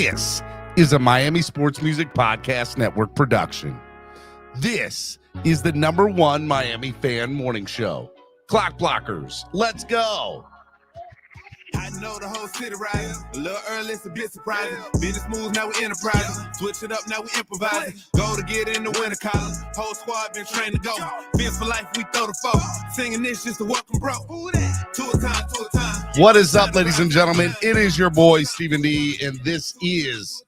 This is a Miami Sports Music Podcast Network production. This is the #1 Miami fan morning show. Clock Blockers, let's go. I know the whole city riding. A little early, it's a bit surprising. Business moves, now we enterprising. Switch it up, now we improvising. Go to get in the winter collar. Whole squad been trained to go. Fence for life, we throw the foe. Singing this just to welcome bro. Two a time. What is up, ladies and gentlemen? It is your boy, Stephen D, and this is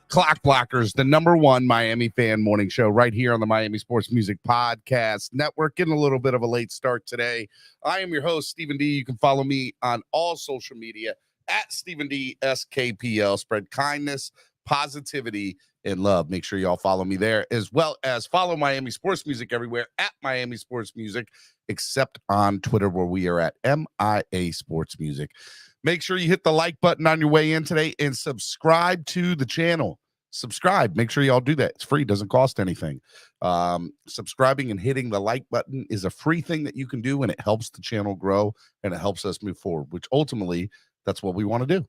Clock Blockers, the #1 Miami fan morning show right here on the Miami Sports Music Podcast Network. Getting a little bit of a late start today. I am your host, Stephen D. You can follow me on all social media at Stephen D SKPL. Spread kindness, positivity, and love. Make sure y'all follow me there, as well as follow Miami Sports Music everywhere at Miami Sports Music, except on Twitter, where we are at MIA Sports Music. Make sure you hit the like button on your way in today and subscribe to the channel. Subscribe. Make sure y'all do that. It's free. Doesn't cost anything. Subscribing and hitting the like button is a free thing that you can do, and it helps the channel grow and it helps us move forward, which ultimately that's what we want to do.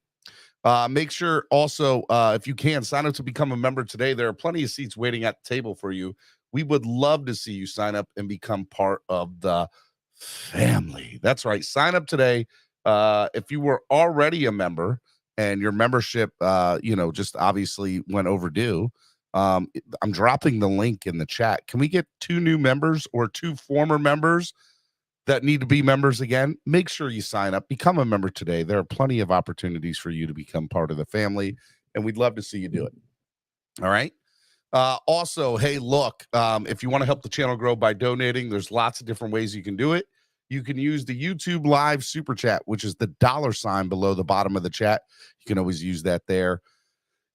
Make sure also, if you can, sign up to become a member today. There are plenty of seats waiting at the table for you. We would love to see you sign up and become part of the family. That's right. Sign up today. If you were already a member and your membership, just obviously went overdue, I'm dropping the link in the chat. Can we get 2 new members or 2 former members that need to be members again? Make sure you sign up, become a member today. There are plenty of opportunities for you to become part of the family, and we'd love to see you do it. All right. Also, hey, look, if you want to help the channel grow by donating, there's lots of different ways you can do it. You can use the YouTube live super chat, which is the $sign below the bottom of the chat. You can always use that there.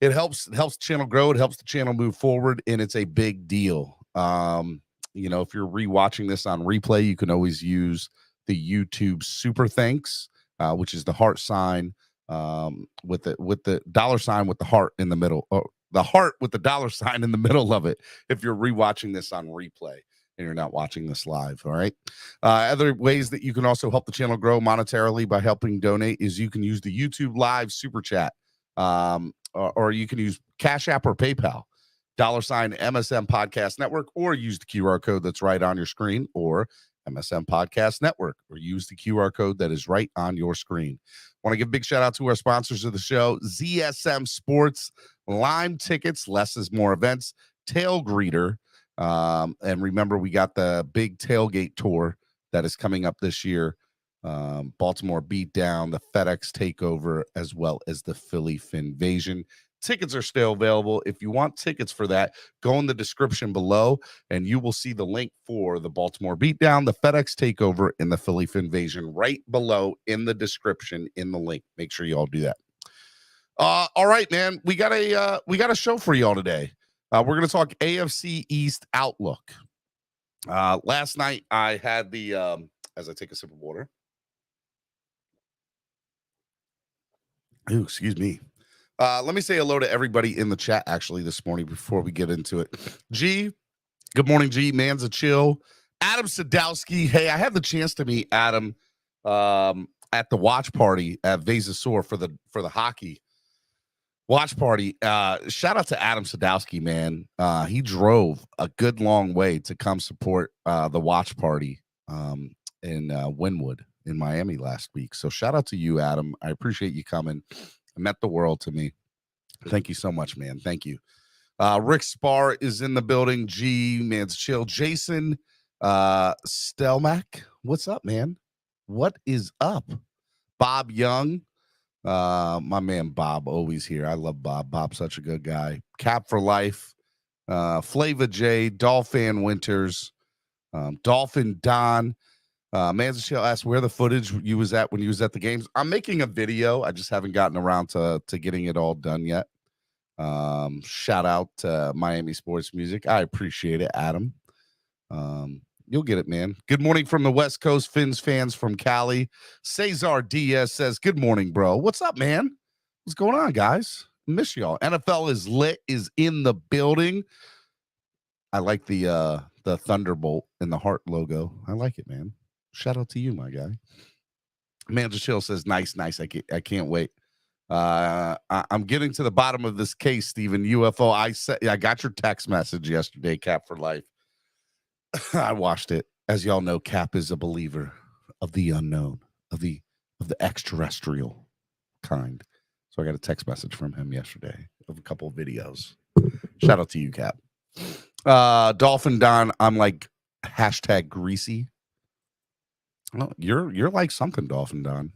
It helps the channel grow. It helps the channel move forward, and it's a big deal. If you're rewatching this on replay, you can always use the YouTube super thanks, which is the heart sign with the $sign with the heart in the middle. The heart with the $sign in the middle of it, if you're rewatching this on replay and you're not watching this live. All right. Other ways that you can also help the channel grow monetarily by helping donate is you can use the YouTube live super chat, or you can use Cash App or PayPal, $sign MSM Podcast Network, or use the QR code that's right on your screen, or MSM Podcast Network, or use the QR code that is right on your screen. Want to give a big shout out to our sponsors of the show: ZSM Sports, Lime Tickets, Less is More Events, Tailgreeter. And remember, we got the big Tailgate tour that is coming up this year. Baltimore Beatdown, the FedEx Takeover, as well as the Philly Finvasion. Tickets are still available. If you want tickets for that, go in the description below and you will see the link for the Baltimore Beatdown, the FedEx Takeover, and the Philly Finvasion right below in the description in the link. Make sure you all do that. All right, man. We got a show for y'all today. We're going to talk AFC East outlook. Last night I had as I take a sip of water. Ooh, excuse me. Let me say hello to everybody in the chat actually this morning before we get into it. G, good morning, G. Manza Chill. Adam Sadowski. Hey, I had the chance to meet Adam at the watch party at Vasasur for the hockey watch party. Shout out to Adam Sadowski, man. He drove a good long way to come support the watch party in Wynwood in Miami last week. So shout out to you, Adam. I appreciate you coming. It meant the world to me. Thank you so much, man. Thank you. Rick Spar is in the building. G, man's chill. Jason Stelmack, what's up, man? What is up? Bob Young, my man Bob, always here. I love Bob. Bob's such a good guy. Cap for life. Flava J, Dolphin Winters, Dolphin Don. Manziel asked where the footage you was at when you was at the games. I'm making a video. I just haven't gotten around to getting it all done yet. Shout out to Miami Sports Music. I appreciate it, Adam. You'll get it, man. Good morning from the West Coast. Fins fans from Cali. Cesar Diaz says, good morning, bro. What's up, man? What's going on, guys? Miss y'all. NFL is lit, is in the building. I like the Thunderbolt and the heart logo. I like it, man. Shout out to you, my guy. Manager Chill says, nice. I can't wait. I'm getting to the bottom of this case, Stephen. UFO. I got your text message yesterday, Cap for Life. I watched it. As y'all know, Cap is a believer of the unknown, of the extraterrestrial kind. So I got a text message from him yesterday of a couple of videos. Shout out to you, Cap. Dolphin Don, I'm like hashtag greasy. Well, you're like something, Dolphin Don.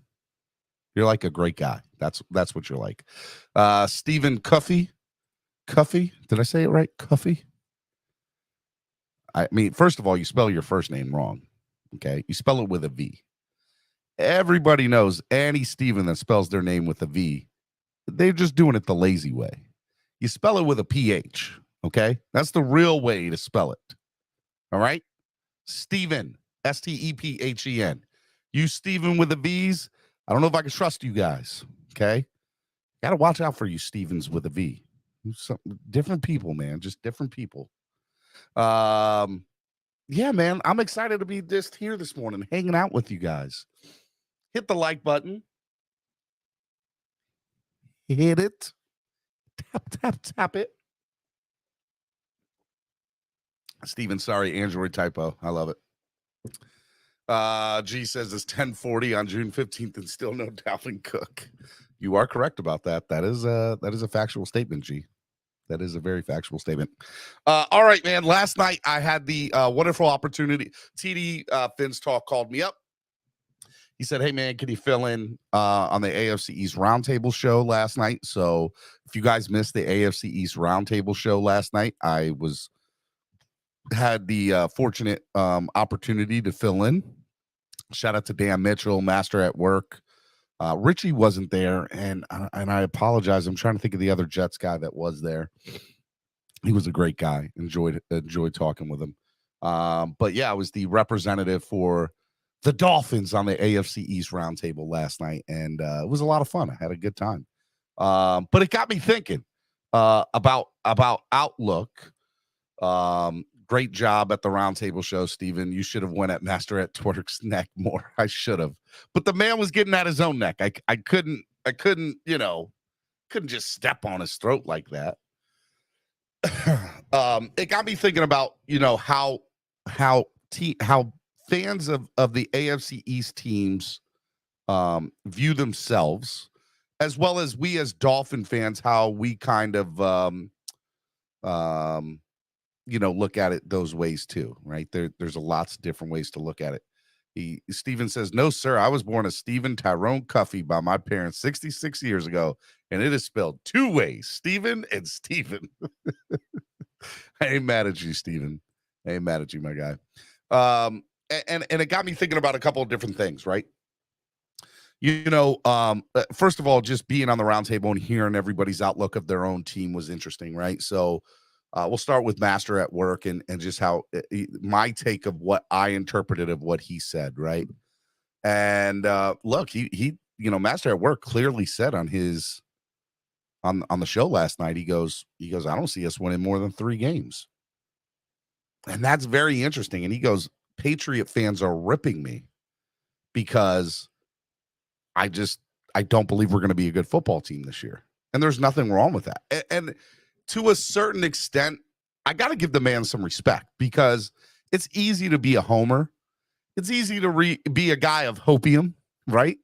You're like a great guy. That's what you're like. Stephen Cuffy. Did I say it right? Cuffy. I mean, first of all, you spell your first name wrong. Okay, you spell it with a V. Everybody knows any Stephen that spells their name with a V. They're just doing it the lazy way. You spell it with a PH. Okay, that's the real way to spell it. All right, Stephen, Stephen. You Stephen with the V's. I don't know if I can trust you guys. Okay, got to watch out for you Stevens with a V. Some different people, man, just different people. Yeah, man, I'm excited to be just here this morning, hanging out with you guys. Hit the like button. Hit it. Tap it. Steven, sorry, Android typo. I love it. G says it's 10:40 on June 15th and still no Dalvin Cook. You are correct about that. That is a factual statement, G. That is a very factual statement. All right, man. Last night I had the wonderful opportunity. TD Finn's Talk called me up. He said, hey, man, can you fill in on the AFC East Roundtable show last night? So if you guys missed the AFC East Roundtable show last night, I had the fortunate opportunity to fill in. Shout out to Dan Mitchell, Master at Work. Richie wasn't there, and I apologize. I'm trying to think of the other Jets guy that was there. He was a great guy. Enjoyed talking with him. But yeah, I was the representative for the Dolphins on the AFC East Roundtable last night, and it was a lot of fun. I had a good time. But it got me thinking about Outlook. Great job at the Roundtable show, Steven. You should have went at Master at Twerk's neck more. I should have. But the man was getting at his own neck. I couldn't, couldn't just step on his throat like that. It got me thinking about, how fans of the AFC East teams view themselves, as well as we as Dolphin fans, how we kind of look at it those ways too, right? There's lots of different ways to look at it. Steven says, no, sir, I was born as Stephen Tyrone Cuffy by my parents 66 years ago, and it is spelled two ways, Stephen and Stephen. I ain't mad at you, Stephen. I ain't mad at you, my guy. And it got me thinking about a couple of different things, right? First of all, just being on the roundtable and hearing everybody's outlook of their own team was interesting, right? So we'll start with Master at Work and just how my take of what I interpreted of what he said, right? And look, he Master at Work clearly said on his on the show last night, he goes, I don't see us winning more than 3 games. And that's very interesting. And he goes, Patriot fans are ripping me because I don't believe we're going to be a good football team this year. And there's nothing wrong with that. And to a certain extent, I got to give the man some respect because it's easy to be a homer. It's easy to be a guy of hopium, right?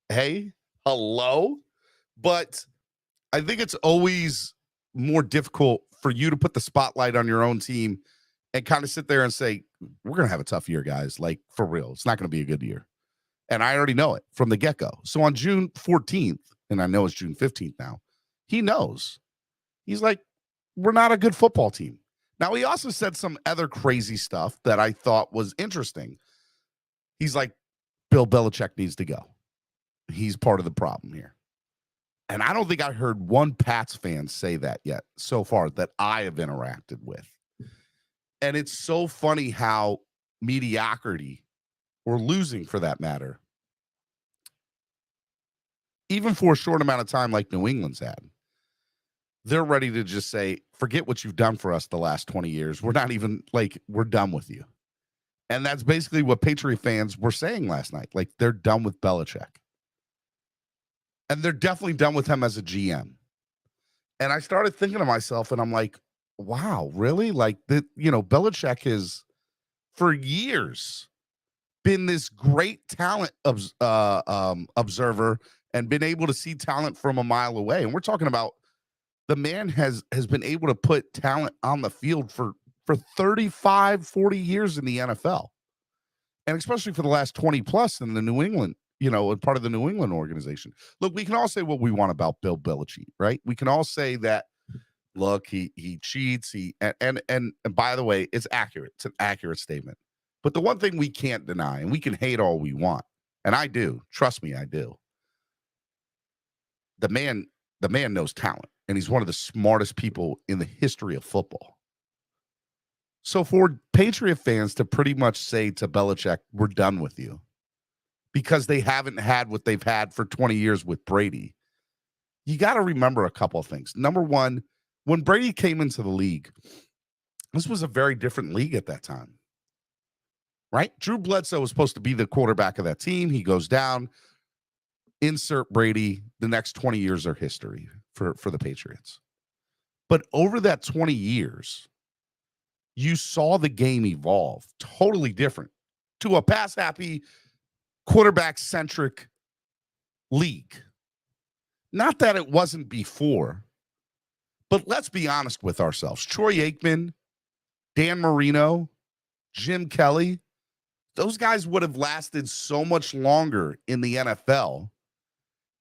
Hey, hello. But I think it's always more difficult for you to put the spotlight on your own team and kind of sit there and say, we're going to have a tough year, guys. Like, for real, it's not going to be a good year. And I already know it from the get-go. So on June 14th, and I know it's June 15th now, he knows. He's like, we're not a good football team. Now, he also said some other crazy stuff that I thought was interesting. He's like, Bill Belichick needs to go. He's part of the problem here. And I don't think I heard one Pats fan say that yet so far that I have interacted with. And it's so funny how mediocrity, or losing for that matter, even for a short amount of time like New England's had, they're ready to just say, forget what you've done for us the last 20 years. We're not even, we're done with you. And that's basically what Patriot fans were saying last night. Like, they're done with Belichick. And they're definitely done with him as a GM. And I started thinking to myself, and I'm like, wow, really? Like, Belichick has, for years, been this great talent observer and been able to see talent from a mile away. And we're talking about the man has been able to put talent on the field for 35, 40 years in the NFL. And especially for the last 20 plus in the New England, part of the New England organization. Look, we can all say what we want about Bill Belichick, right? We can all say that, look, he cheats, and by the way, it's accurate. It's an accurate statement. But the one thing we can't deny, and we can hate all we want, and I do, trust me, I do. The man knows talent, and he's one of the smartest people in the history of football. So for Patriot fans to pretty much say to Belichick, we're done with you, because they haven't had what they've had for 20 years with Brady, you got to remember a couple of things. Number one, when Brady came into the league, this was a very different league at that time, right? Drew Bledsoe was supposed to be the quarterback of that team. He goes down, insert Brady. The next 20 years are history for the Patriots. But over that 20 years, you saw the game evolve totally different to a pass-happy, quarterback-centric league. Not that it wasn't before, but let's be honest with ourselves. Troy Aikman, Dan Marino, Jim Kelly, those guys would have lasted so much longer in the NFL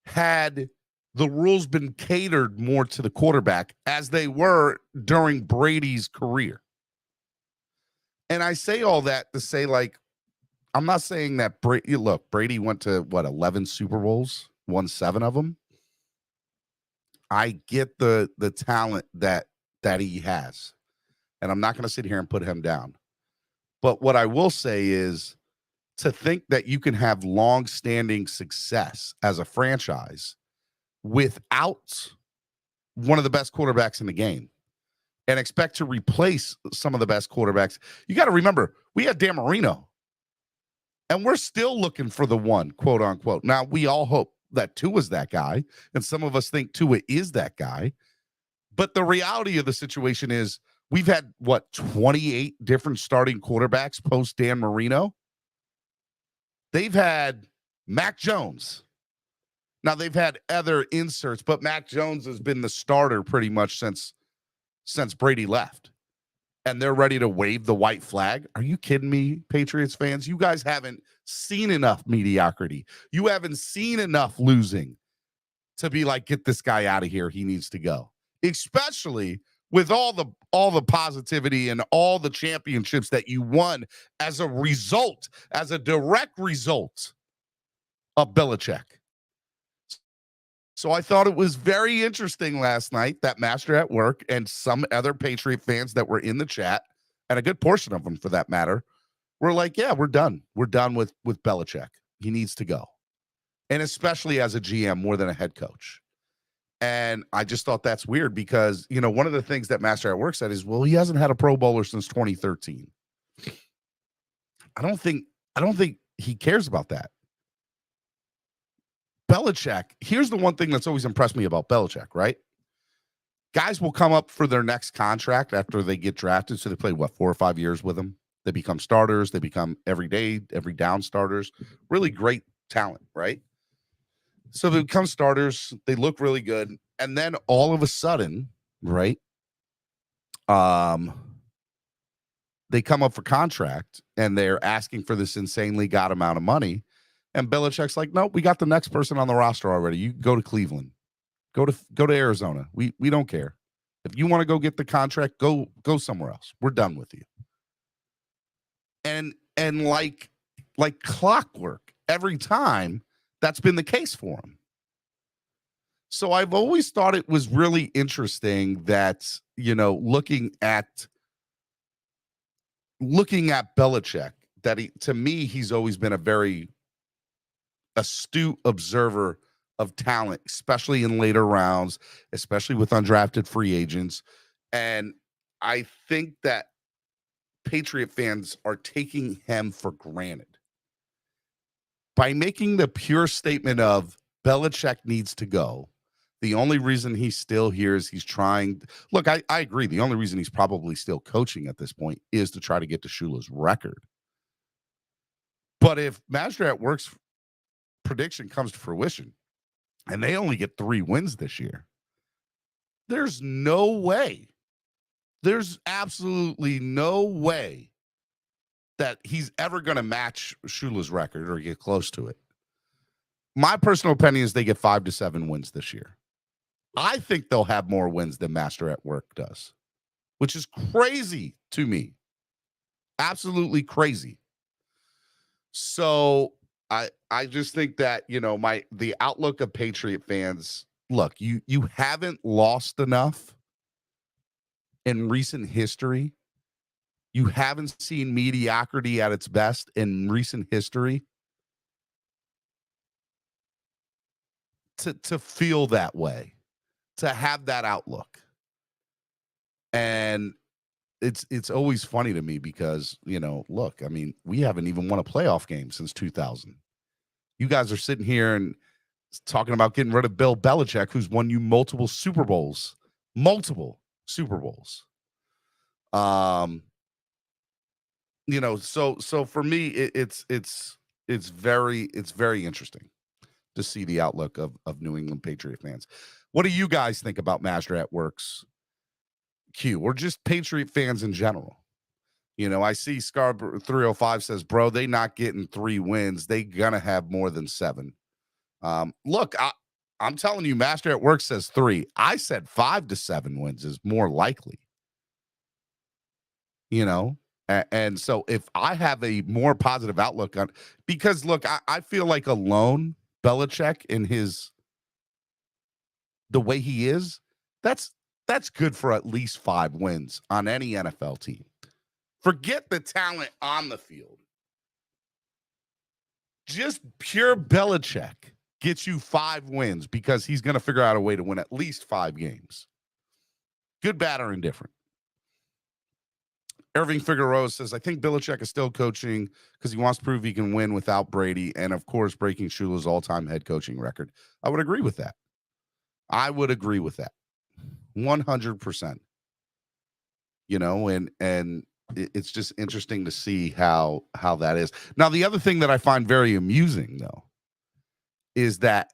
had the rules been catered more to the quarterback as they were during Brady's career. And I say all that to say, like, I'm not saying that Brady went to 11 Super Bowls, won 7 of them. I get the talent that he has, and I'm not going to sit here and put him down. But what I will say is, to think that you can have long-standing success as a franchise without one of the best quarterbacks in the game and expect to replace some of the best quarterbacks. You got to remember, we had Dan Marino, and we're still looking for the one, quote unquote. Now, we all hope that Tua's that guy, and some of us think Tua is that guy. But the reality of the situation is we've had, 28 different starting quarterbacks post Dan Marino? They've had Mac Jones. Now, they've had other inserts, but Mac Jones has been the starter pretty much since Brady left. And they're ready to wave the white flag. Are you kidding me, Patriots fans? You guys haven't seen enough mediocrity. You haven't seen enough losing to be like, get this guy out of here. He needs to go. Especially with all the positivity and all the championships that you won as a direct result of Belichick. So I thought it was very interesting last night that Master at Work and some other Patriot fans that were in the chat, and a good portion of them for that matter, were like, yeah, we're done. We're done with Belichick. He needs to go. And especially as a GM more than a head coach. And I just thought that's weird because, one of the things that Master at Work said is, well, he hasn't had a Pro Bowler since 2013. I don't think he cares about that. Belichick, here's the one thing that's always impressed me about Belichick, right? Guys will come up for their next contract after they get drafted. So they play, 4 or 5 years with him. They become starters. They become every down starters. Really great talent, right? So they become starters. They look really good. And then all of a sudden, right, they come up for contract and they're asking for this insanely god amount of money. And Belichick's like, nope, we got the next person on the roster already. You go to Cleveland, go to Arizona. We don't care. If you want to go get the contract, go somewhere else. We're done with you. And like clockwork, every time that's been the case for him. So I've always thought it was really interesting that, looking at Belichick, that to me, he's always been a very astute observer of talent, especially in later rounds, especially with undrafted free agents. And I think that Patriot fans are taking him for granted by making the pure statement of, Belichick needs to go. The only reason he's still here is he's trying. Look, I agree. The only reason he's probably still coaching at this point is to try to get to Shula's record. But if Master at Work's prediction comes to fruition and they only get 3 wins this year, there's no way. There's absolutely no way that he's ever going to match Shula's record or get close to it. My personal opinion is they get 5 to 7 wins this year. I think they'll have more wins than Master at Work does, which is crazy to me. Absolutely crazy. So I just think that, the outlook of Patriot fans, look, you haven't lost enough in recent history. You haven't seen mediocrity at its best in recent history to feel that way, to have that outlook. And it's always funny to me because, look, I mean, we haven't even won a playoff game since 2000. You guys are sitting here and talking about getting rid of Bill Belichick, who's won you multiple Super Bowls. So for me, it's very interesting to see the outlook of New England Patriot fans. What do you guys think about Master at Work's Q, or just Patriot fans in general? I see Scarborough 305 says, bro, they not getting 3 wins. They gonna have more than 7. Look, I'm telling you, Master at Work says 3. I said 5 to 7 wins is more likely. And so if I have a more positive outlook on, because look, I feel like alone Belichick in the way he is, that's good for at least 5 wins on any NFL team. Forget the talent on the field. Just pure Belichick gets you 5 wins because he's going to figure out a way to win at least 5 games. Good, bad, or indifferent. Irving Figueroa says, I think Belichick is still coaching because he wants to prove he can win without Brady and, of course, breaking Shula's all-time head coaching record. I would agree with that. 100%. And it's just interesting to see how that is. Now, the other thing that I find very amusing, though, is that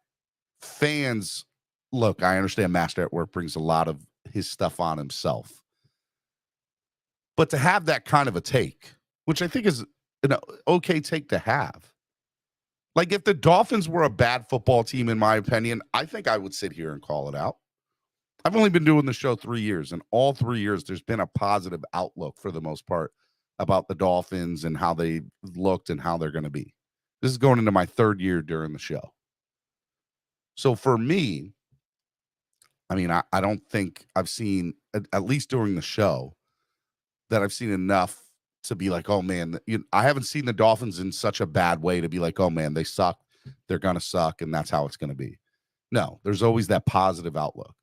fans, look, I understand Master at Work brings a lot of his stuff on himself. But to have that kind of a take, which I think is an okay take to have. Like, if the Dolphins were a bad football team, in my opinion, I think I would sit here and call it out. I've only been doing the show 3 years, and all 3 years there's been a positive outlook for the most part about the Dolphins and how they looked and how they're going to be. This is going into my 3rd year during the show. So for me, I mean, I don't think I've seen, at least during the show, that I've seen enough to be like, oh, man, I haven't seen the Dolphins in such a bad way to be like, oh, man, they suck. They're going to suck, and that's how it's going to be. No, there's always that positive outlook.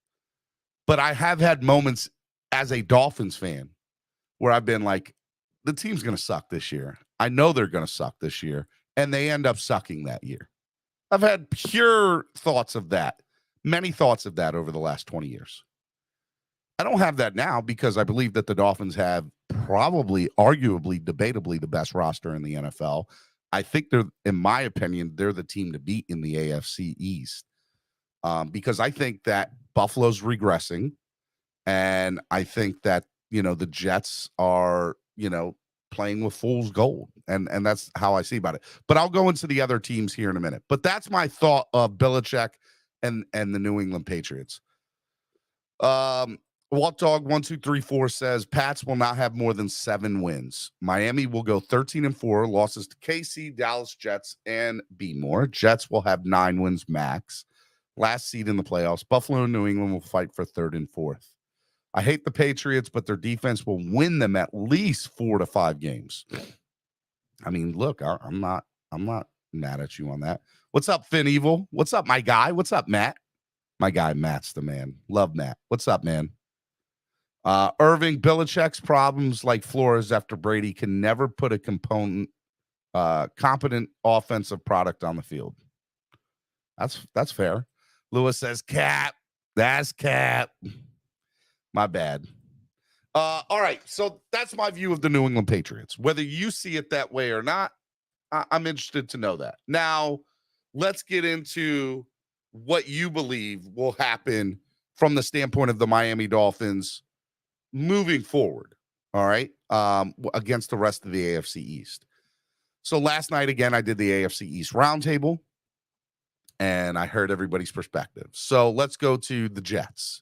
But I have had moments as a Dolphins fan where I've been like, the team's going to suck this year. I know they're going to suck this year, and they end up sucking that year. I've had pure thoughts of that, many thoughts of that over the last 20 years. I don't have that now because I believe that the Dolphins have probably, arguably, debatably the best roster in the NFL. I think they're, in my opinion, they're the team to beat in the AFC East because I think that Buffalo's regressing, and I think that, the Jets are, playing with fool's gold, and that's how I see about it. But I'll go into the other teams here in a minute. But that's my thought of Belichick and the New England Patriots. Walt Dog 1234 says Pats will not have more than 7 wins. Miami will go 13-4, losses to KC, Dallas, Jets, and be more. Jets will have 9 wins max. Last seed in the playoffs. Buffalo and New England will fight for 3rd and 4th. I hate the Patriots, but their defense will win them at least 4 to 5 games. I mean, look, I'm not mad at you on that. What's up, Finn Evil? What's up, my guy? What's up, Matt? My guy, Matt's the man. Love Matt. What's up, man? Irving, Belichick's problems like Flores after Brady can never put a competent offensive product on the field. That's fair. Lewis says cap. That's cap. My bad. All right. So that's my view of the New England Patriots. Whether you see it that way or not, I'm interested to know that. Now, let's get into what you believe will happen from the standpoint of the Miami Dolphins moving forward. All right. Against the rest of the AFC East. So last night, again, I did the AFC East roundtable, and I heard everybody's perspective. So let's go to the Jets.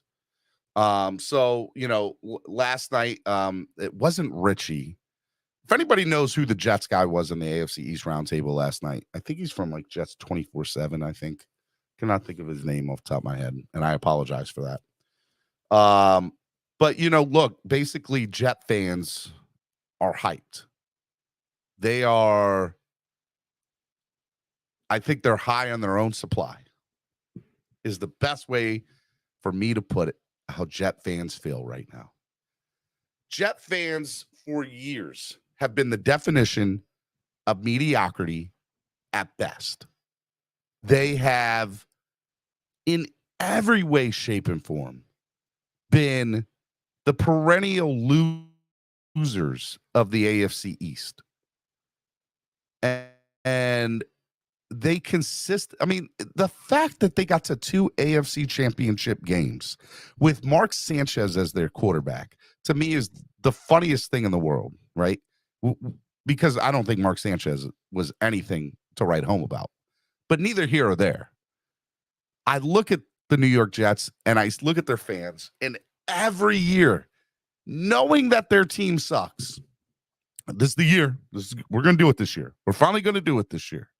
Last night, it wasn't Richie. If anybody knows who the Jets guy was in the AFC East roundtable last night, I think he's from like Jets 24/7, I think. Cannot think of his name off the top of my head, and I apologize for that. But look, basically Jet fans are hyped. They are, I think they're high on their own supply, is the best way for me to put it, how Jet fans feel right now. Jet fans for years have been the definition of mediocrity at best. They have, in every way, shape, and form, been the perennial losers of the AFC East. And they the fact that they got to 2 AFC championship games with Mark Sanchez as their quarterback, to me, is the funniest thing in the world, right? Because I don't think Mark Sanchez was anything to write home about. But neither here or there. I look at the New York Jets and I look at their fans, and every year, knowing that their team sucks, this is the year. We're going to do it this year. We're finally going to do it this year.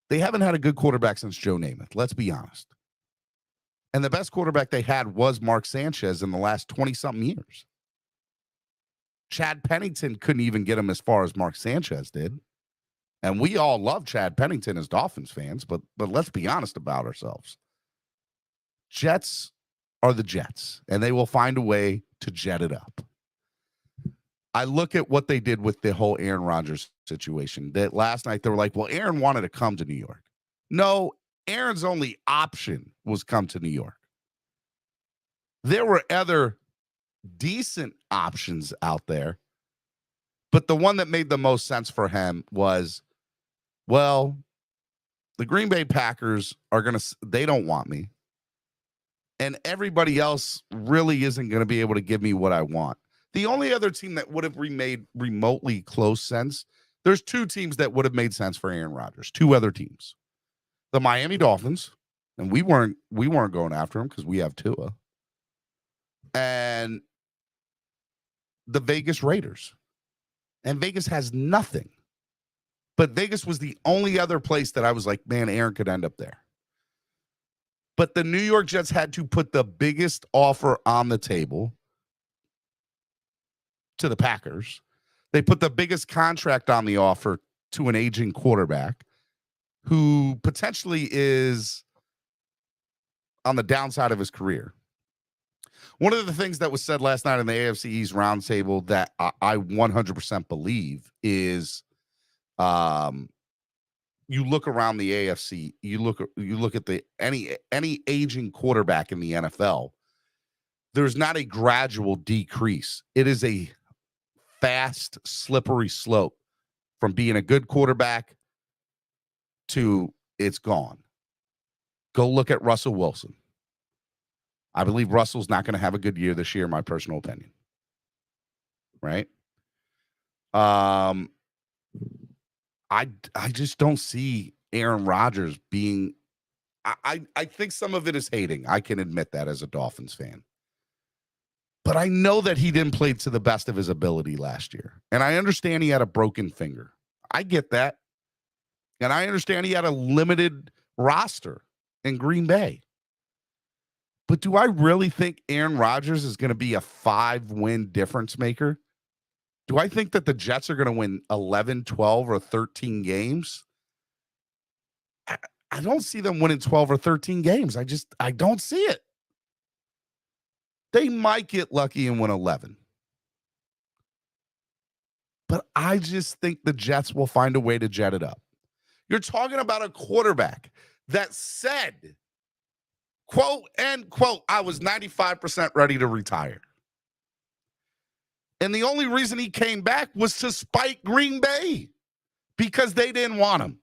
They haven't had a good quarterback since Joe Namath. Let's be honest. And the best quarterback they had was Mark Sanchez in the last 20-something years. Chad Pennington couldn't even get him as far as Mark Sanchez did. And we all love Chad Pennington as Dolphins fans, but let's be honest about ourselves. Jets are the Jets, and they will find a way to jet it up. I look at what they did with the whole Aaron Rodgers situation. That last night they were like, well, Aaron wanted to come to New York. No, Aaron's only option was come to New York. There were other decent options out there, but the one that made the most sense for him was, well, the Green Bay Packers they don't want me. And everybody else really isn't going to be able to give me what I want. The only other team that would have made remotely close sense, there's 2 teams that would have made sense for Aaron Rodgers. 2 other teams. The Miami Dolphins, and we weren't going after him because we have Tua. And the Vegas Raiders. And Vegas has nothing. But Vegas was the only other place that I was like, man, Aaron could end up there. But the New York Jets had to put the biggest offer on the table to the Packers. They put the biggest contract on the offer to an aging quarterback who potentially is on the downside of his career. One of the things that was said last night in the AFC East roundtable that I 100% believe is, you look around the AFC, you look at any aging quarterback in the NFL. There's not a gradual decrease. It is a fast, slippery slope from being a good quarterback to it's gone. Go look at Russell Wilson. I believe Russell's not going to have a good year this year, in my personal opinion. Right? I just don't see Aaron Rodgers being I think some of it is hating. I can admit that as a Dolphins fan. But I know that he didn't play to the best of his ability last year. And I understand he had a broken finger. I get that. And I understand he had a limited roster in Green Bay. But do I really think Aaron Rodgers is going to be a 5-win difference maker? Do I think that the Jets are going to win 11, 12, or 13 games? I don't see them winning 12 or 13 games. I don't see it. They might get lucky and win 11. But I just think the Jets will find a way to jet it up. You're talking about a quarterback that said, quote, end quote, I was 95% ready to retire. And the only reason he came back was to spite Green Bay because they didn't want him.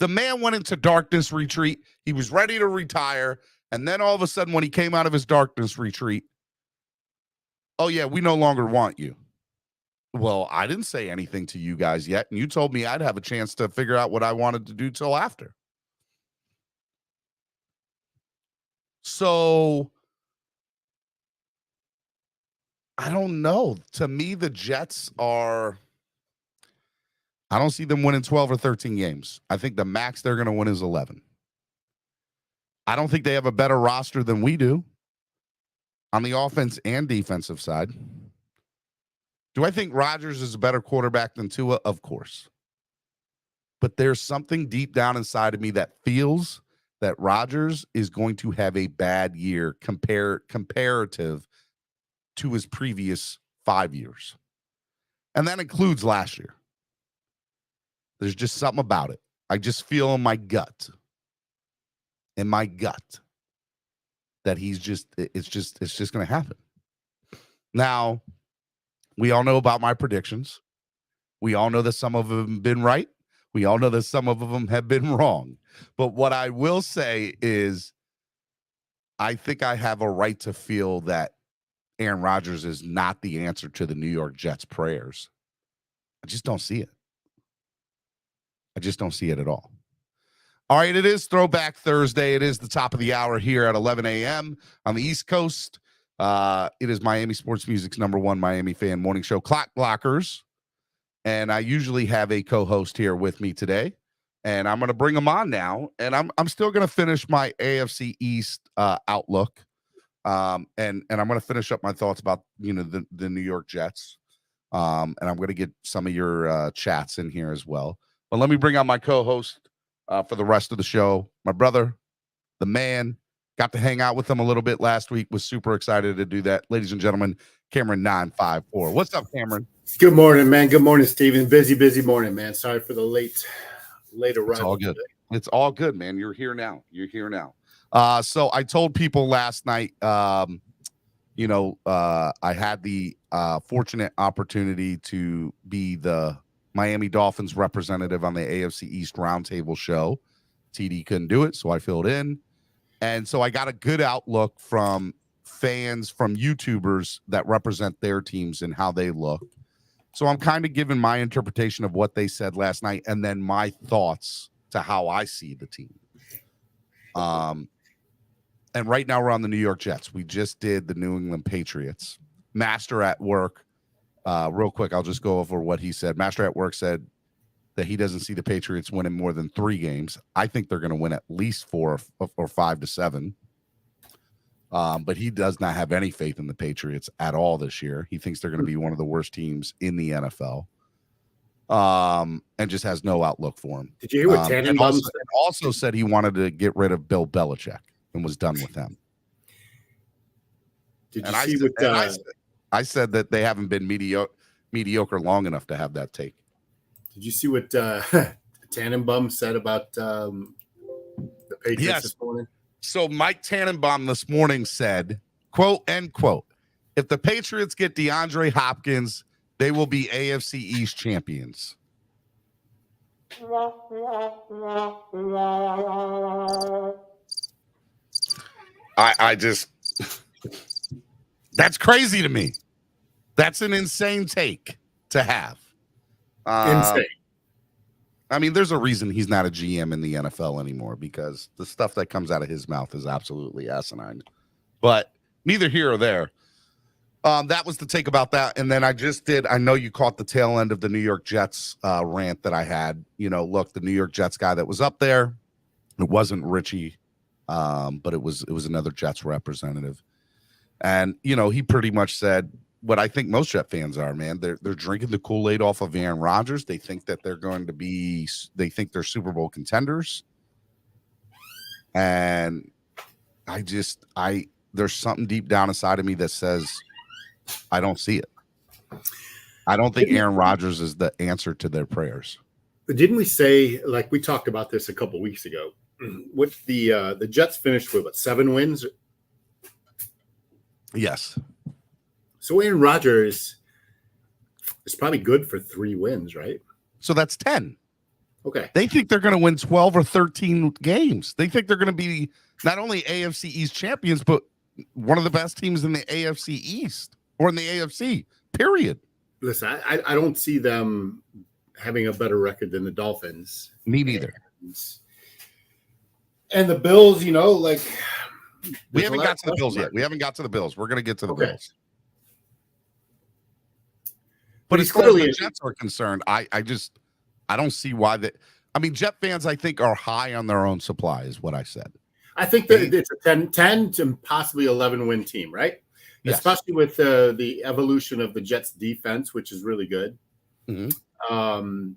The man went into darkness retreat. He was ready to retire. And then all of a sudden, when he came out of his darkness retreat, oh, yeah, we no longer want you. Well, I didn't say anything to you guys yet, and you told me I'd have a chance to figure out what I wanted to do till after. So, I don't know. To me, the Jets I don't see them winning 12 or 13 games. I think the max they're going to win is 11. I don't think they have a better roster than we do on the offense and defensive side. Do I think Rodgers is a better quarterback than Tua? Of course. But there's something deep down inside of me that feels that Rodgers is going to have a bad year comparative to his previous 5 years. And that includes last year. There's just something about it. I just feel in my gut that it's just going to happen. Now, we all know about my predictions. We all know that some of them have been right. We all know that some of them have been wrong. But what I will say is I think I have a right to feel that Aaron Rodgers is not the answer to the New York Jets' prayers. I just don't see it. I just don't see it at all. All right, it is Throwback Thursday. It is the top of the hour here at 11 a.m. on the East Coast. It is Miami Sports Music's #1 Miami fan morning show, Clock Blockers. And I usually have a co-host here with me today. And I'm going to bring him on now. And I'm still going to finish my AFC East outlook. And I'm going to finish up my thoughts about, the New York Jets. And I'm going to get some of your chats in here as well. But let me bring on my co-host for the rest of the show. My brother, the man, got to hang out with him a little bit last week. Was super excited to do that. Ladies and gentlemen, Cameron 954. What's up, Cameron? Good morning, man. Good morning, Steven. Busy morning, man. Sorry for the late arrival. It's all good. Today. It's all good, man. You're here now. So I told people last night, I had the fortunate opportunity to be the Miami Dolphins representative on the AFC East Roundtable show. TD couldn't do it, so I filled in. And so I got a good outlook from fans, from YouTubers that represent their teams and how they look. So I'm kind of giving my interpretation of what they said last night and then my thoughts to how I see the team. And right now we're on the New York Jets. We just did the New England Patriots. Master at Work, real quick, I'll just go over what he said. Master at Work said that he doesn't see the Patriots winning more than 3 games. I think they're going to win at least 4 or 5 to 7. But he does not have any faith in the Patriots at all this year. He thinks they're going to be one of the worst teams in the NFL. And just has no outlook for him. Did you hear what Tannenbaum also said he wanted to get rid of Bill Belichick and was done with him. Did you see what I said that they haven't been mediocre long enough to have that take. Did you see what Tannenbaum said about the Patriots this morning? So Mike Tannenbaum this morning said, quote, end quote, if the Patriots get DeAndre Hopkins, they will be AFC East champions. I just, that's crazy to me. That's an insane take to have. Insane. I mean, there's a reason he's not a GM in the NFL anymore because the stuff that comes out of his mouth is absolutely asinine. But neither here or there. That was the take about that. And then I know you caught the tail end of the New York Jets rant that I had. Look, the New York Jets guy that was up there, it wasn't Richie, but it was another Jets representative. And, he pretty much said what I think most Jet fans are, man. They're drinking the Kool-Aid off of Aaron Rodgers. They think that they think they're Super Bowl contenders. And there's something deep down inside of me that says I don't see it. I don't think Aaron Rodgers is the answer to their prayers. But didn't we say, like we talked about this a couple weeks ago, What the Jets finished with 7 wins. Yes. So Aaron Rodgers is probably good for 3 wins, right? So that's 10. Okay. They think they're going to win 12 or 13 games. They think they're going to be not only AFC East champions, but one of the best teams in the AFC East or in the AFC, period. Listen, I don't see them having a better record than the Dolphins. Me neither. And the Bills, you know, like we haven't got to the Bills yet. We haven't got to the Bills. We're going to get to the Bills. But as far as the Jets are concerned, I don't see why that. I mean, Jet fans, I think, are high on their own supply, is what I said. I think that it's a 10 to possibly 11 win team, right? Yes. Especially with the evolution of the Jets defense, which is really good. Mm-hmm.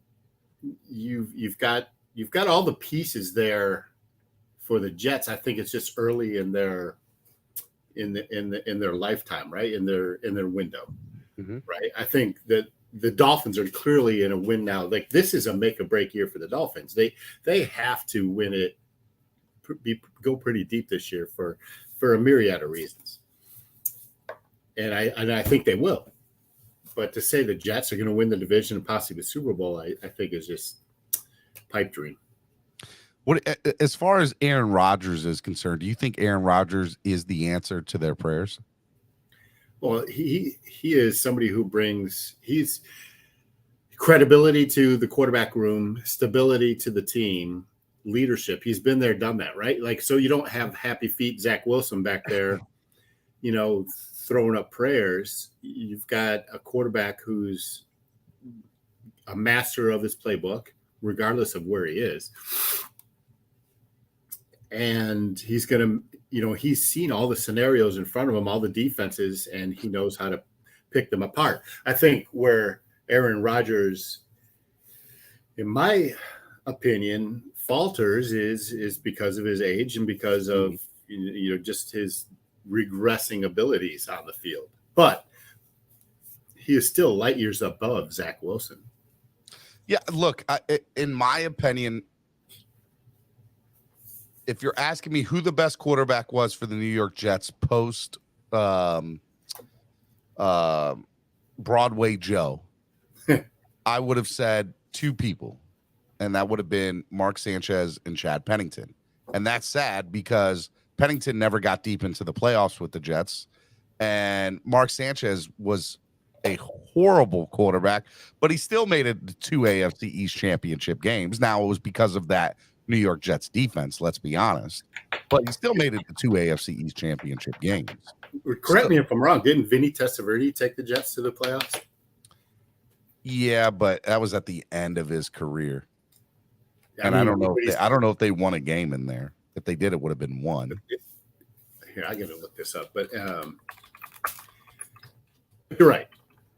You've got all the pieces there for the Jets. I think it's just early in their lifetime, right? In their window, right? I think that the Dolphins are clearly in a win now. Like, this is a make or break year for the Dolphins. They have to win it, go pretty deep this year for a myriad of reasons. And I think they will. But to say the Jets are going to win the division and possibly the Super Bowl, I think is just pipe dream. What, as far as Aaron Rodgers is concerned, do you think Aaron Rodgers is the answer to their prayers? Well, he is somebody who brings credibility to the quarterback room, stability to the team, leadership. He's been there, done that, right? Like, so you don't have happy feet Zach Wilson back there, you know, throwing up prayers. You've got a quarterback who's a master of his playbook, regardless of where he is. And he's going to, you know, he's seen all the scenarios in front of him, all the defenses, and he knows how to pick them apart. I think where Aaron Rodgers, in my opinion, falters is because of his age and because of, you know, just his regressing abilities on the field. But he is still light years above Zach Wilson. Yeah, look, in my opinion, if you're asking me who the best quarterback was for the New York Jets post Broadway Joe, I would have said 2 people, and that would have been Mark Sanchez and Chad Pennington. And that's sad because Pennington never got deep into the playoffs with the Jets, and Mark Sanchez was a horrible quarterback, but he still made it to 2 AFC East championship games. Now, it was because of that New York Jets defense, let's be honest, but he still made it to 2 AFC East championship games. Correct me if I'm wrong. Didn't Vinny Testaverde take the Jets to the playoffs? Yeah, but that was at the end of his career. And I don't know if they won a game in there. If they did, it would have been one. Here, I got to look this up, but you're right.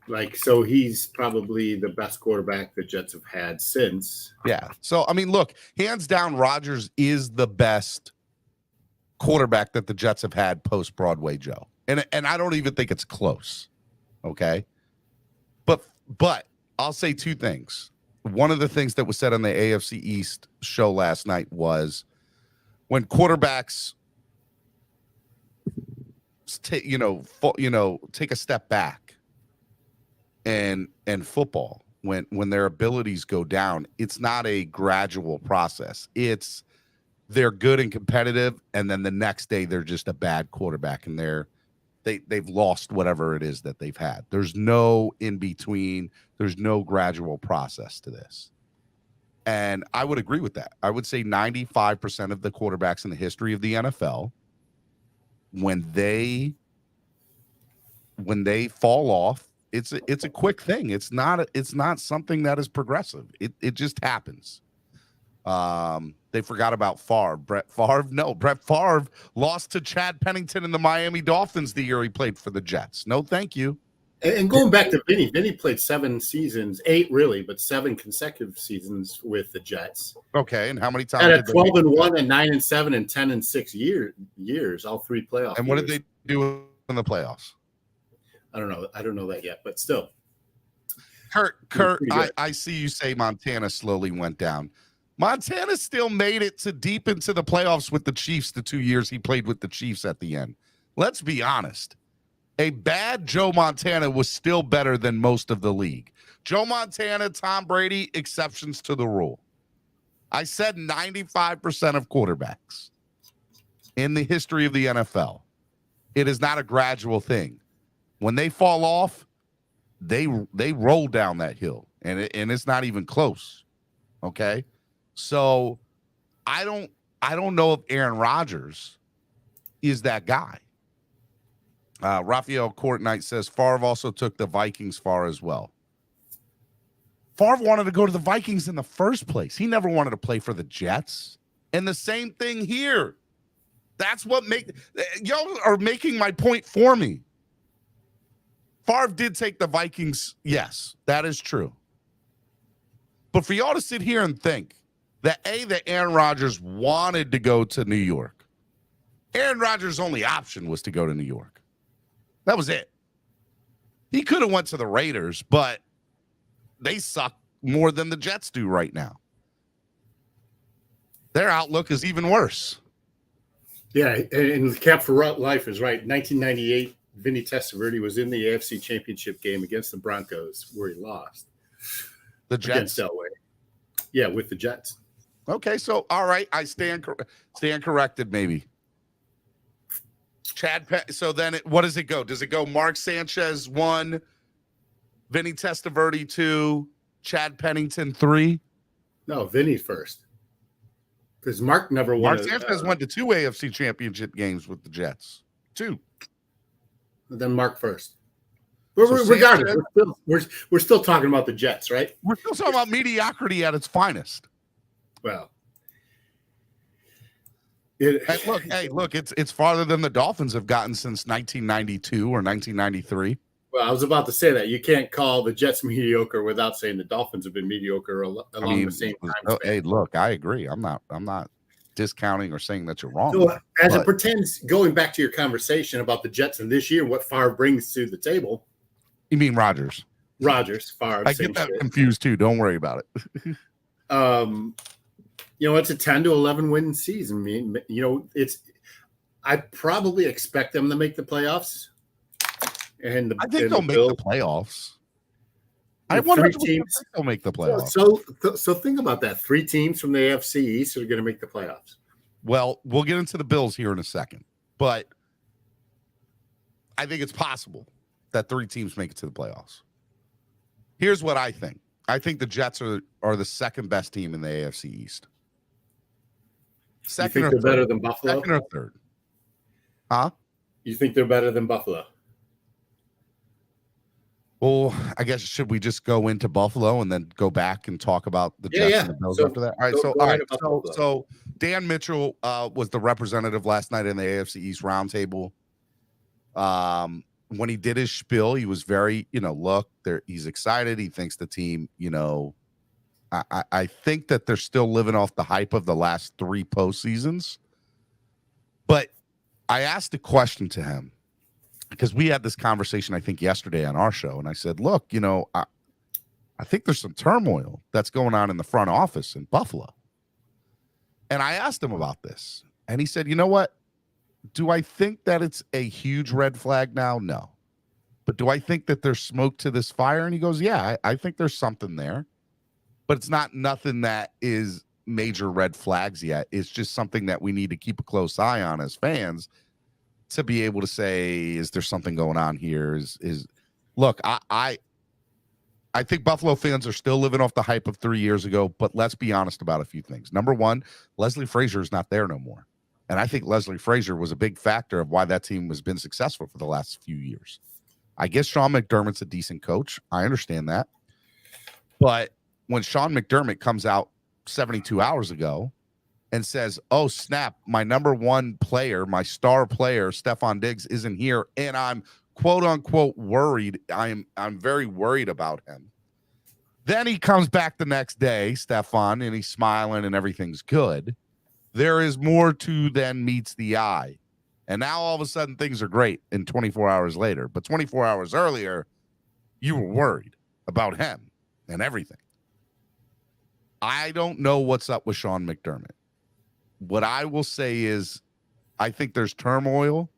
Like, so he's probably the best quarterback the Jets have had since. Yeah. So, I mean, look, hands down, Rodgers is the best quarterback that the Jets have had post Broadway Joe. And I don't even think it's close. Okay. But I'll say 2 things. One of the things that was said on the AFC East show last night was when quarterbacks take a step back and football, when their abilities go down, it's not a gradual process. It's they're good and competitive, and then the next day they're just a bad quarterback, and they've lost whatever it is that they've had. There's no in between. There's no gradual process to this. And I would agree with that. I would say 95% of the quarterbacks in the history of the NFL, when they fall off, it's a quick thing. It's not something that is progressive. It just happens. They forgot about Favre. Brett Favre lost to Chad Pennington and the Miami Dolphins the year he played for the Jets. No, thank you. And going back to Vinny, Vinny played 7 seasons, 8 really, but 7 consecutive seasons with the Jets. Okay, and how many times? At 12-1 and 9-7 and 10-6 years, all 3 playoffs. And what did they do in the playoffs? I don't know. I don't know that yet, but still. Kurt, I see you say Montana slowly went down. Montana still made it to deep into the playoffs with the Chiefs the 2 years he played with the Chiefs at the end. Let's be honest. A bad Joe Montana was still better than most of the league. Joe Montana, Tom Brady, exceptions to the rule. I said 95% of quarterbacks in the history of the NFL. It is not a gradual thing. When they fall off, they roll down that hill, and it's not even close. Okay? So I don't know if Aaron Rodgers is that guy. Raphael Courtnight says Favre also took the Vikings far as well. Favre wanted to go to the Vikings in the first place. He never wanted to play for the Jets. And the same thing here. That's what y'all are making my point for me. Favre did take the Vikings. Yes, that is true. But for y'all to sit here and think that Aaron Rodgers wanted to go to New York. Aaron Rodgers' only option was to go to New York. That was it. He could have went to the Raiders, but they suck more than the Jets do right now. Their outlook is even worse. Yeah, and Cap for Life is right. 1998, Vinny Testaverde was in the AFC Championship game against the Broncos, where he lost. The Jets? Elway. Yeah, with the Jets. Okay, so all right, I stand corrected maybe. So then what does it go? Does it go Mark Sanchez 1, Vinny Testaverde 2, Chad Pennington 3? No, Vinny first. Because Mark never won. Mark Sanchez went to 2 AFC Championship games with the Jets. 2. Then Mark first. Regardless, we're still talking about the Jets, right? We're still talking about mediocrity at its finest. Well, look, it's farther than the Dolphins have gotten since 1992 or 1993. Well, I was about to say that you can't call the Jets mediocre without saying the Dolphins have been mediocre along the same time. Hey, look, I agree. I'm not discounting or saying that you're wrong. So as it pertains, going back to your conversation about the Jets and this year, what Favre brings to the table. You mean Rodgers? Favre. I get that confused too. Don't worry about it. It's a 10 to 11 win season. I mean, I probably expect them to make the playoffs. And I think they'll make the playoffs. I wonder if they'll make the playoffs. So think about that. 3 teams from the AFC East are going to make the playoffs. Well, we'll get into the Bills here in a second, but I think it's possible that 3 teams make it to the playoffs. Here's what I think. I think the Jets are the second best team in the AFC East. Second, you think they're better than Buffalo? Second or third? Huh? You think they're better than Buffalo? Well, I guess should we just go into Buffalo and then go back and talk about the Jets and the Bills after that? All right. So Dan Mitchell was the representative last night in the AFC East roundtable. When he did his spiel, he was very, he's excited. He thinks the team, I think that they're still living off the hype of the last 3 postseasons. But I asked a question to him because we had this conversation, I think, yesterday on our show. And I said, look, I think there's some turmoil that's going on in the front office in Buffalo. And I asked him about this. And he said, you know what? Do I think that it's a huge red flag now? No. But do I think that there's smoke to this fire? And he goes, yeah, I think there's something there. But it's not nothing that is major red flags yet. It's just something that we need to keep a close eye on as fans to be able to say, is there something going on here? Look, I think Buffalo fans are still living off the hype of 3 years ago, but let's be honest about a few things. Number one, Leslie Frazier is not there no more. And I think Leslie Frazier was a big factor of why that team has been successful for the last few years. I guess Sean McDermott's a decent coach. I understand that. But when Sean McDermott comes out 72 hours ago and says, oh, snap, my number 1 player, my star player, Stephon Diggs, isn't here, and I'm quote unquote worried. I'm very worried about him. Then he comes back the next day, Stephon, and he's smiling and everything's good. There is more to than meets the eye. And now all of a sudden things are great in 24 hours later. But 24 hours earlier, you were worried about him and everything. I don't know what's up with Sean McDermott. What I will say is I think there's turmoil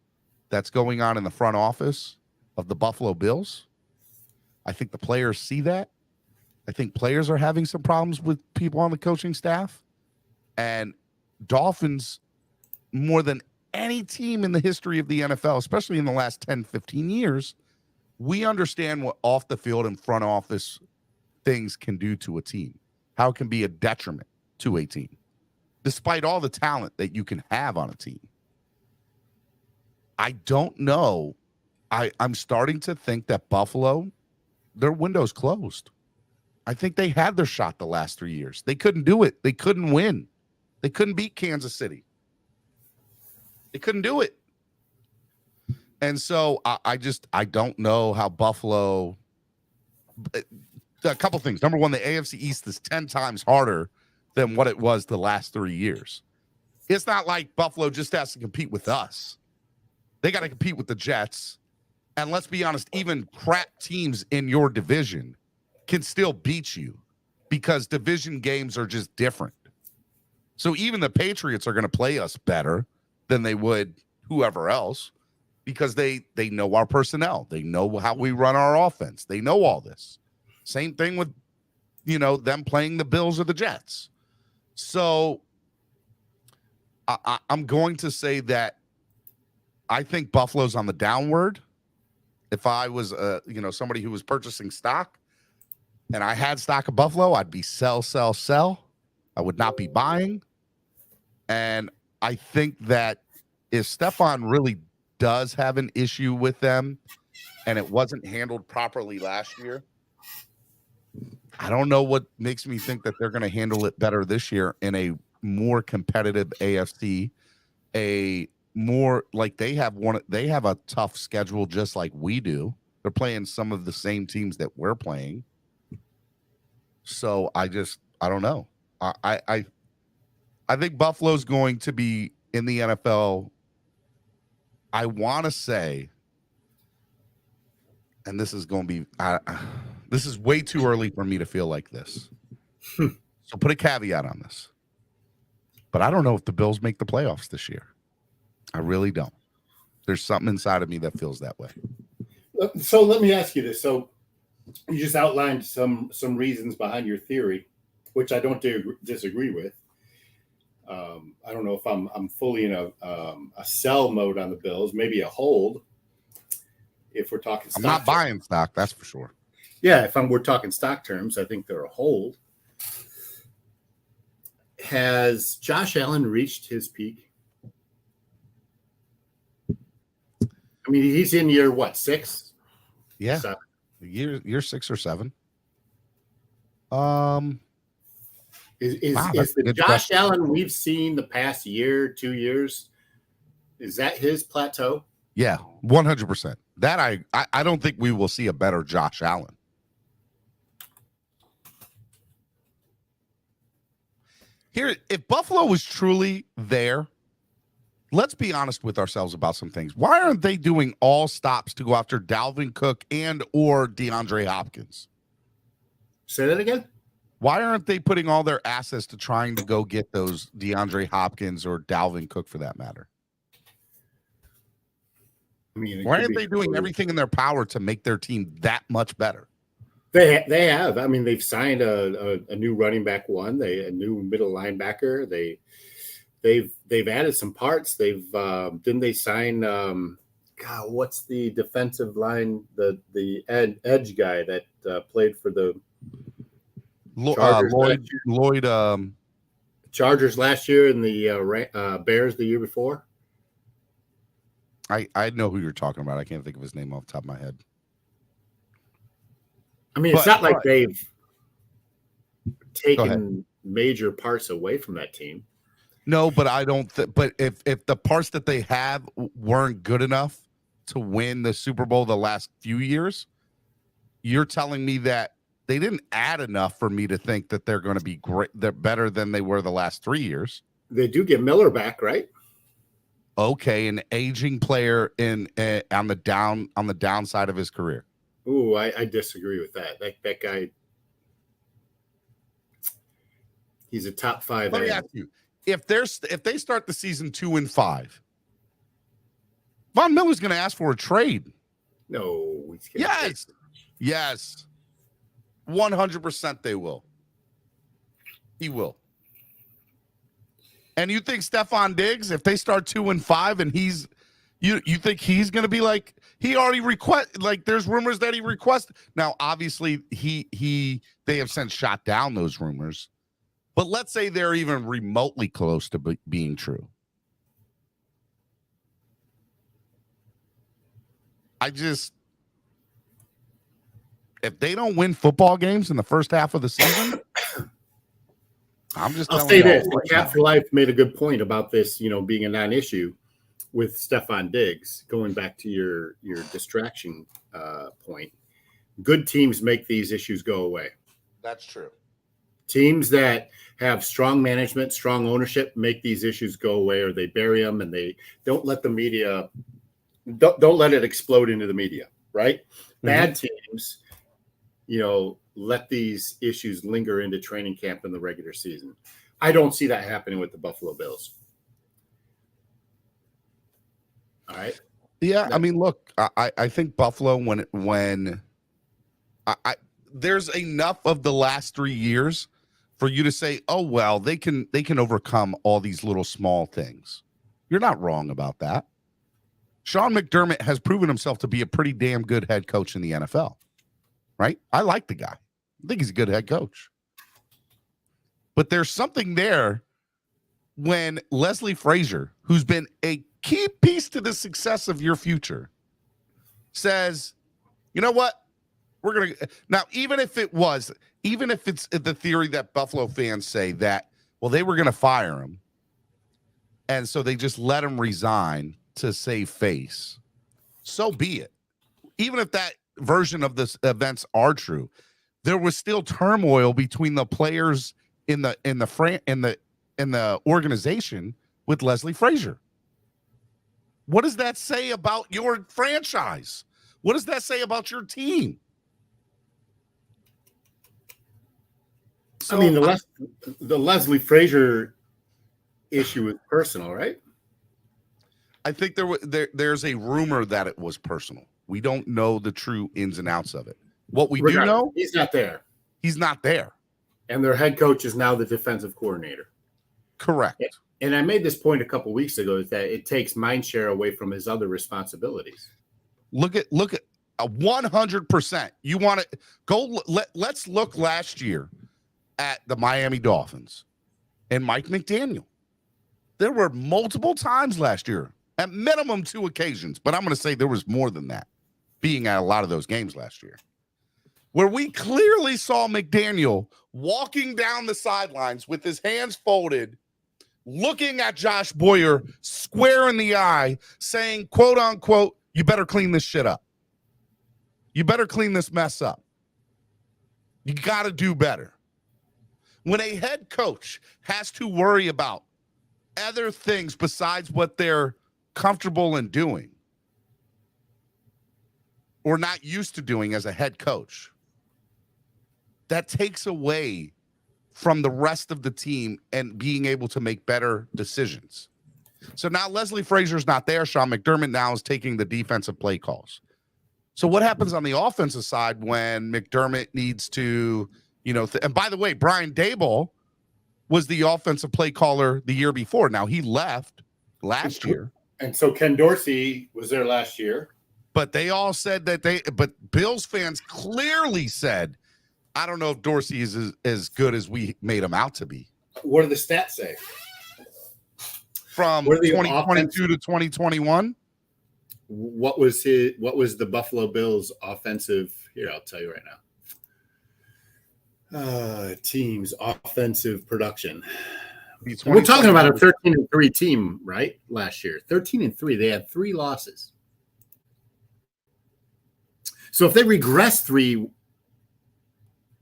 that's going on in the front office of the Buffalo Bills. I think the players see that. I think players are having some problems with people on the coaching staff. And Dolphins, more than any team in the history of the NFL, especially in the last 10, 15 years, we understand what off the field and front office things can do to a team, how it can be a detriment to a team, despite all the talent that you can have on a team. I don't know. I'm starting to think that Buffalo, their window's closed. I think they had their shot the last 3 years. They couldn't do it. They couldn't win. They couldn't beat Kansas City. They couldn't do it. And so I don't know how Buffalo. A couple things. Number one, the AFC East is 10 times harder than what it was the last 3 years. It's not like Buffalo just has to compete with us. They got to compete with the Jets. And let's be honest, even crap teams in your division can still beat you because division games are just different. So even the Patriots are going to play us better than they would whoever else because they know our personnel. They know how we run our offense. They know all this. Same thing with, them playing the Bills or the Jets. So I'm going to say that I think Buffalo's on the downward. If I was, somebody who was purchasing stock and I had stock of Buffalo, I'd be sell, sell, sell. I would not be buying. And I think that if Stephon really does have an issue with them and it wasn't handled properly last year, I don't know what makes me think that they're going to handle it better this year in a more competitive AFC, a more like they have a tough schedule just like we do. They're playing some of the same teams that we're playing. So I don't know. I think Buffalo's going to be in the NFL. I want to say, and this is going to be, this is way too early for me to feel like this. So put a caveat on this. But I don't know if the Bills make the playoffs this year. I really don't. There's something inside of me that feels that way. So let me ask you this. So you just outlined some reasons behind your theory, which I don't disagree with. I don't know if I'm fully in a sell mode on the Bills, maybe a hold. If we're talking stock I'm not buying stock, that's for sure. Yeah, we're talking stock terms, I think they're a hold. Has Josh Allen reached his peak? I mean, he's in year what, 6? Yeah, 7? Year 6 or 7. Is the Josh Allen we've seen the past year, 2 years? Is that his plateau? Yeah, 100%. That I don't think we will see a better Josh Allen. Here, if Buffalo was truly there, let's be honest with ourselves about some things. Why aren't they doing all stops to go after Dalvin Cook and or DeAndre Hopkins? Say that again? Why aren't they putting all their assets to trying to go get those DeAndre Hopkins or Dalvin Cook for that matter? I mean, why aren't they doing everything in their power to make their team that much better? They have. I mean, they've signed a new running back a new middle linebacker. They've added some parts. Didn't they sign what's the defensive line, the edge guy that played for the Lloyd Chargers last year and the Bears the year before? I know who you're talking about. I can't think of his name off the top of my head. I mean, it's not like they've taken major parts away from that team. No, but I don't. But if the parts that they have weren't good enough to win the Super Bowl the last few years, you're telling me that they didn't add enough for me to think that they're going to be great. They're better than they were the last 3 years. They do get Miller back, right? Okay, an aging player on the downside of his career. Ooh, I disagree with that. That guy. He's a top 5. Let me ask you: if they start the season 2-5, Von Miller's going to ask for a trade. No. Yes, 100% they will. He will. And you think Stephon Diggs, if they start 2-5 and you think he's going to be like, he already there's rumors that he requested. Now, obviously they have since shot down those rumors, but let's say they're even remotely close to being true. If they don't win football games in the first half of the season, I'll say this. Cap for Life made a good point about this, being a non-issue with Stephon Diggs. Going back to your distraction point, good teams make these issues go away. That's true. Teams that have strong management, strong ownership, make these issues go away, or they bury them and they don't let the media, don't let it explode into the media, right? Mm-hmm. Bad teams, let these issues linger into training camp in the regular season. I don't see that happening with the Buffalo Bills. All right. Yeah, I mean, look, I think Buffalo when there's enough of the last 3 years for you to say, oh well, they can overcome all these little small things. You're not wrong about that. Sean McDermott has proven himself to be a pretty damn good head coach in the NFL. Right? I like the guy. I think he's a good head coach. But there's something there when Leslie Frazier, who's been a key piece to the success of your future, says, you know what? We're going to now, even if it's the theory that Buffalo fans say that, well, they were going to fire him. And so they just let him resign to save face. So be it. Even if that version of this events are true, there was still turmoil between the players in the organization with Leslie Frazier. What does that say about your franchise? What does that say about your team? So, I mean, the Leslie Frazier issue is personal, right? I think there's a rumor that it was personal. We don't know the true ins and outs of it. What we do know, he's not there. He's not there. And their head coach is now the defensive coordinator. Correct. And I made this point a couple weeks ago, is that it takes mind share away from his other responsibilities. Look at 100%. You want to go? Let's look last year at the Miami Dolphins and Mike McDaniel. There were multiple times last year, at minimum 2 occasions, but I'm going to say there was more than that, being at a lot of those games last year, where we clearly saw McDaniel walking down the sidelines with his hands folded, looking at Josh Boyer square in the eye, saying, quote unquote, you better clean this shit up. You better clean this mess up. You got to do better. When a head coach has to worry about other things besides what they're comfortable in doing or not used to doing as a head coach, that takes away from the rest of the team and being able to make better decisions. So now Leslie Frazier's not there. Sean McDermott now is taking the defensive play calls. So what happens on the offensive side when McDermott needs to, and by the way, Brian Daboll was the offensive play caller the year before. Now he left last year. And so Ken Dorsey was there last year. But they all said but Bills fans clearly said, I don't know if Dorsey is as good as we made him out to be. What do the stats say? From 2022 to 2021? What was the Buffalo Bills offensive? Here, I'll tell you right now. Team's offensive production. We're talking about a 13-3 team, right? Last year, 13-3. They had 3 losses. So if they regress 3,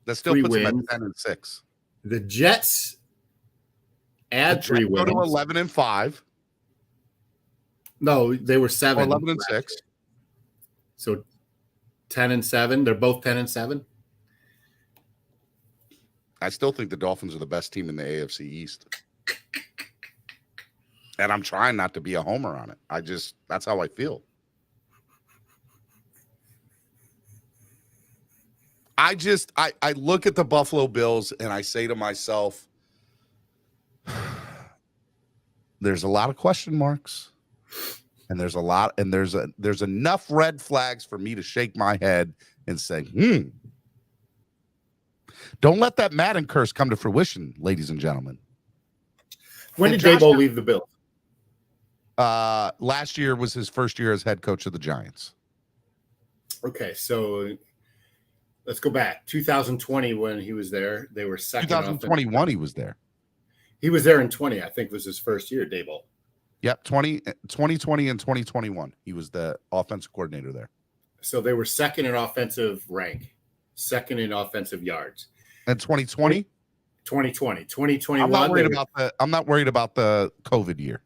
that still puts them at 10-6. The Jets add 3 wins. Go to 11-5. No, they were 7. 11-6. So 10-7. They're both 10-7. I still think the Dolphins are the best team in the AFC East. And I'm trying not to be a homer on it. That's how I feel. I look at the Buffalo Bills and I say to myself, there's a lot of question marks. And there's enough red flags for me to shake my head and say, don't let that Madden curse come to fruition, ladies and gentlemen. When did Daboll leave the Bills? Last year was his first year as head coach of the Giants. Okay, so let's go back. 2020 when he was there, they were second. 2021 he was there. He was there in 20, I think was his first year, Daboll. Yep, 2020 and 2021. He was the offensive coordinator there. So they were second in offensive rank, second in offensive yards. And 2020? 2020. 2021. I'm not worried about the COVID year.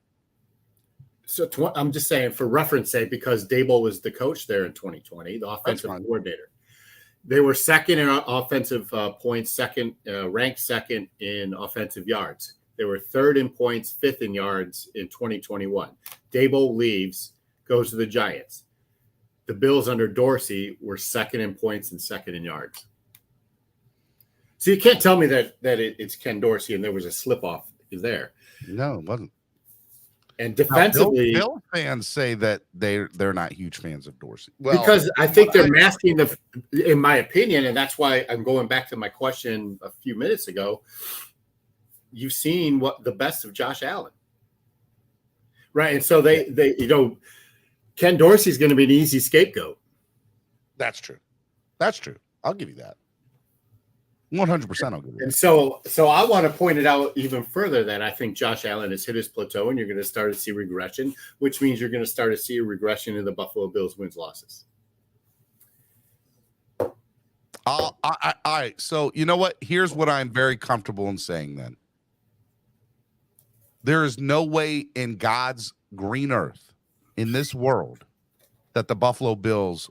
So I'm just saying for reference sake, because Daboll was the coach there in 2020, the offensive coordinator. They were second in offensive points, ranked second in offensive yards. They were third in points, fifth in yards in 2021. Daboll leaves, goes to the Giants. The Bills under Dorsey were second in points and second in yards. So you can't tell me that it's Ken Dorsey and there was a slip-off there. No, it wasn't. And defensively, Bill fans say that they're not huge fans of Dorsey. Well, because I think they're masking in my opinion, and that's why I'm going back to my question a few minutes ago. You've seen what the best of Josh Allen, right? And so they Ken Dorsey's going to be an easy scapegoat. That's true. I'll give you that. 100%. I'll give you that. And so I want to point it out even further that I think Josh Allen has hit his plateau, and you're going to start to see regression, which means you're going to start to see a regression in the Buffalo Bills wins losses. All right. So you know what? Here's what I'm very comfortable in saying then. There is no way in God's green earth in this world that the Buffalo Bills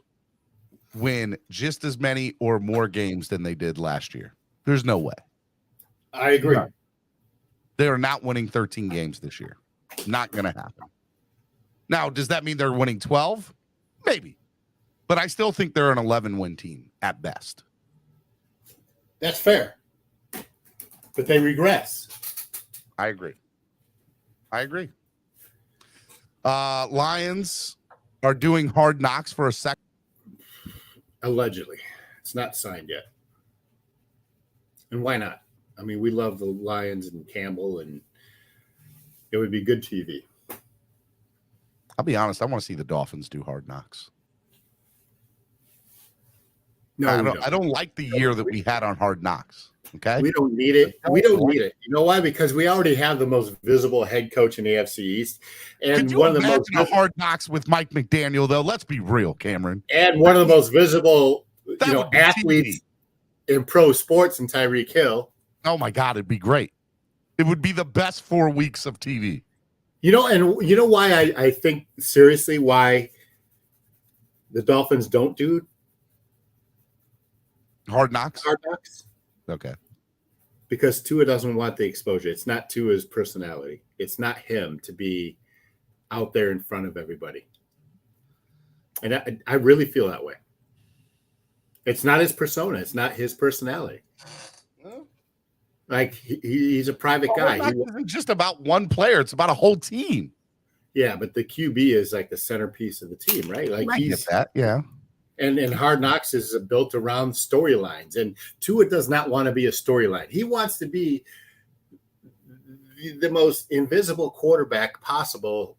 win just as many or more games than they did last year. There's no way. I agree. No. They are not winning 13 games this year. Not going to happen. Now, does that mean they're winning 12? Maybe. But I still think they're an 11-win team at best. That's fair. But they regress. I agree. Lions are doing Hard Knocks for a second. Allegedly. It's not signed yet. And why not? I mean, we love the Lions and Campbell, and it would be good TV. I'll be honest. I want to see the Dolphins do Hard Knocks. No, I don't like the year that we had on Hard Knocks. Okay, we don't need it. We don't need it. You know why? Because we already have the most visible head coach in the AFC East, and one of the most Hard Knocks with Mike McDaniel. Though, let's be real, Cameron, and one of the most visible, athletes in pro sports, in Tyreek Hill. Oh my God, it'd be great. It would be the best 4 weeks of TV. And you know why I think seriously why the Dolphins don't do Hard Knocks. Okay. Because Tua doesn't want the exposure. It's not Tua's personality. It's not him to be out there in front of everybody. And I really feel that way. It's not his persona. It's not his personality. Like he's a private guy. It isn't just about one player. It's about a whole team. Yeah, but the QB is like the centerpiece of the team, right? Like I get that. Yeah. And Hard Knocks is built around storylines. And Tua does not want to be a storyline. He wants to be the most invisible quarterback possible.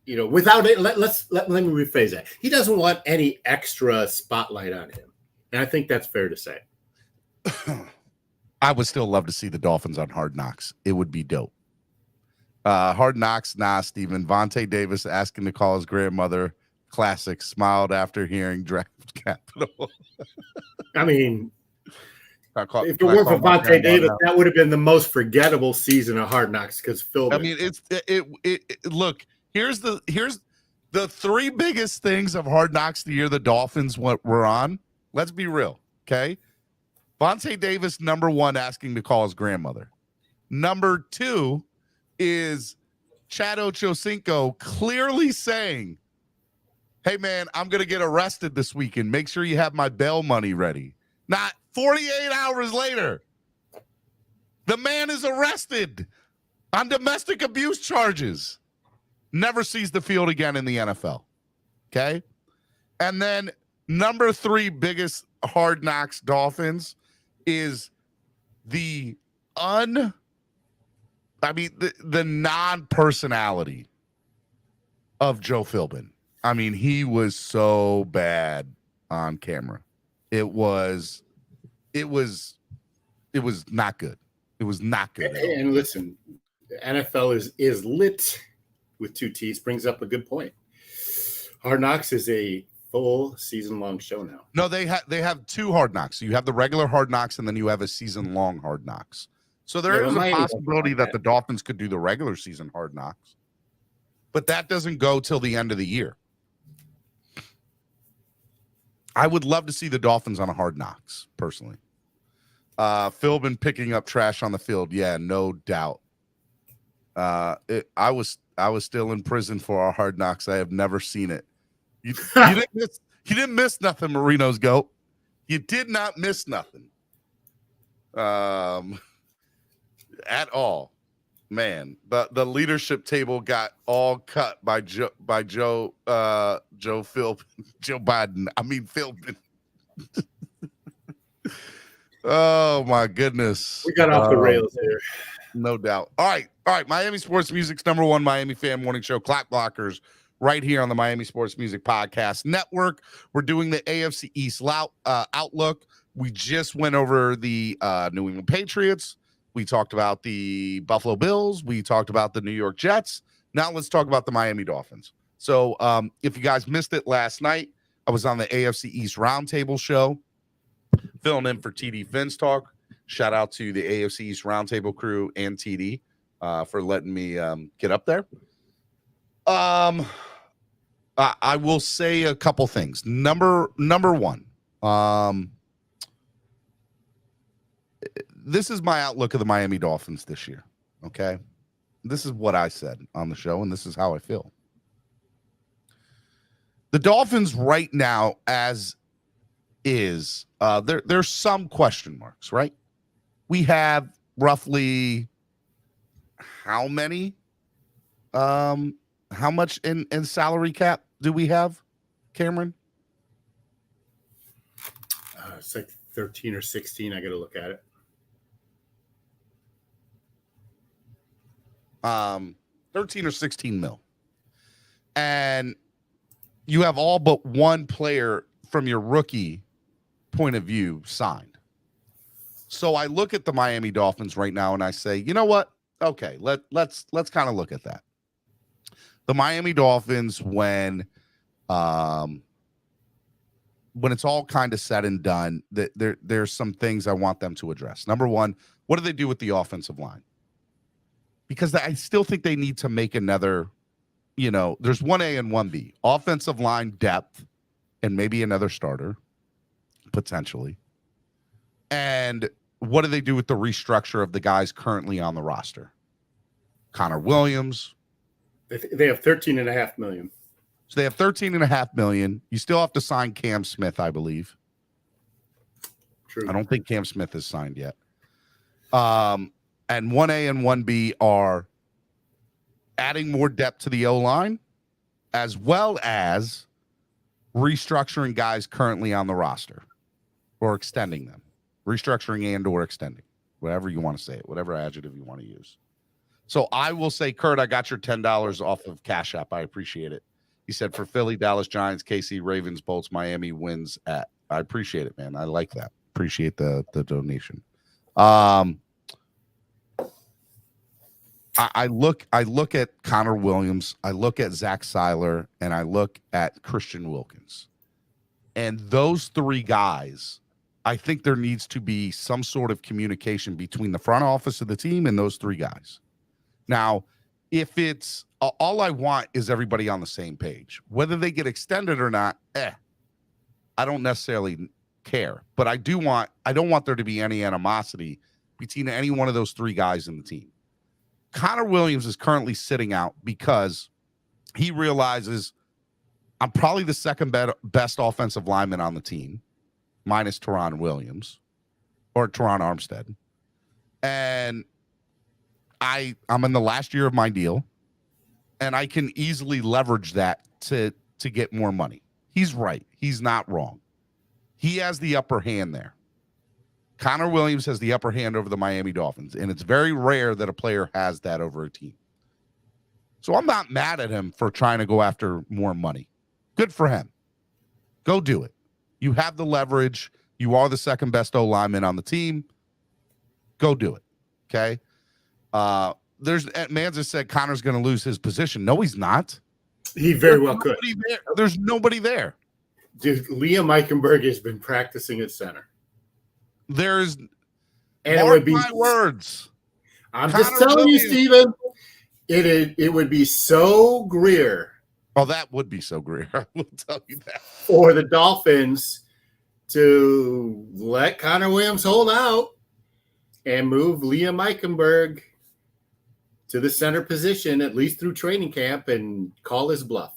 Without it, let me rephrase that. He doesn't want any extra spotlight on him. And I think that's fair to say. I would still love to see the Dolphins on Hard Knocks. It would be dope. Hard Knocks, Steven. Vontae Davis asking to call his grandmother. Classic. Smiled after hearing draft capital. I mean, if it weren't for Vontae Davis, that would have been the most forgettable season of Hard Knocks because Phil. I mean, look. Here's the three biggest things of Hard Knocks the year the Dolphins were on. Let's be real, okay? Vontae Davis, number one, asking to call his grandmother. Number two is Chad Ochocinco clearly saying, hey, man, I'm going to get arrested this weekend. Make sure you have my bail money ready. Not 48 hours later, the man is arrested on domestic abuse charges. Never sees the field again in the NFL. Okay? And then number three biggest Hard Knocks Dolphins is the non-personality of Joe Philbin. I mean, he was so bad on camera. It was not good. It was not good. And listen, the NFL is lit with two T's, brings up a good point. Hard Knocks is a full season-long show now. No, they have two Hard Knocks. So you have the regular Hard Knocks, and then you have a season-long Hard Knocks. So there is a possibility that the Dolphins could do the regular season Hard Knocks, but that doesn't go till the end of the year. I would love to see the Dolphins on a Hard Knocks, personally. Philbin picking up trash on the field, yeah, no doubt. I was still in prison for our Hard Knocks. I have never seen it. You didn't miss nothing, Marino's goat. You did not miss nothing. At all. Man, the leadership table got all cut by Joe Biden. I mean Philbin. Oh my goodness. We got off the rails there. No doubt. All right. Miami Sports Music's number one Miami fan morning show, Clock Blockers, right here on the Miami Sports Music Podcast Network. We're doing the AFC East outlook. We just went over the New England Patriots. We talked about the Buffalo Bills. We talked about the New York Jets. Now let's talk about the Miami Dolphins. So if you guys missed it last night, I was on the AFC East Roundtable show, filling in for TD Fins Talk. Shout out to the AFC East Roundtable crew and TD for letting me get up there. I will say a couple things. Number one, this is my outlook of the Miami Dolphins this year. Okay, this is what I said on the show, and this is how I feel. The Dolphins right now, as is, there's some question marks, right? We have roughly how many? How much in salary cap do we have, Cameron? It's like 13 or 16. I got to look at it. 13 or 16 mil. And you have all but one player from your rookie point of view signed. So I look at the Miami Dolphins right now and I say, you know what? Okay, let's kind of look at that. The Miami Dolphins, when it's all kind of said and done, there's some things I want them to address. Number one, what do they do with the offensive line? Because I still think they need to make another, there's 1A and 1B. Offensive line depth and maybe another starter, potentially. And what do they do with the restructure of the guys currently on the roster? Connor Williams. They have $13.5 million. So they have $13.5 million. You still have to sign Cam Smith, I believe. True. I don't think Cam Smith is signed yet. And 1A and 1B are adding more depth to the O-line, as well as restructuring guys currently on the roster or extending them. Restructuring and or extending, whatever you want to say it, whatever adjective you want to use. So I will say, Kurt, I got your $10 off of Cash App. I appreciate it. He said for Philly, Dallas Giants, KC, Ravens, Bolts, Miami wins at. I appreciate it, man. I like that. Appreciate the donation. I look at Connor Williams, I look at Zach Seiler, and I look at Christian Wilkins. And those three guys, I think there needs to be some sort of communication between the front office of the team and those three guys. Now, if it's all I want is everybody on the same page, whether they get extended or not, I don't necessarily care, but I don't want there to be any animosity between any one of those three guys in the team. Connor Williams is currently sitting out because he realizes I'm probably the second best offensive lineman on the team, minus Teron Williams or Teron Armstead. And I'm in the last year of my deal, and I can easily leverage that to get more money. He's right. He's not wrong. He has the upper hand there. Connor Williams has the upper hand over the Miami Dolphins, and it's very rare that a player has that over a team. So I'm not mad at him for trying to go after more money. Good for him. Go do it. You have the leverage. You are the second best O lineman on the team. Go do it. Okay. There's Manza said Connor's going to lose his position. No, he's not. He very well could. There's nobody there. Dude, Liam Eichenberg has been practicing at center. There's, and it would be my words. I'm Connor just telling Williams. You, Steven, it would be so Greer. Oh, that would be so Greer. I will tell you that. For the Dolphins to let Connor Williams hold out and move Liam Eichenberg to the center position, at least through training camp, and call his bluff.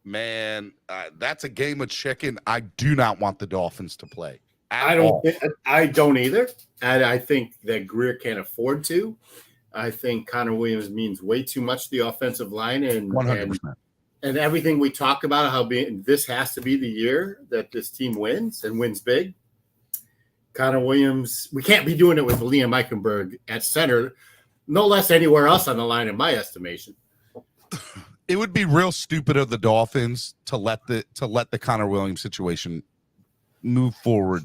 Man, that's a game of chicken. I do not want the Dolphins to play. I don't either. And I think that Greer can't afford to. I think Connor Williams means way too much to the offensive line, and 100%. And everything we talk about, how this has to be the year that this team wins and wins big. Connor Williams, we can't be doing it with Liam Eichenberg at center, no less anywhere else on the line, in my estimation. It would be real stupid of the Dolphins to let the Connor Williams situation move forward.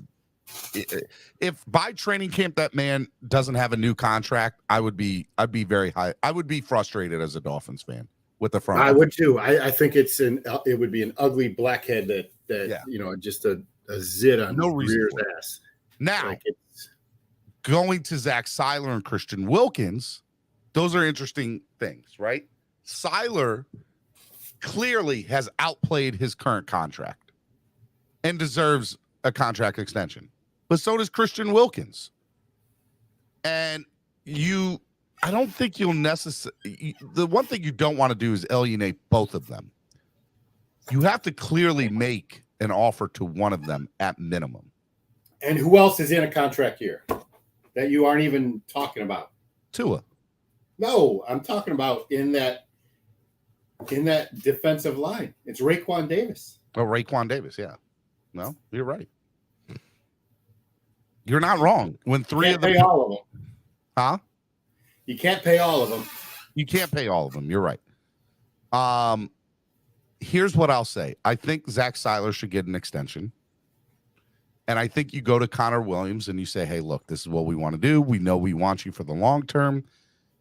If by training camp that man doesn't have a new contract, I'd be very high. I would be frustrated as a Dolphins fan with the front. I would too. I think it would be an ugly blackhead that just a zit on no Greer's ass. Now, going to Zach Seiler and Christian Wilkins, those are interesting things, right? Seiler clearly has outplayed his current contract and deserves a contract extension, but so does Christian Wilkins. And I don't think you'll necessarily, the one thing you don't want to do is alienate both of them. You have to clearly make an offer to one of them at minimum. And who else is in a contract year that you aren't even talking about? Tua. No, I'm talking about in that defensive line. It's Raekwon Davis. Oh, Raekwon Davis, yeah. No, you're right. You're not wrong. When three of them pay all of them. Huh? You can't pay all of them. You can't pay all of them. You're right. Here's what I'll say. I think Zach Seiler should get an extension. And I think you go to Connor Williams and you say, hey, look, this is what we want to do. We know we want you for the long term.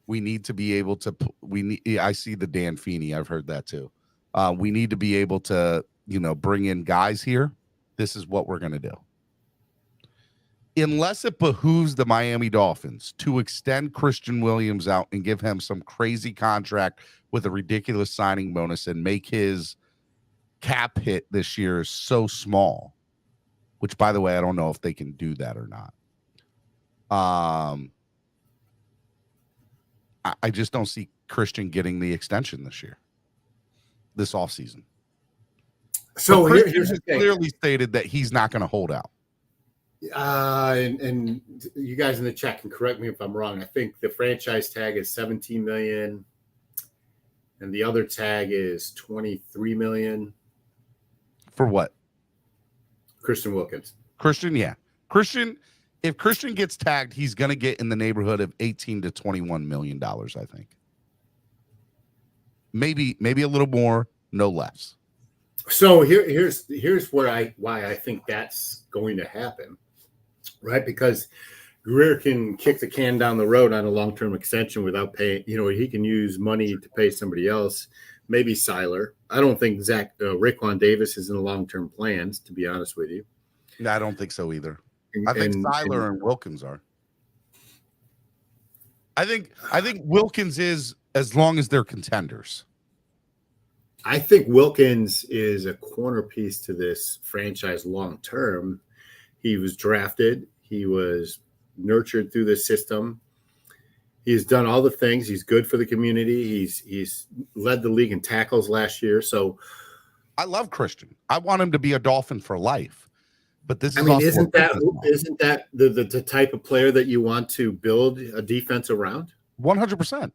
We need to be able to I see the Dan Feeney. I've heard that too. We need to be able to, bring in guys here. This is what we're going to do. Unless it behooves the Miami Dolphins to extend Christian Williams out and give him some crazy contract with a ridiculous signing bonus and make his cap hit this year so small, which, by the way, I don't know if they can do that or not. I just don't see Christian getting the extension this offseason. So here's the thing. Clearly stated that he's not going to hold out. And you guys in the chat can correct me if I'm wrong. I think the franchise tag is $17 million, and the other tag is $23 million. For what? Christian Wilkins. Christian, yeah. If Christian gets tagged, he's going to get in the neighborhood of $18 to $21 million, I think. Maybe a little more, no less. So here's why I think that's going to happen, right? Because Greer can kick the can down the road on a long-term extension without paying. He can use money to pay somebody else, maybe Seiler. I don't think Raekwon Davis is in the long-term plans, to be honest with you. No, I don't think so either. I think Seiler and Wilkins are. I think Wilkins is, as long as they're contenders. I think Wilkins is a corner piece to this franchise long term. He was drafted. He was nurtured through the system. He's done all the things. He's good for the community. He's led the league in tackles last year. So I love Christian. I want him to be a Dolphin for life. But this is, I mean, also isn't that the type of player that you want to build a defense around? 100%.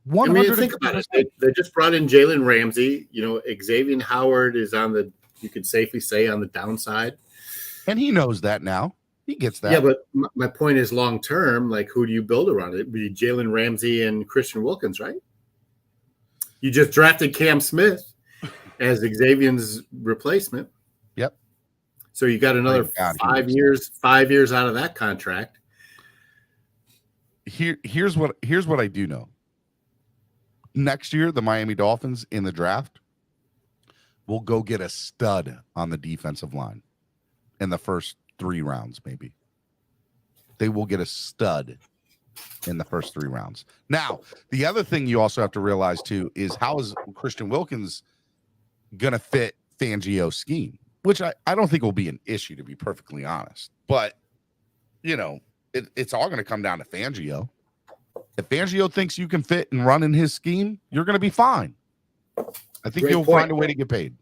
I mean, think about it. They just brought in Jalen Ramsey. You know, Xavier Howard is you could safely say, on the downside. And he knows that now. He gets that. Yeah, but my point is long term, like, who do you build around? It'd be Jalen Ramsey and Christian Wilkins, right? You just drafted Cam Smith as Xavier's replacement. Yep. So you got another 5 years out of that contract. Here's what I do know. Next year, the Miami Dolphins in the draft will go get a stud on the defensive line in the first 3 rounds, maybe. They will get a stud in the first 3 rounds. Now, the other thing you also have to realize, too, is how is Christian Wilkins going to fit Fangio's scheme, which I don't think will be an issue, to be perfectly honest. But, you know, it's all going to come down to Fangio. If Fangio thinks you can fit and run in his scheme, you're going to be fine. I think you'll find a way to get paid.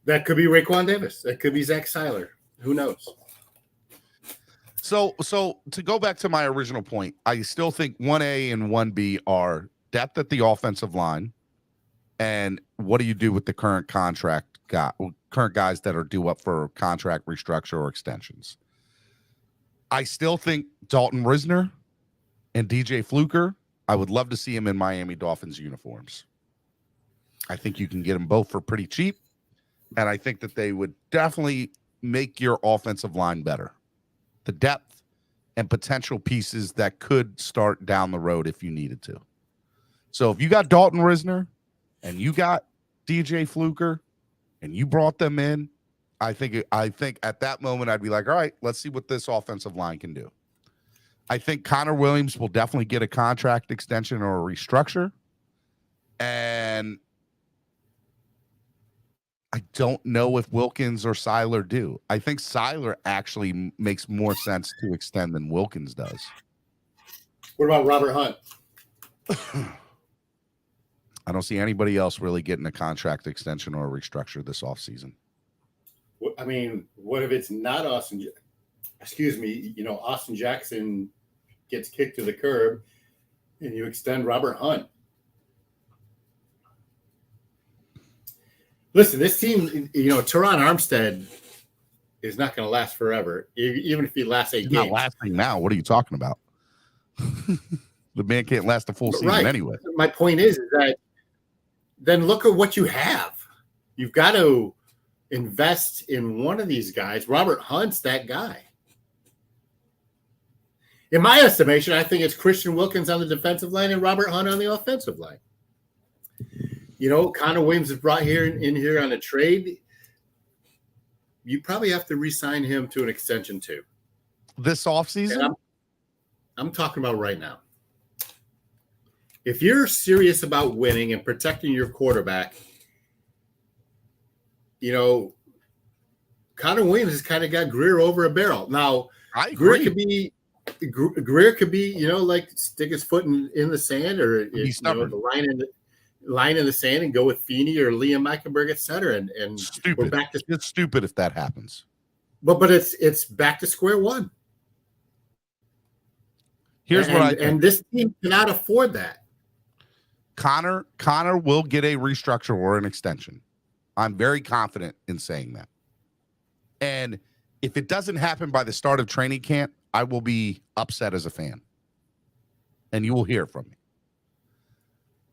That could be Raekwon Davis. That could be Zach Seiler. Who knows? So to go back to my original point, I still think 1A and 1B are depth at the offensive line, and what do you do with the current guys that are due up for contract restructure or extensions? I still think Dalton Risner and DJ Fluker, I would love to see him in Miami Dolphins uniforms. I think you can get them both for pretty cheap, and I think that they would definitely make your offensive line better. The depth and potential pieces that could start down the road if you needed to. So if you got Dalton Risner and you got DJ Fluker and you brought them in, I think at that moment I'd be like, all right, let's see what this offensive line can do. I think Connor Williams will definitely get a contract extension or a restructure. And I don't know if Wilkins or Seiler do. I think Seiler actually makes more sense to extend than Wilkins does. What about Robert Hunt? I don't see anybody else really getting a contract extension or a restructure this offseason. I mean, what if it's not Austin? Excuse me, Austin Jackson gets kicked to the curb and you extend Robert Hunt. Listen, this team, Teron Armstead is not going to last forever, even if he lasts 8 games. Not lasting now. What are you talking about? The man can't last a full season anyway. My point is that then look at what you have. You've got to invest in one of these guys. Robert Hunt's that guy. In my estimation, I think it's Christian Wilkins on the defensive line and Robert Hunt on the offensive line. Connor Williams is brought in here on a trade. You probably have to re-sign him to an extension too. This offseason? I'm talking about right now. If you're serious about winning and protecting your quarterback, Connor Williams has kind of got Greer over a barrel. Now, Greer could be, like stick his foot in the sand or the line in the sand and go with Feeney or Liam Eichenberg at center. And we're back to it's stupid if that happens. But it's back to square one. Here's what I think. And this team cannot afford that. Connor will get a restructure or an extension. I'm very confident in saying that. And if it doesn't happen by the start of training camp, I will be upset as a fan. And you will hear from me.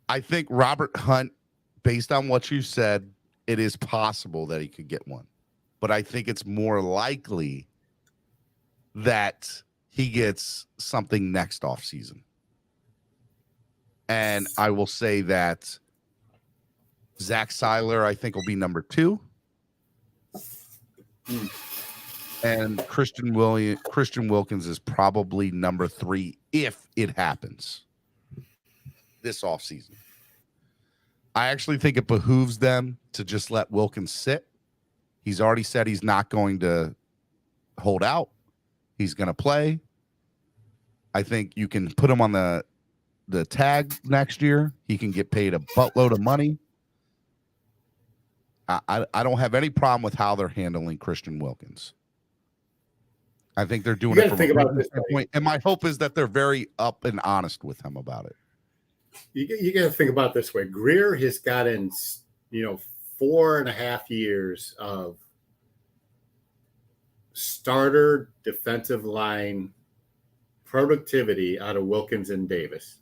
I think Robert Hunt, based on what you said, it is possible that he could get one. But I think it's more likely that he gets something next offseason. And I will say that Zach Seiler, I think, will be number 2. And Christian Wilkins is probably number 3 if it happens this offseason. I actually think it behooves them to just let Wilkins sit. He's already said he's not going to hold out. He's going to play. I think you can put him on the tag next year. He can get paid a buttload of money. I don't have any problem with how they're handling Christian Wilkins. I think they're doing it from a business standpoint, and my hope is that they're very up and honest with him about it. You got to think about it this way. Greer has gotten, 4.5 years of starter defensive line productivity out of Wilkins and Davis.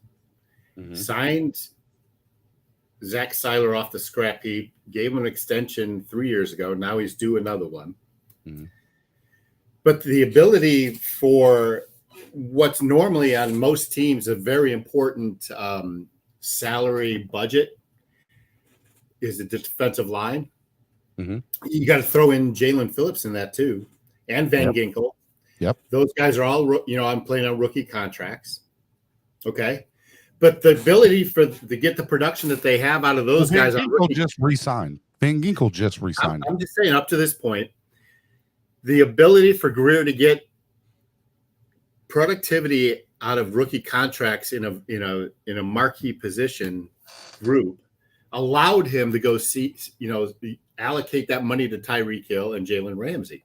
Mm-hmm. Signed Zach Seiler off the scrap heap, gave him an extension 3 years ago. Now he's due another one. Mm-hmm. But the ability for what's normally on most teams a very important salary budget is the defensive line. Mm-hmm. You got to throw in Jalen Phillips in that too, and Van Ginkel. Yep. Those guys are all, I'm playing on rookie contracts. Okay. But the ability to get the production that they have out of those guys. Van Ginkel just re-signed. I'm just saying, up to this point, the ability for Greer to get productivity out of rookie contracts in a marquee position group allowed him to go allocate that money to Tyreek Hill and Jalen Ramsey.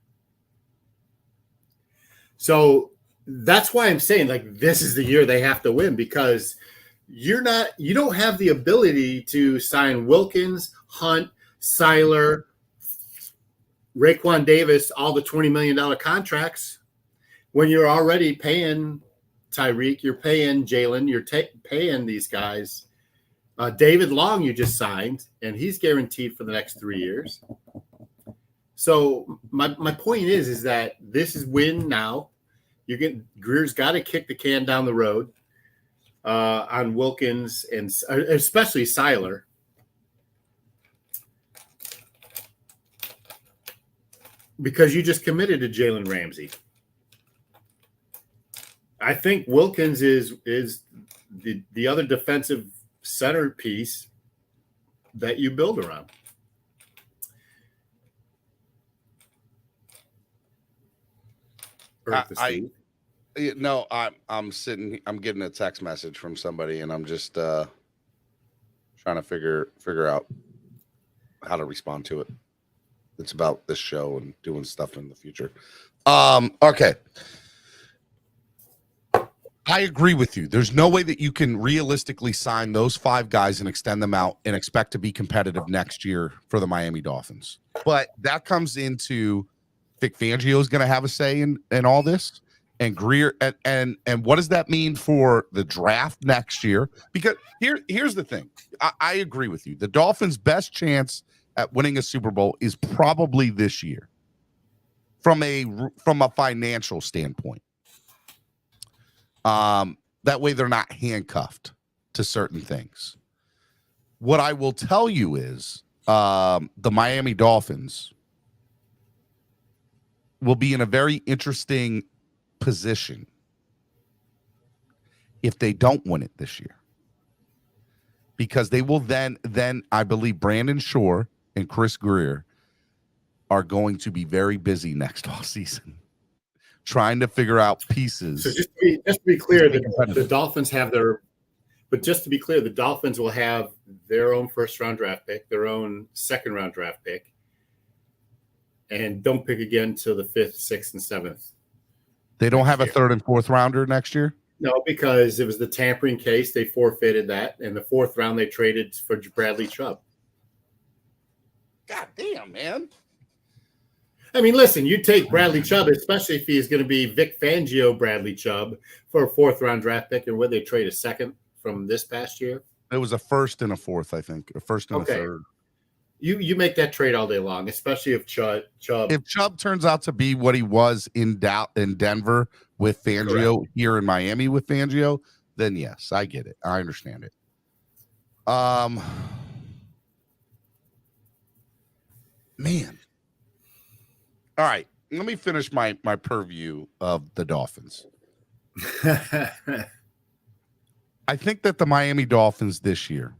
So that's why I'm saying, like, this is the year they have to win, because you don't have the ability to sign Wilkins, Hunt, Seiler, Raekwon Davis, all the $20 million contracts when you're already paying Tyreek, you're paying Jalen, you're paying these guys. David Long you just signed, and he's guaranteed for the next 3 years. So my point is that this is win now. Greer's got to kick the can down the road on Wilkins and especially Seiler. Because you just committed to Jalen Ramsey. I think Wilkins is the other defensive centerpiece that you build around. I'm getting a text message from somebody, and I'm just trying to figure out how to respond to it. It's about this show and doing stuff in the future. Okay. I agree with you. There's no way that you can realistically sign those 5 guys and extend them out and expect to be competitive next year for the Miami Dolphins. But that comes into Vic Fangio is going to have a say in all this, and Greer, and what does that mean for the draft next year? Because here's the thing. I agree with you. The Dolphins' best chance at winning a Super Bowl is probably this year from a financial standpoint. That way they're not handcuffed to certain things. What I will tell you is the Miami Dolphins will be in a very interesting position if they don't win it this year, because they will then I believe Brandon Shore and Chris Greer are going to be very busy next offseason trying to figure out pieces. So just to be clear, the Dolphins have the Dolphins will have their own first-round draft pick, their own second-round draft pick, and don't pick again till the 5th, 6th, and 7th. They don't have a 3rd and 4th rounder next year? No, because it was the tampering case. They forfeited that. And the 4th round, they traded for Bradley Chubb. God damn, man. I mean, listen, you take Bradley Chubb, especially if he's going to be Vic Fangio Bradley Chubb for a 4th-round draft pick, and where they trade a 2nd from this past year. It was a 1st and a 4th, I think. A 1st and a 3rd. You make that trade all day long, especially if Chubb. If Chubb turns out to be what he was in Denver with Fangio, correct, here in Miami with Fangio, then yes, I get it. I understand it. Man. All right, let me finish my purview of the Dolphins. I think that the Miami Dolphins this year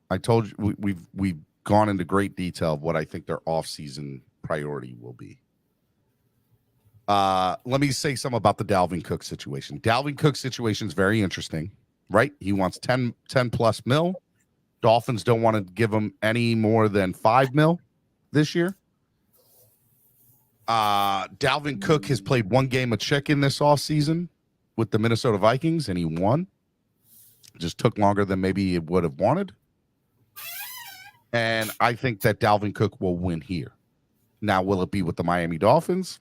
I told you we've gone into great detail of what I think their offseason priority will be. Let me say something about the Dalvin Cook situation. Dalvin Cook situation is very interesting, right? He wants 10 plus mil. Dolphins don't want to give him any more than 5 mil this year. Dalvin Cook has played one game of chicken this offseason with the Minnesota Vikings, and he won. It just took longer than maybe he would have wanted. And I think that Dalvin Cook will win here. Now, will it be with the Miami Dolphins?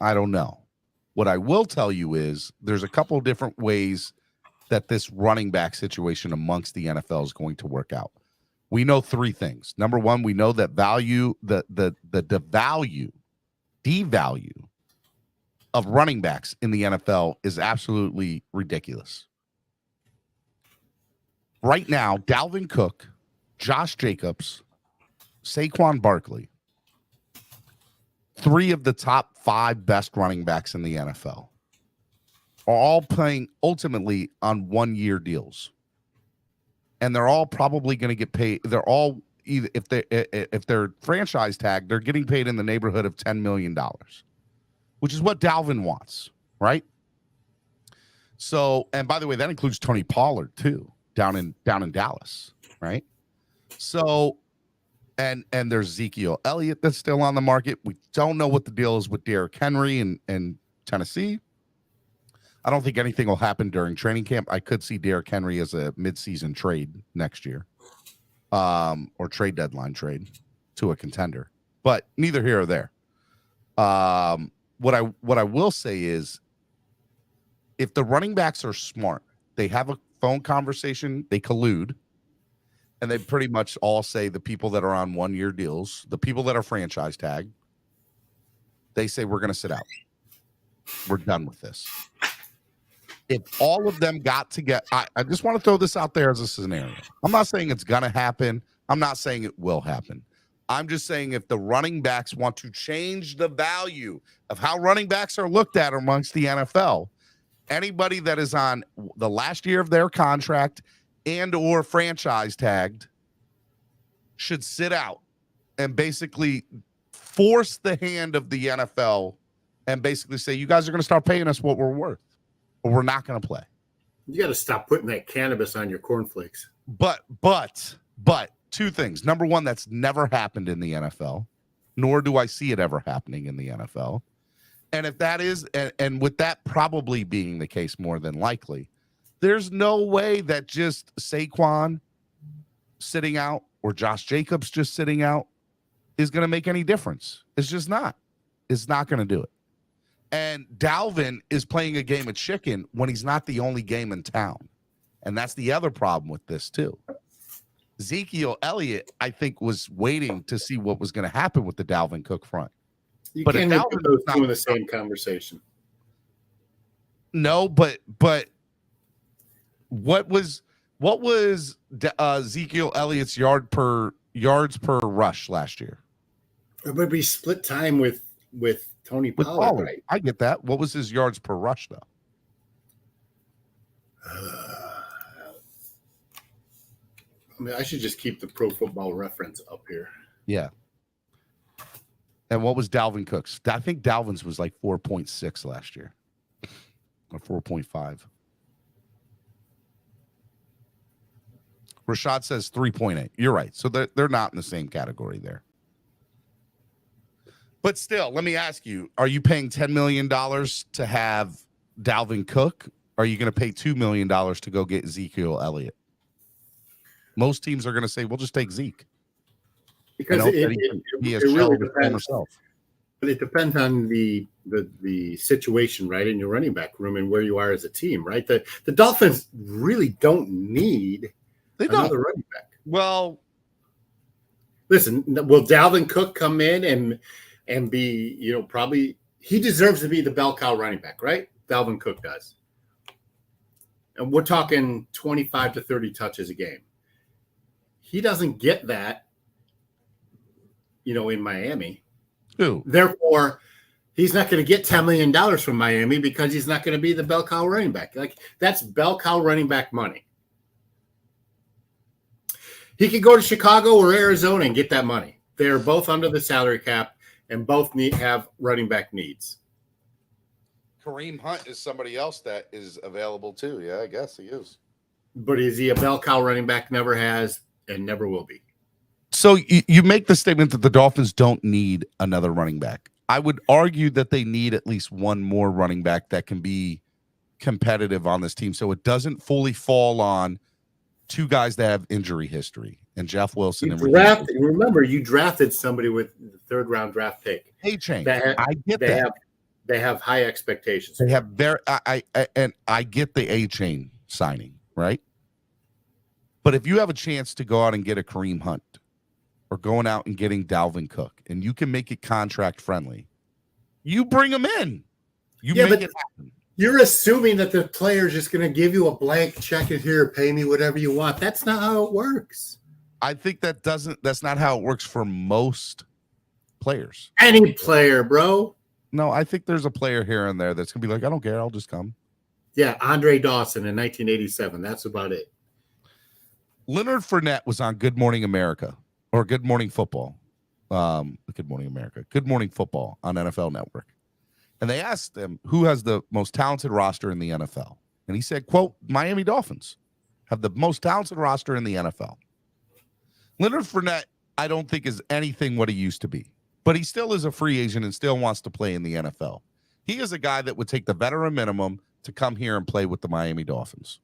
I don't know. What I will tell you is there's a couple different ways that this running back situation amongst the NFL is going to work out. We know three things. Number one, we know that devalue of running backs in the NFL is absolutely ridiculous. Right now, Dalvin Cook, Josh Jacobs, Saquon Barkley, 3 of the top 5 best running backs in the NFL, are all playing ultimately on 1-year deals. And they're all probably going to get paid. They're all either if they're franchise tagged, they're getting paid in the neighborhood of $10 million, which is what Dalvin wants, right? So, and by the way, that includes Tony Pollard too, down in Dallas, right? So, and there's Ezekiel Elliott that's still on the market. We don't know what the deal is with Derrick Henry and Tennessee. I don't think anything will happen during training camp. I could see Derrick Henry as a midseason trade next year, or trade deadline trade to a contender. But neither here or there. What I will say is, if the running backs are smart, they have a phone conversation, they collude, and they pretty much all say the people that are on 1-year deals, the people that are franchise tagged, they say we're going to sit out. We're done with this. If all of them got together, I just want to throw this out there as a scenario. I'm not saying it's going to happen. I'm not saying it will happen. I'm just saying if the running backs want to change the value of how running backs are looked at amongst the NFL, anybody that is on the last year of their contract and or franchise tagged should sit out and basically force the hand of the NFL and basically say, you guys are going to start paying us what we're worth, or we're not going to play. You got to stop putting that cannabis on your cornflakes. But two things. Number one, that's never happened in the NFL, nor do I see it ever happening in the NFL. And if that is, and with that probably being the case more than likely, there's no way that just Saquon sitting out or Josh Jacobs just sitting out is going to make any difference. It's just not. It's not going to do it. And Dalvin is playing a game of chicken when he's not the only game in town. And that's the other problem with this too. Ezekiel Elliott, I think, was waiting to see what was going to happen with the Dalvin Cook front. You can't put those two in the same conversation. No, but what was Ezekiel Elliott's yards per rush last year? It would be split time with Tony Pollard. Right? I get that. What was his yards per rush though? I mean, I should just keep the Pro Football Reference up here. Yeah. And what was Dalvin Cook's? I think Dalvin's was like 4.6 last year, or 4.5. Rashad says 3.8. You're right. So they're not in the same category there. But still, let me ask you, are you paying $10 million to have Dalvin Cook? Or are you going to pay $2 million to go get Ezekiel Elliott? Most teams are going to say, we'll just take Zeke. Because it really depends. But it depends on the situation, right, in your running back room and where you are as a team, right? The Dolphins really don't need another running back. Well, listen, will Dalvin Cook come in and be, probably he deserves to be the bell cow running back, right? Dalvin Cook does. And we're talking 25 to 30 touches a game. He doesn't get that, in Miami. Who? Therefore, he's not going to get $10 million from Miami because he's not going to be the bell cow running back. Like, that's bell cow running back money. He could go to Chicago or Arizona and get that money. They're both under the salary cap and both have running back needs. Kareem Hunt is somebody else that is available too. Yeah, I guess he is. But is he a bell cow running back? Never has and never will be. So you make the statement that the Dolphins don't need another running back. I would argue that they need at least one more running back that can be competitive on this team, so it doesn't fully fall on two guys that have injury history and Jeff Wilson. Remember, you drafted somebody with the third-round draft pick. A-Chain. I get that. They have high expectations. They have I get the A-Chain signing, right? But if you have a chance to go out and get a Kareem Hunt or going out and getting Dalvin Cook and you can make it contract friendly, you bring them in. You make it happen. You're assuming that the player is just going to give you a blank check in here, pay me whatever you want. That's not how it works. I think that's not how it works for most players. Any player, bro. No, I think there's a player here and there that's going to be like, I don't care, I'll just come. Yeah, Andre Dawson in 1987. That's about it. Leonard Fournette was on Good Morning America or Good Morning Football. Good Morning America. Good Morning Football on NFL Network. And they asked him who has the most talented roster in the NFL. And he said, quote, Miami Dolphins have the most talented roster in the NFL. Leonard Fournette, I don't think is anything what he used to be, but he still is a free agent and still wants to play in the NFL. He is a guy that would take the veteran minimum to come here and play with the Miami Dolphins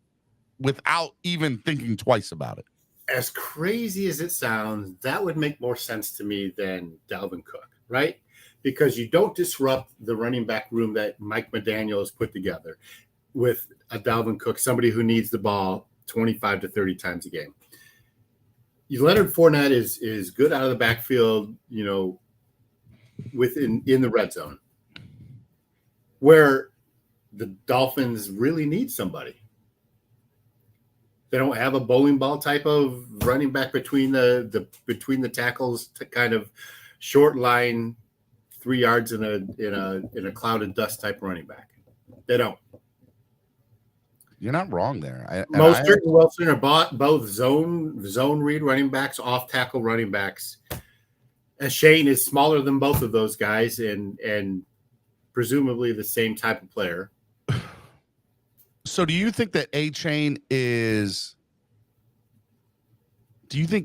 without even thinking twice about it. As crazy as it sounds, that would make more sense to me than Dalvin Cook, right? Because you don't disrupt the running back room that Mike McDaniel has put together with a Dalvin Cook, somebody who needs the ball 25 to 30 times a game. Leonard Fournette is good out of the backfield, in the red zone, where the Dolphins really need somebody. They don't have a bowling ball type of running back between the tackles to kind of short line 3 yards in a cloud of dust type running back. They don't. You're not wrong there. Mostert and Wilson are both zone read running backs, off tackle running backs. Shane is smaller than both of those guys and presumably the same type of player. So do you think that A-Chain is going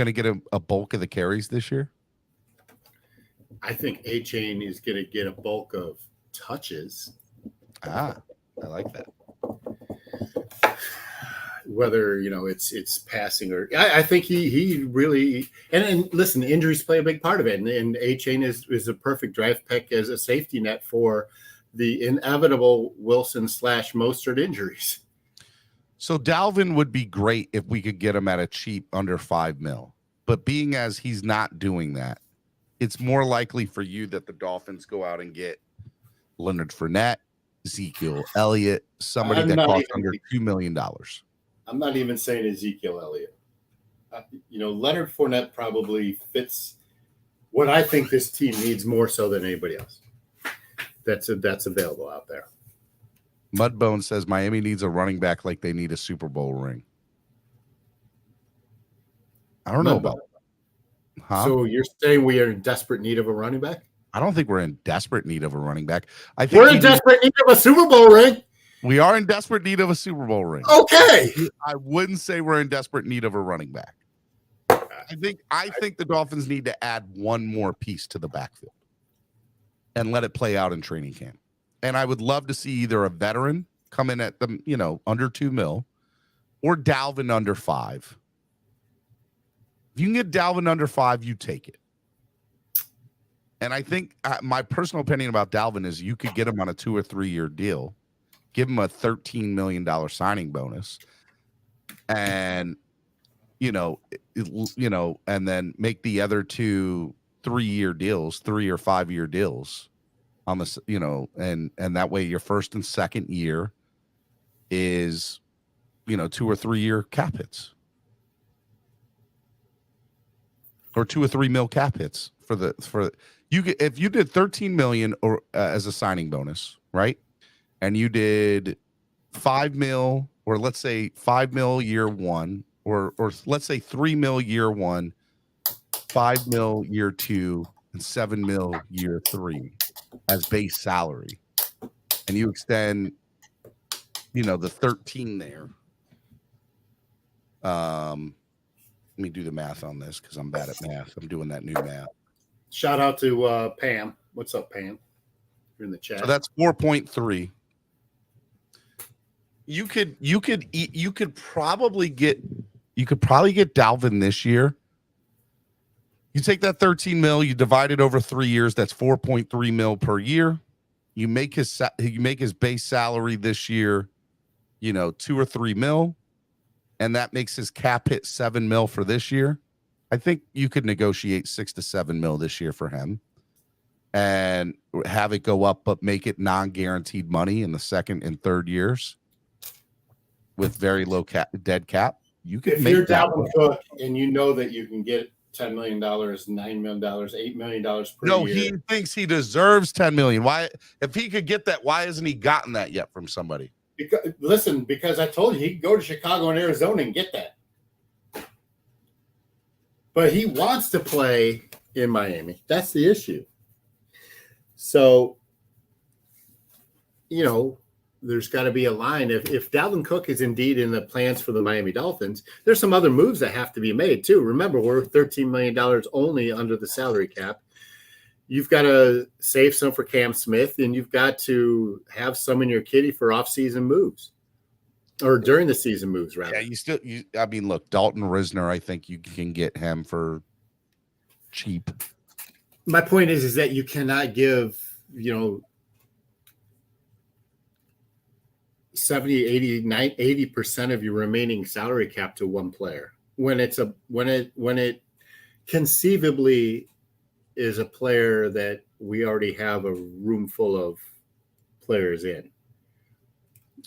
to get a bulk of the carries this year? I think A-Chain is going to get a bulk of touches. I like that. Whether it's passing or I think he really and listen, injuries play a big part of it, and A-Chain is a perfect draft pick as a safety net for the inevitable Wilson / Mostert injuries. So Dalvin would be great if we could get him at a cheap under $5 million, but being as he's not doing that, it's more likely for you that the Dolphins go out and get Leonard Fournette, Ezekiel Elliott, somebody that costs under $2 million. I'm not even saying Ezekiel Elliott. Leonard Fournette probably fits what I think this team needs more so than anybody else that's available out there. Mudbone says Miami needs a running back like they need a Super Bowl ring. I don't know about that. Huh? So you're saying we are in desperate need of a running back? I don't think we're in desperate need of a running back. I think we're in desperate need of a Super Bowl ring. We are in desperate need of a Super Bowl ring. Okay. I wouldn't say we're in desperate need of a running back. I think the Dolphins need to add one more piece to the backfield and let it play out in training camp. And I would love to see either a veteran come in at them, under $2 million or Dalvin under $5 million. If you can get Dalvin under $5 million, you take it. And I think my personal opinion about Dalvin is you could get him on a 2 or 3 year deal, give him a $13 million signing bonus, and and then make the other 2 3-year deals, 3 or 5 year deals on this, and that way your first and second year is 2 or 3 year cap hits. Or 2 or 3 mil cap hits if you did 13 million or as a signing bonus, right? And you did 5 mil, or let's say 5 mil year 1 or let's say $3 million year one, $5 million year two, and $7 million year three as base salary, and you extend, the 13 there. Let me do the math on this because I'm bad at math. I'm doing that new math. Shout out to Pam. What's up, Pam? You're in the chat. So that's 4.3. You could probably get Dalvin this year. You take that 13 mil, you divide it over 3 years. That's 4.3 mil per year. You make his base salary this year, 2 or 3 mil, and that makes his cap hit 7 mil for this year. I think you could negotiate 6 to 7 mil this year for him, and have it go up, but make it non-guaranteed money in the second and third years with very low dead cap. You could if make you're that Dalvin Cook and you know that you can get $10 million, $9 million, $8 million per year. No, he thinks he deserves $10 million. Why, if he could get that, why hasn't he gotten that yet from somebody? Because I told you he could go to Chicago and Arizona and get that. But he wants to play in Miami. That's the issue. So, there's got to be a line. If Dalvin Cook is indeed in the plans for the Miami Dolphins, there's some other moves that have to be made too. Remember, we're $13 million only under the salary cap. You've got to save some for Cam Smith, and you've got to have some in your kitty for off-season moves or during the season moves, rather. Yeah, look, Dalton Risner, I think you can get him for cheap. My point is that you cannot give, 70, 80, 80% of your remaining salary cap to one player when it conceivably is a player that we already have a room full of players in.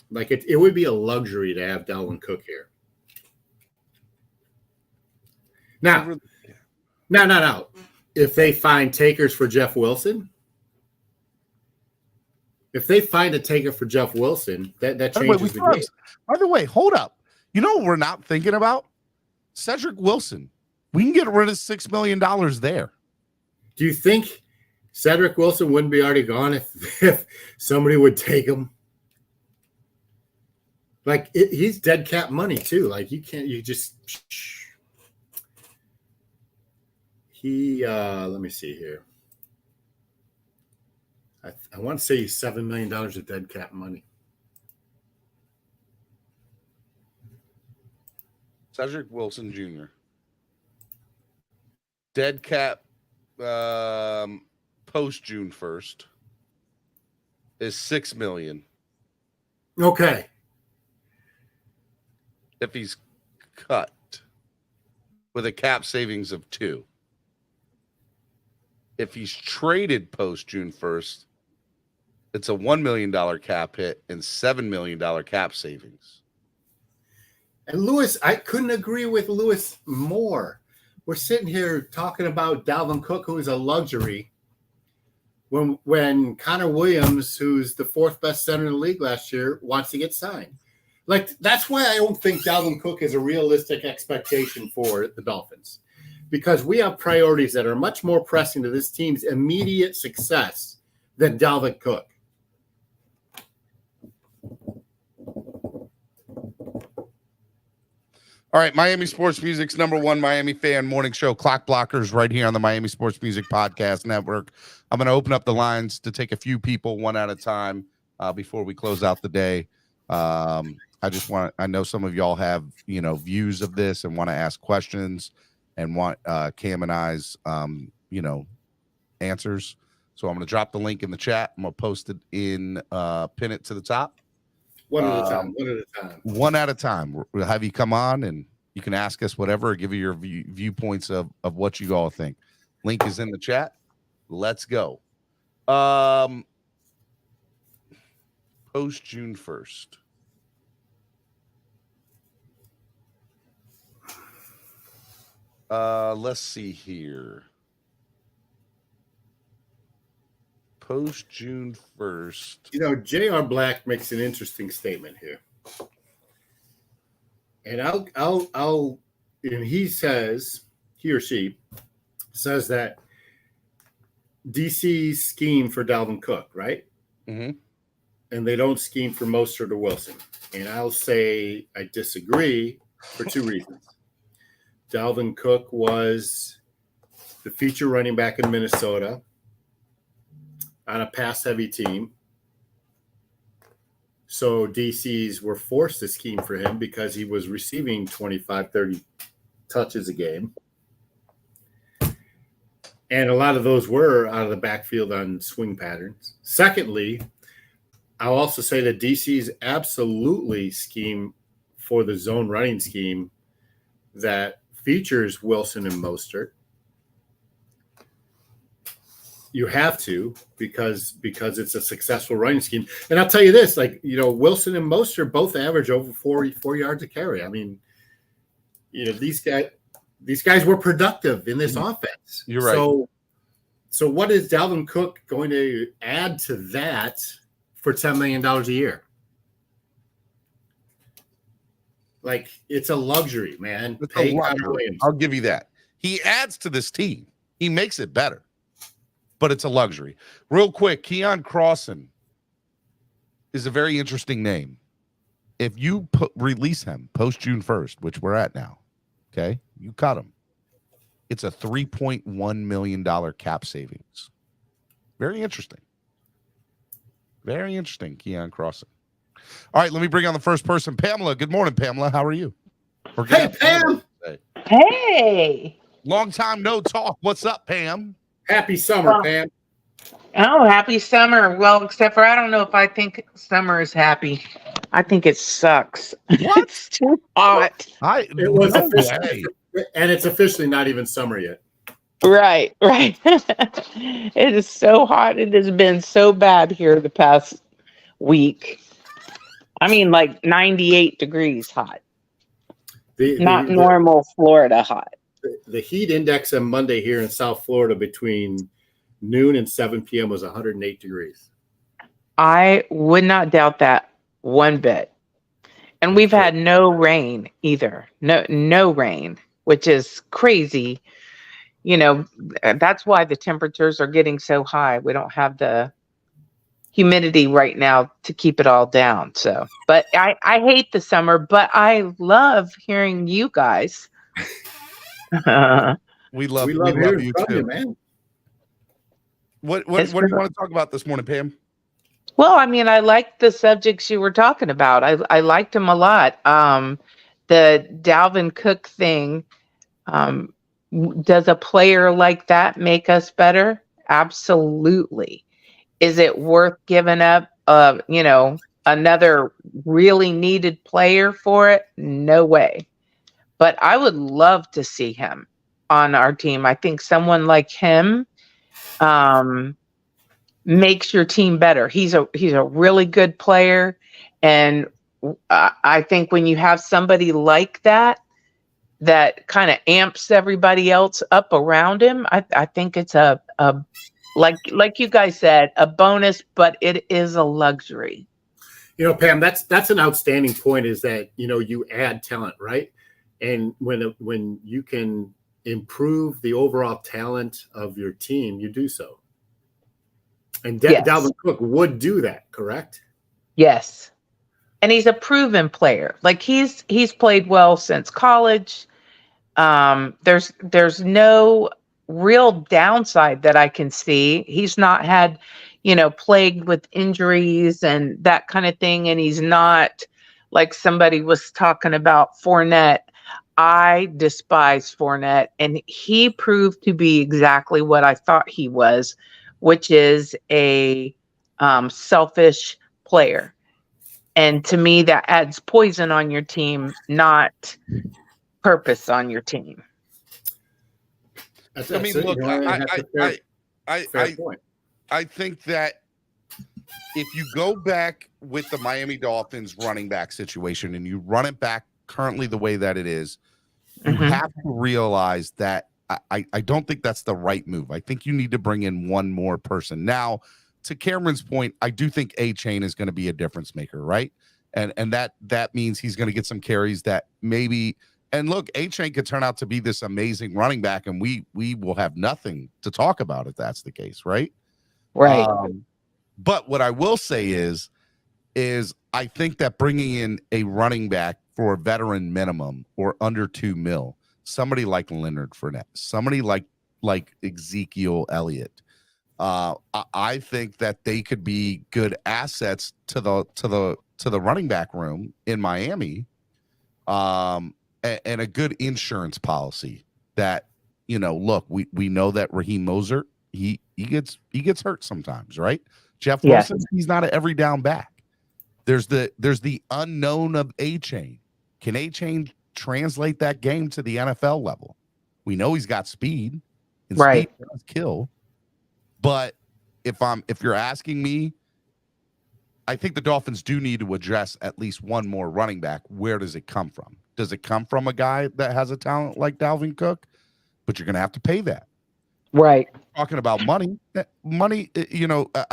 Like it would be a luxury to have Dalvin Cook here. Now, if they find takers for Jeff Wilson, if they find a taker for Jeff Wilson, that changes the game. By the way, hold up. You know what we're not thinking about? Cedric Wilson. We can get rid of $6 million there. Do you think Cedric Wilson wouldn't be already gone if somebody would take him? Like he's dead cap money too. Like let me see here. I want to say he's $7 million of dead cap money. Cedric Wilson Jr. Dead cap post June 1st is $6 million. Okay. If he's cut with a cap savings of 2. If he's traded post June 1st, it's a $1 million cap hit and $7 million cap savings. And Lewis, I couldn't agree with Lewis more. We're sitting here talking about Dalvin Cook, who is a luxury, when Connor Williams, who's the 4th best center in the league last year, wants to get signed. Like, that's why I don't think Dalvin Cook is a realistic expectation for the Dolphins, because we have priorities that are much more pressing to this team's immediate success than Dalvin Cook. All right, Miami Sports Music's #1 Miami fan morning show, Clock Blockers, right here on the Miami Sports Music Podcast Network. I'm going to open up the lines to take a few people one at a time before we close out the day. I know some of y'all have, views of this and want to ask questions and want Cam and I's, answers. So I'm going to drop the link in the chat. I'm going to post it pin it to the top. One at a time. One at a time. We'll have you come on and you can ask us whatever, give you your viewpoints of what you all think. Link is in the chat. Let's go. Post June 1st. Let's see here. Post June 1st. J.R. Black makes an interesting statement here. And and he or she says that DC's scheme for Dalvin Cook, right? Mm-hmm. And they don't scheme for Mostert or Wilson. And I'll say I disagree for two reasons. Dalvin Cook was the feature running back in Minnesota on a pass-heavy team. So DCs were forced to scheme for him because he was receiving 25, 30 touches a game. And a lot of those were out of the backfield on swing patterns. Secondly, I'll also say that DCs absolutely scheme for the zone running scheme that features Wilson and Mostert. You have to because it's a successful running scheme. And I'll tell you this, Wilson and Mostert both average over 4 yards a carry. I mean, these guys were productive in this offense. You're right. So what is Dalvin Cook going to add to that for $10 million a year? Like, it's a luxury, man. I'll give you that. He adds to this team. He makes it better. But it's a luxury. Real quick, Keon Crossan is a very interesting name. If you release him post June 1st, which we're at now, okay, you cut him. It's a $3.1 million cap savings. Very interesting. Very interesting, Keon Crossan. All right, let me bring on the first person, Pamela. Good morning, Pamela. How are you? Hey, Pam. Hey. Long time no talk. What's up, Pam? Happy summer, Pam. Oh, happy summer. Well, except for I don't know if I think summer is happy. I think it sucks. What? It's too hot. And it's officially not even summer yet. Right. It is so hot. It has been so bad here the past week. I mean, like 98 degrees hot. Not normal Florida hot. The heat index on Monday here in South Florida between noon and 7 p.m. was 108 degrees. I would not doubt that one bit. And we've had no rain either. No rain, which is crazy. That's why the temperatures are getting so high. We don't have the humidity right now to keep it all down. So, but I hate the summer, but I love hearing you guys. We love you too, man. What do you want to talk about this morning, Pam? Well, I mean, I liked the subjects you were talking about. I liked them a lot. The Dalvin Cook thing. Does a player like that make us better? Absolutely. Is it worth giving up? Another really needed player for it? No way. But I would love to see him on our team. I think someone like him makes your team better. He's a really good player, and I think when you have somebody like that kind of amps everybody else up around him, I think it's a like you guys said, a bonus, but it is a luxury. Pam, that's an outstanding point. Is that you add talent, right? And when you can improve the overall talent of your team, you do so. And Yes. Dalvin Cook would do that, correct? Yes. And he's a proven player. Like he's played well since college. There's no real downside that I can see. He's not had, plagued with injuries and that kind of thing. And he's not like somebody was talking about Fournette. I despise Fournette, and he proved to be exactly what I thought he was, which is a selfish player. And to me, that adds poison on your team, not purpose on your team. I think that if you go back with the Miami Dolphins running back situation and you run it back currently the way that it is, you have to realize that I don't think that's the right move. I think you need to bring in one more person. Now, to Cameron's point, I do think A-Chain is going to be a difference maker, right? and that means he's going to get some carries that maybe. And look, A-Chain could turn out to be this amazing running back, and we will have nothing to talk about if that's the case, right? Right. But what I will say is I think that bringing in a running back for a veteran minimum or under $2 million, somebody like Leonard Fournette, somebody like Ezekiel Elliott, I think that they could be good assets to the running back room in Miami. And a good insurance policy that, look, we know that Raheem Mostert, he gets hurt sometimes, right? Jeff Wilson, he's not an every down back. There's the unknown of A-Chain. Can A-Chain translate that game to the NFL level? We know he's got speed, and right. Speed does kill. But if you're asking me, I think the Dolphins do need to address at least one more running back. Where does it come from? Does it come from a guy that has a talent like Dalvin Cook? But you're going to have to pay that. Right. Talking about money, I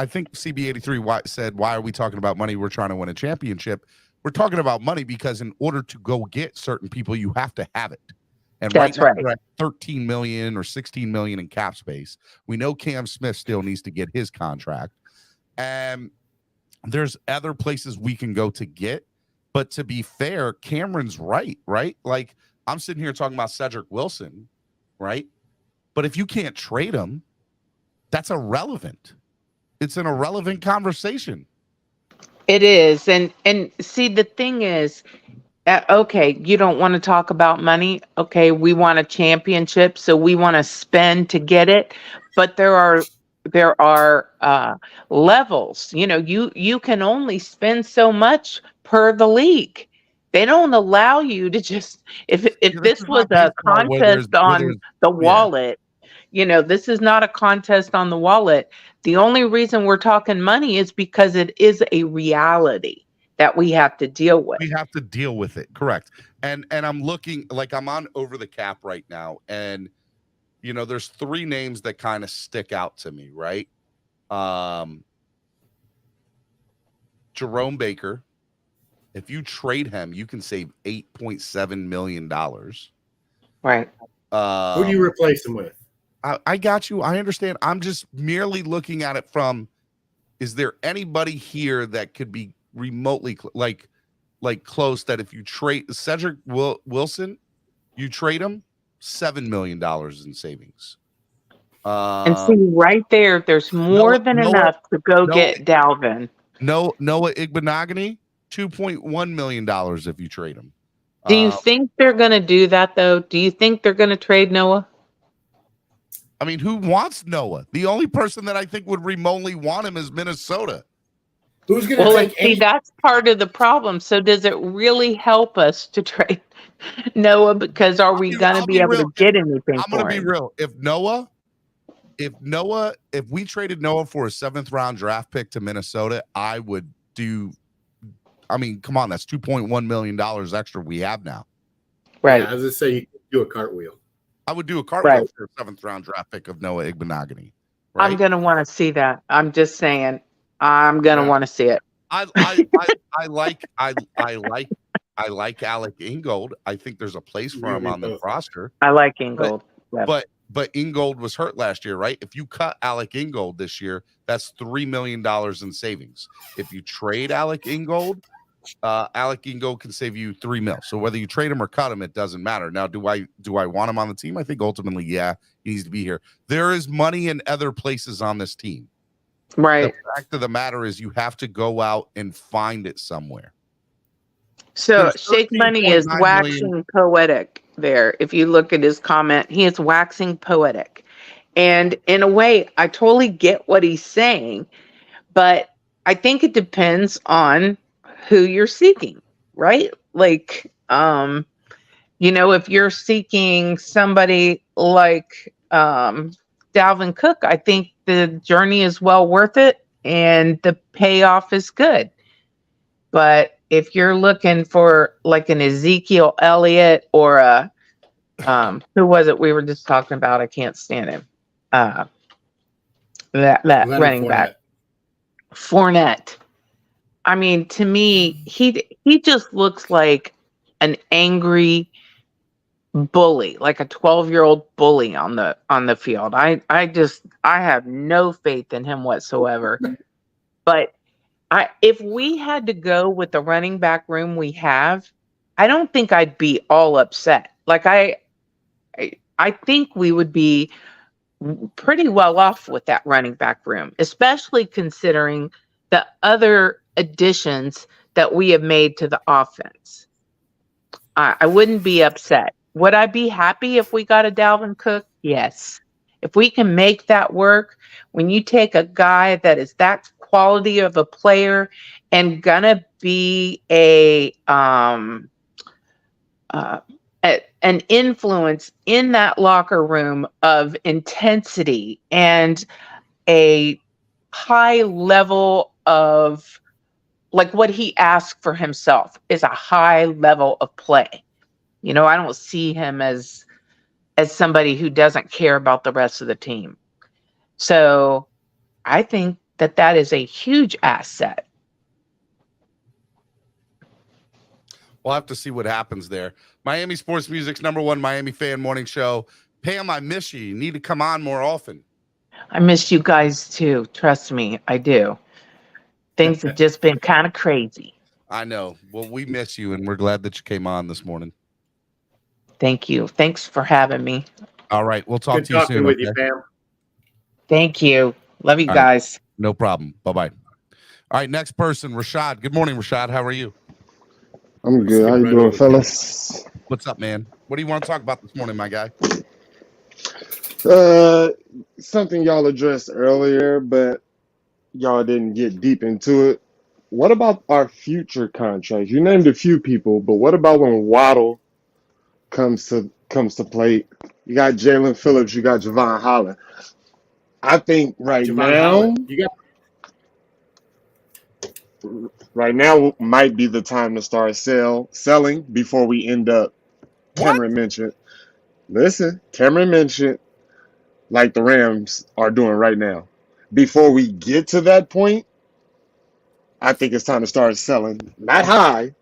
think CB83 said, why are we talking about money? We're trying to win a championship. We're talking about money because in order to go get certain people, you have to have it. And that's right now, right. we're at 13 million or 16 million in cap space. We know Cam Smith still needs to get his contract. And there's other places we can go to get. But to be fair, Cameron's right? Like, I'm sitting here talking about Cedric Wilson, right? But if you can't trade him, that's irrelevant. It's an irrelevant conversation. It is. And see, the thing is, okay, you don't want to talk about money. Okay, we want a championship, so we want to spend to get it. But there are levels. You can only spend so much per the league. They don't allow you to just if this was a contest on the wallet. This is not a contest on the wallet. The only reason we're talking money is because it is a reality that we have to deal with. We have to deal with it. Correct. And I'm looking, like, I'm on Over the Cap right now, and there's three names that kind of stick out to me, right? Jerome Baker. If you trade him, you can save $8.7 million. Right. Who do you replace him with? I got you. I understand. I'm just merely looking at it from, is there anybody here that could be remotely like close, that if you trade Cedric Wilson, you trade him $7 million in savings. And see, right there's more than enough to go get Dalvin. Noah Igbenogany, $2.1 million if you trade him. Do you think they're going to do that, though? Do you think they're going to trade Noah? I mean, who wants Noah? The only person that I think would remotely want him is Minnesota. Who's going to take see, that's part of the problem. So does it really help us to trade Noah? Because are we going to be able to get anything? I'm going to be real. If we traded Noah for a 7th round draft pick to Minnesota, I would do. I mean, come on, that's $2.1 million extra we have now. Right. Yeah, as I say, you can do a cartwheel. I would do a cartwheel for a 7th round draft pick of Noah Igbenogany. Right? I'm going to want to see that. I'm just saying. I'm going to want to see it. I like Alec Ingold. I think there's a place for him on the roster. I like Ingold. But Ingold was hurt last year, right? If you cut Alec Ingold this year, that's $3 million in savings. If you trade Alec Ingold can save you $3 million. So whether you trade him or cut him, it doesn't matter. Now, do I want him on the team? I think ultimately, yeah, he needs to be here. There is money in other places on this team. Right. The fact of the matter is you have to go out and find it somewhere. So Shake Money is waxing poetic there. If you look at his comment, he is waxing poetic. And in a way, I totally get what he's saying, but I think it depends on who you're seeking, right? Like, if you're seeking somebody like Dalvin Cook, I think the journey is well worth it and the payoff is good. But if you're looking for like an Ezekiel Elliott or a who was it we were just talking about? I can't stand him. That running back. Fournette. I mean, to me, he just looks like an angry bully, like a 12-year-old bully on the field. I have no faith in him whatsoever. But if we had to go with the running back room we have, I don't think I'd be all upset. Like I think we would be pretty well off with that running back room, especially considering the other additions that we have made to the offense. I wouldn't be upset. Would I be happy if we got a Dalvin Cook? Yes. If we can make that work, when you take a guy that is that quality of a player and gonna be an influence in that locker room of intensity and a high level of, like, what he asked for himself is a high level of play. I don't see him as somebody who doesn't care about the rest of the team. So I think that is a huge asset. We'll have to see what happens there. Miami Sports Music's #1 Miami fan morning show. Pam, I miss you. You need to come on more often. I miss you guys too. Trust me, I do. Things have just been kind of crazy. I know. Well, we miss you, and we're glad that you came on this morning. Thank you. Thanks for having me. All right. We'll talk Good to you talking soon. with you, Pam. Thank you. Love you All guys. right. No problem. Bye-bye. All right. Next person, Rashad. Good morning, Rashad. How are you? I'm good. How you doing, fellas? What's up, man? What do you want to talk about this morning, my guy? Something y'all addressed earlier, but y'all didn't get deep into it. What about our future contracts? You named a few people, but what about when Waddle comes to play? You got Jalen Phillips, you got Javon Holland. I think right now might be the time to start selling before we end up. Cameron mentioned, like the Rams are doing right now. Before we get to that point, I think it's time to start selling. Not high.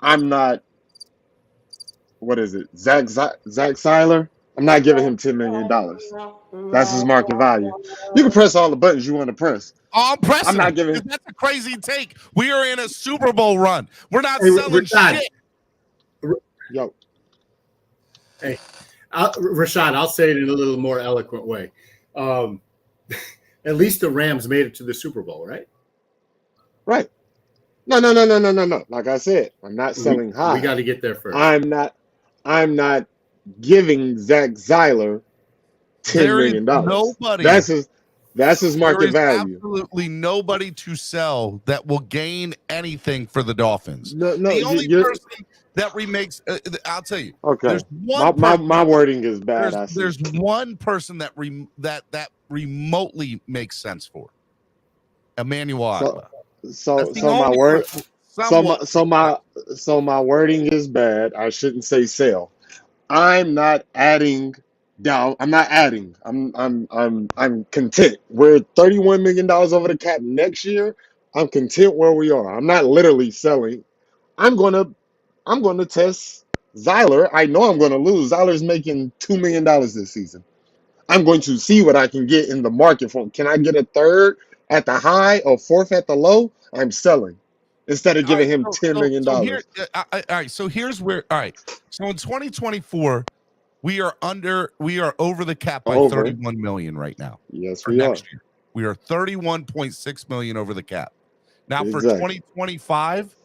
I'm not. What is it? Zach Seiler? I'm not giving him $10 million. That's his market value. You can press all the buttons you want to press. I'm pressing. I'm not giving. That's a crazy take. We are in a Super Bowl run. We're not selling shit. Yo. Hey, Rashad, I'll say it in a little more eloquent way. At least the Rams made it to the Super Bowl, right? Right. No. Like I said, I'm not selling high. We got to get there first. I'm not giving Zach Seiler $10 million. Nobody. That's his market value. Absolutely nobody to sell that will gain anything for the Dolphins. No, the only person that remakes. I'll tell you. Okay. There's one my wording is bad. There's one person that remotely makes sense for. Emmanuel Agba. So my wording is bad. I shouldn't say sell. I'm not adding down. I'm not adding. I'm content. We're $31 million over the cap next year. I'm content where we are. I'm not literally selling. I'm gonna test Seiler. I know I'm gonna lose. Seiler's making $2 million this season. I'm going to see what I can get in the market for him. Can I get a third at the high or fourth at the low? I'm selling instead of giving him $10 million. All right. So here's where. All right. So in 2024, we are over the cap by 31 million right now. Yes, we are. Next year, we are 31.6 million over the cap. Now for 2025,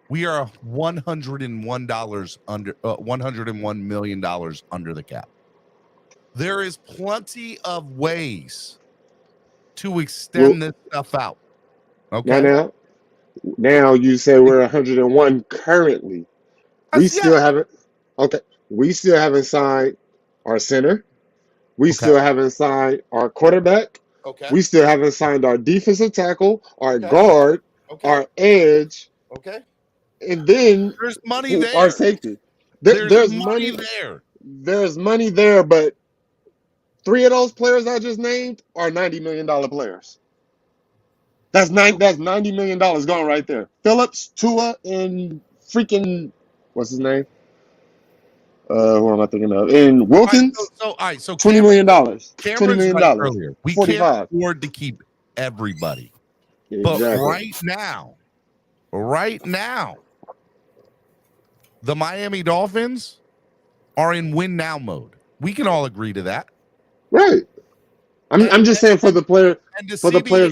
we are $101 under $101 million under the cap. There is plenty of ways to extend this stuff out. Okay. Now you say we're 101 currently. We still haven't. Okay. We still haven't signed our center. We still haven't signed our quarterback. Okay. We still haven't signed our defensive tackle, our guard, our edge. Okay. And then there's money there. Our safety. There's money there. There's money there, but 3 of those players I just named are $90 million players. That's $90 million gone right there. Phillips, Tua, and freaking what's his name? Who am I thinking of? And Wilkins. All right, so $20 million. $20 Cameron's million. right earlier. We 45. can't afford to keep everybody. Exactly. But right now, the Miami Dolphins are in win now mode. We can all agree to that. Right. I'm just saying for the players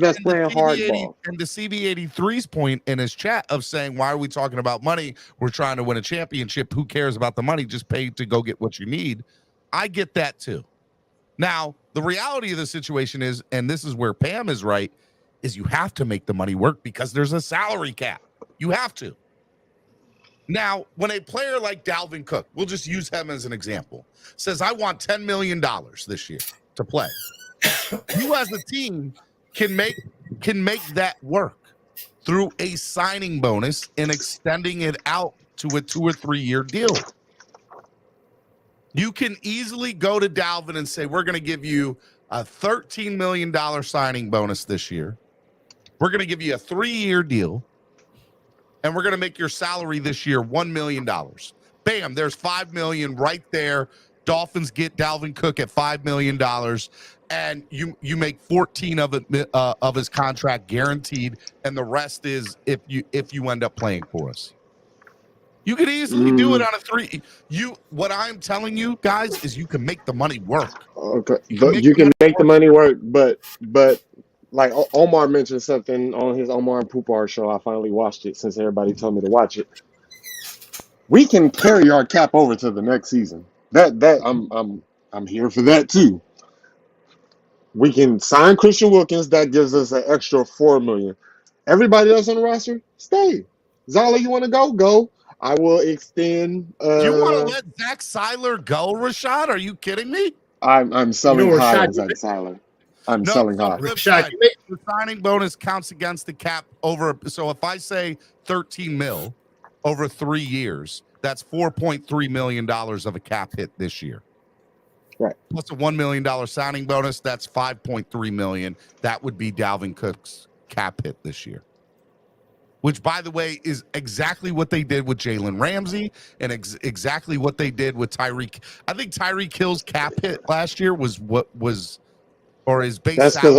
that's playing hardball. And to CB83's point in his chat of saying, why are we talking about money? We're trying to win a championship. Who cares about the money? Just pay to go get what you need. I get that too. Now, the reality of the situation is, and this is where Pam is right, is you have to make the money work because there's a salary cap. You have to. Now, when a player like Dalvin Cook, we'll just use him as an example, says, I want $10 million this year to play. You as a team can make that work through a signing bonus and extending it out to a 2 or 3 year deal. You can easily go to Dalvin and say, we're going to give you a $13 million signing bonus this year. We're going to give you a 3-year deal, and we're going to make your salary this year $1 million. Bam, there's $5 million right there. Dolphins get Dalvin Cook at $5 million, and you make 14 of it of his contract guaranteed, and the rest is if you end up playing for us. You could easily do it on a 3. What I'm telling you guys is you can make the money work. Okay, you can make the money work, but like Omar mentioned something on his Omar and Poupar show. I finally watched it since everybody told me to watch it. We can carry our cap over to the next season. That I'm here for that too. We can sign Christian Wilkins. That gives us an extra $4 million. Everybody else on the roster, stay. Zala, you want to go? Go. I will extend. You want to let Zach Seiler go, Rashad? Are you kidding me? I'm selling high on Zach Seiler. I'm selling high. Rashad, the signing bonus counts against the cap over. So if I say 13 mil over 3 years, that's $4.3 million of a cap hit this year. Right. Plus a $1 million signing bonus, that's $5.3 million. That would be Dalvin Cook's cap hit this year. Which, by the way, is exactly what they did with Jalen Ramsey and exactly what they did with Tyreek. I think Tyreek Hill's cap hit last year was his base. That's because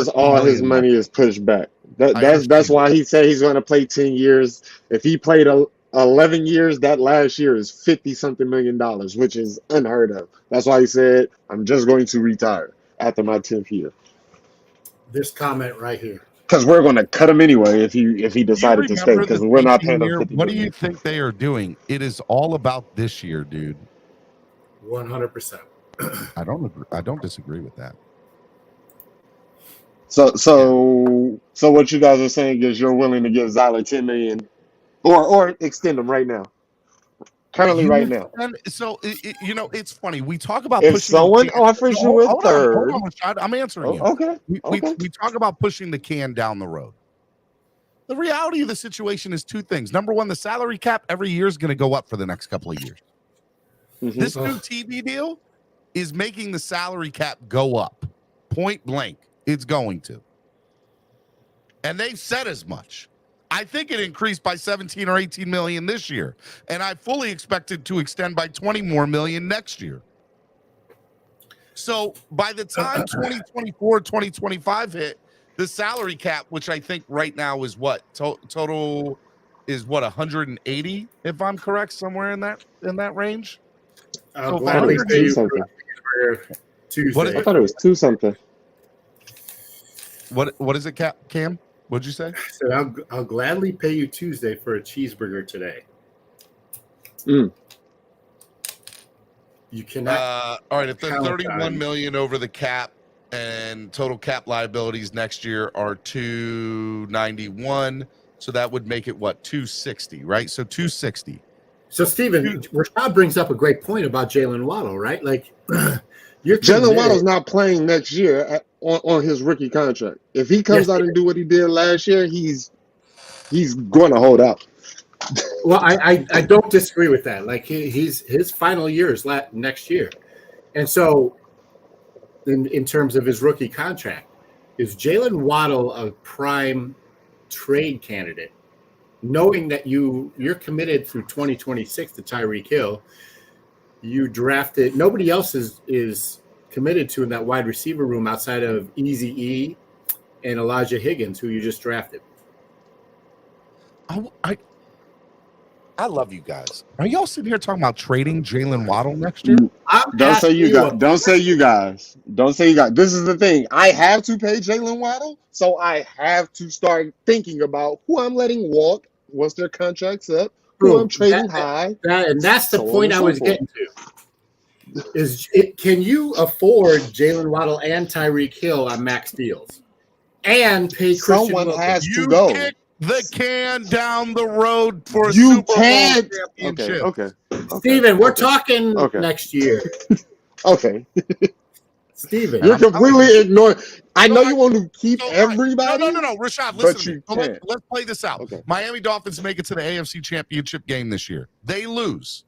all his money is pushed back. That's why he said he's going to play 10 years. If he played 11 years, that last year is $50-something million, which is unheard of. That's why he said, I'm just going to retire after my 10th year. This comment right here. Because we're going to cut him anyway if he decided to stay, because we're not paying him $50 What do you think they are doing? It is all about this year, dude. 100%. I don't disagree with that. So what you guys are saying is you're willing to give Zyler $10 million or extend him right now. Currently, right now. So it's funny. We talk about if pushing someone offers you a third. Hold on, I'm answering you. Okay. We talk about pushing the can down the road. The reality of the situation is two things. Number one, the salary cap every year is going to go up for the next couple of years. Mm-hmm. This new TV deal is making the salary cap go up. Point blank, it's going to. And they've said as much. I think it increased by 17 or 18 million this year, and I fully expect it to extend by 20 more million next year. So by the time 2024, 2025 hit, the salary cap, which I think right now is what total is 180, if I'm correct, somewhere in that range. I'll gladly pay you for Tuesday. I thought it was 2 something. What is it, Cam? What'd you say? I said I'll gladly pay you Tuesday for a cheeseburger today. You cannot. All right, if they're 31 million over the cap and total cap liabilities next year are 291, so that would make it what, 260, right? So 260. So Steven, Rashad brings up a great point about Jalen Waddle, right? Like Jalen Waddle's not playing next year on his rookie contract. If he comes out and do what he did last year, he's going to hold out. Well, I don't disagree with that. Like his final year is next year, and so in terms of his rookie contract, is Jalen Waddle a prime trade candidate? Knowing that you're committed through 2026 to Tyreek Hill, you drafted nobody else is committed to in that wide receiver room outside of Eazy-E and Elijah Higgins, who you just drafted. I love you guys. Are y'all sitting here talking about trading Jalen Waddle next year? Don't say you guys. Don't say you guys. Don't say you guys. This is the thing. I have to pay Jalen Waddle, so I have to start thinking about who I'm letting walk once their contract's up, who I'm trading high. And that's the point I was getting to. Can you afford Jalen Waddle and Tyreek Hill on max deals and pay Christian Someone Wilkins? has to go. Kick the can down the road for a You Super Bowl can't. championship. Okay. Steven, we're talking next year. Okay. Steven. You're completely ignoring. I know you want to keep everybody. No. Rashad, listen to me. you can't. Let's play this out. Okay. Miami Dolphins make it to the AFC Championship game this year. They lose.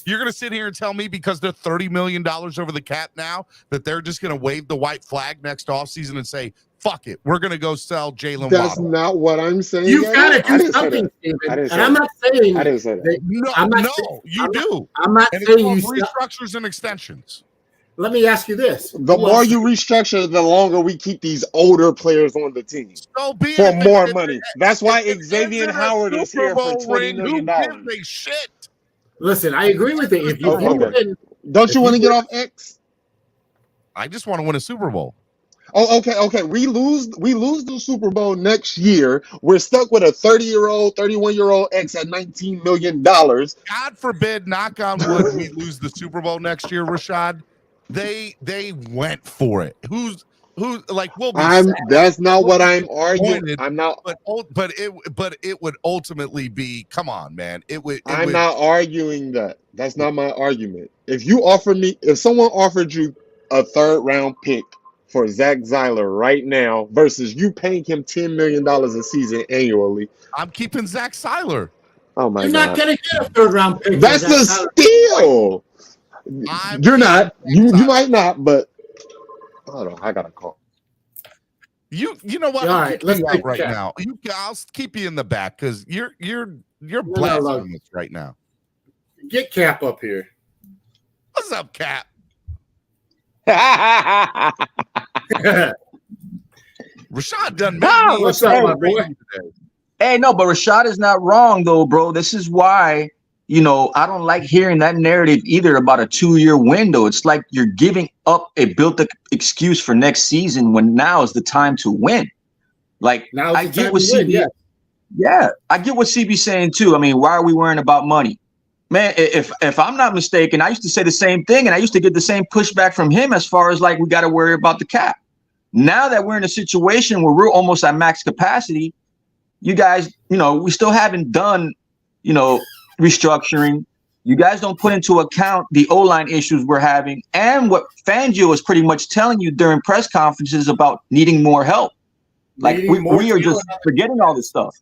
You're going to sit here and tell me because they're $30 million over the cap now that they're just going to wave the white flag next offseason and say, fuck it, we're going to go sell Jalen That's Waddle. not what I'm saying. You've got to I do didn't say something, that. Steven. I didn't say And I'm that. not saying I didn't say that. You do. I'm not And saying it's you called restructures and extensions. Let me ask you this. The more you restructure, the longer we keep these older players on the team So be for it. more money. That's why If Xavier it's in a Howard is Super here for Bowl $20 ring, million. who gives a shit? Listen, I agree with it. If you Okay. win, Don't you want to get off X? I just want to win a Super Bowl. Oh, okay. We lose the Super Bowl next year. We're stuck with a 30-year-old, 31-year-old X at $19 million. God forbid, knock on wood, we lose the Super Bowl next year, Rashad. They went for it. Who's like we'll be sad. That's not what I'm arguing. Disappointed, I'm not but it would ultimately be, come on, man. I'm not arguing that. That's not my argument. If someone offered you a 3rd round pick for Zach Zeiler right now versus you paying him $10 million a season annually, I'm keeping Zach Seiler. oh my you're God. not going to get a 3rd round pick. That's a steal. You're not. You might not, but hold on, I got a call. You know what? All I'll right, kick let's you out take right Cap. now. I'll keep you in the back because you're blasphemous right now. Get Cap up here. What's up, Cap? Rashad done No, me what's up, my boy? today. Hey, no, but Rashad is not wrong, though, bro. This is why, I don't like hearing that narrative either about a 2-year window. It's like you're giving up a built-up excuse for next season when now is the time to win. Like, Now I get what CB, I get what CB's saying too. I mean, why are we worrying about money? Man, if I'm not mistaken, I used to say the same thing, and I used to get the same pushback from him as far as like we got to worry about the cap. Now that we're in a situation where we're almost at max capacity, you guys, we still haven't done, restructuring. You guys don't put into account the O-line issues we're having and what Fangio is pretty much telling you during press conferences about needing more help. Like we are just forgetting all this stuff.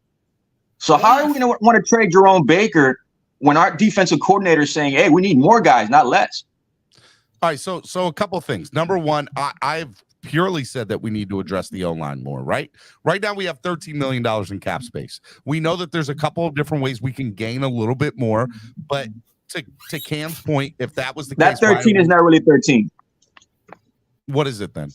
So how are we going to want to trade Jerome Baker when our defensive coordinator is saying, hey, we need more guys, not less? All right, so a couple of things. Number one, I've purely said that we need to address the O-line more, right? Right now we have $13 million in cap space. We know that there's a couple of different ways we can gain a little bit more, but to Cam's point, if that was the case, that 13 is not really 13. What is it then?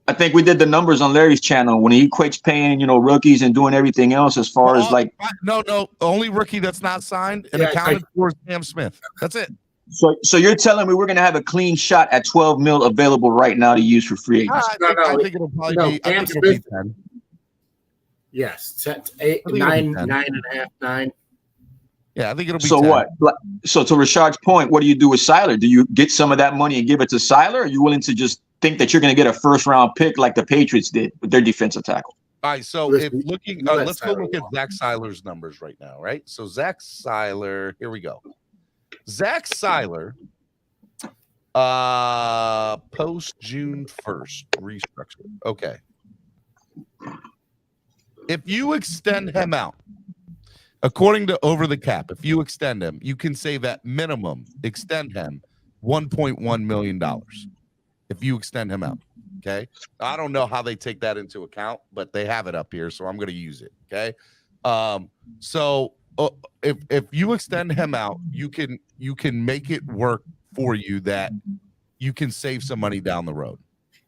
I think we did the numbers on Larry's channel when he equates paying, rookies and doing everything else as far as like. No, only rookie that's not signed and accounted for is Cam Smith. That's it. So you're telling me we're going to have a clean shot at 12 mil available right now to use for free agents? I think it'll probably be. I think it'll be 10. Yes, 8, 9, 9.5, 9. Yeah, I think it'll be. So 10. what? So to Rashad's point, what do you do with Seiler? Do you get some of that money and give it to Seiler? Or are you willing to just think that you're going to get a 1st round pick like the Patriots did with their defensive tackle? All right, so let's go look at Zach Seiler's numbers right now, right? So Zach Seiler, here we go. Zach Seiler, post June 1st, restructure. Okay. If you extend him out, according to Over the Cap, if you extend him, you can save at minimum, extend him $1.1 million if you extend him out. Okay. I don't know how they take that into account, but they have it up here, so I'm going to use it. Okay. So if you extend him out, you can make it work for you that you can save some money down the road,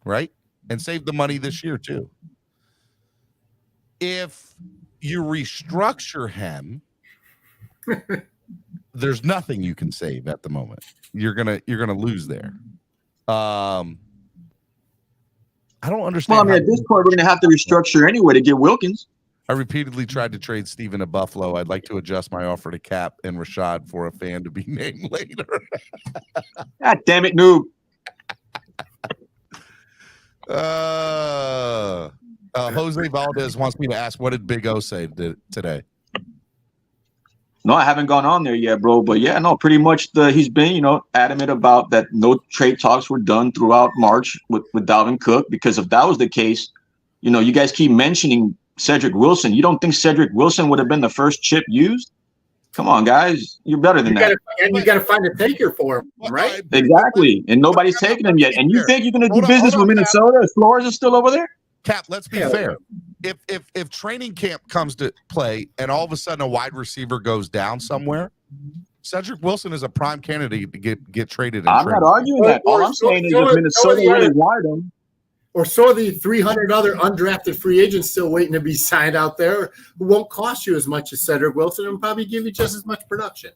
right? And save the money this year too. If you restructure him, there's nothing you can save at the moment. You're gonna lose there. I don't understand. Well, I mean, at this point, we're going to have to restructure anyway to get Wilkins. I repeatedly tried to trade Steven to Buffalo. I'd like to adjust my offer to Cap and Rashad for a fan to be named later. God damn it, noob. Jose Valdez wants me to ask, what did Big O say today? No, I haven't gone on there yet, bro. But yeah, no, pretty much he's been, adamant about that no trade talks were done throughout March with Dalvin Cook, because if that was the case, you guys keep mentioning Cedric Wilson. You don't think Cedric Wilson would have been the first chip used? Come on, guys. You're better than that. You got to find a taker for him, right? Exactly. And nobody's taking him yet. And you think you're going to do business with Minnesota if Flores is still over there? Cap, let's be fair. If training camp comes to play and all of a sudden a wide receiver goes down somewhere, Cedric Wilson is a prime candidate to get traded. I'm not arguing that. All I'm saying is if Minnesota really wanted him. Or so are the 300 other undrafted free agents still waiting to be signed out there who won't cost you as much as Cedric Wilson and probably give you just as much production.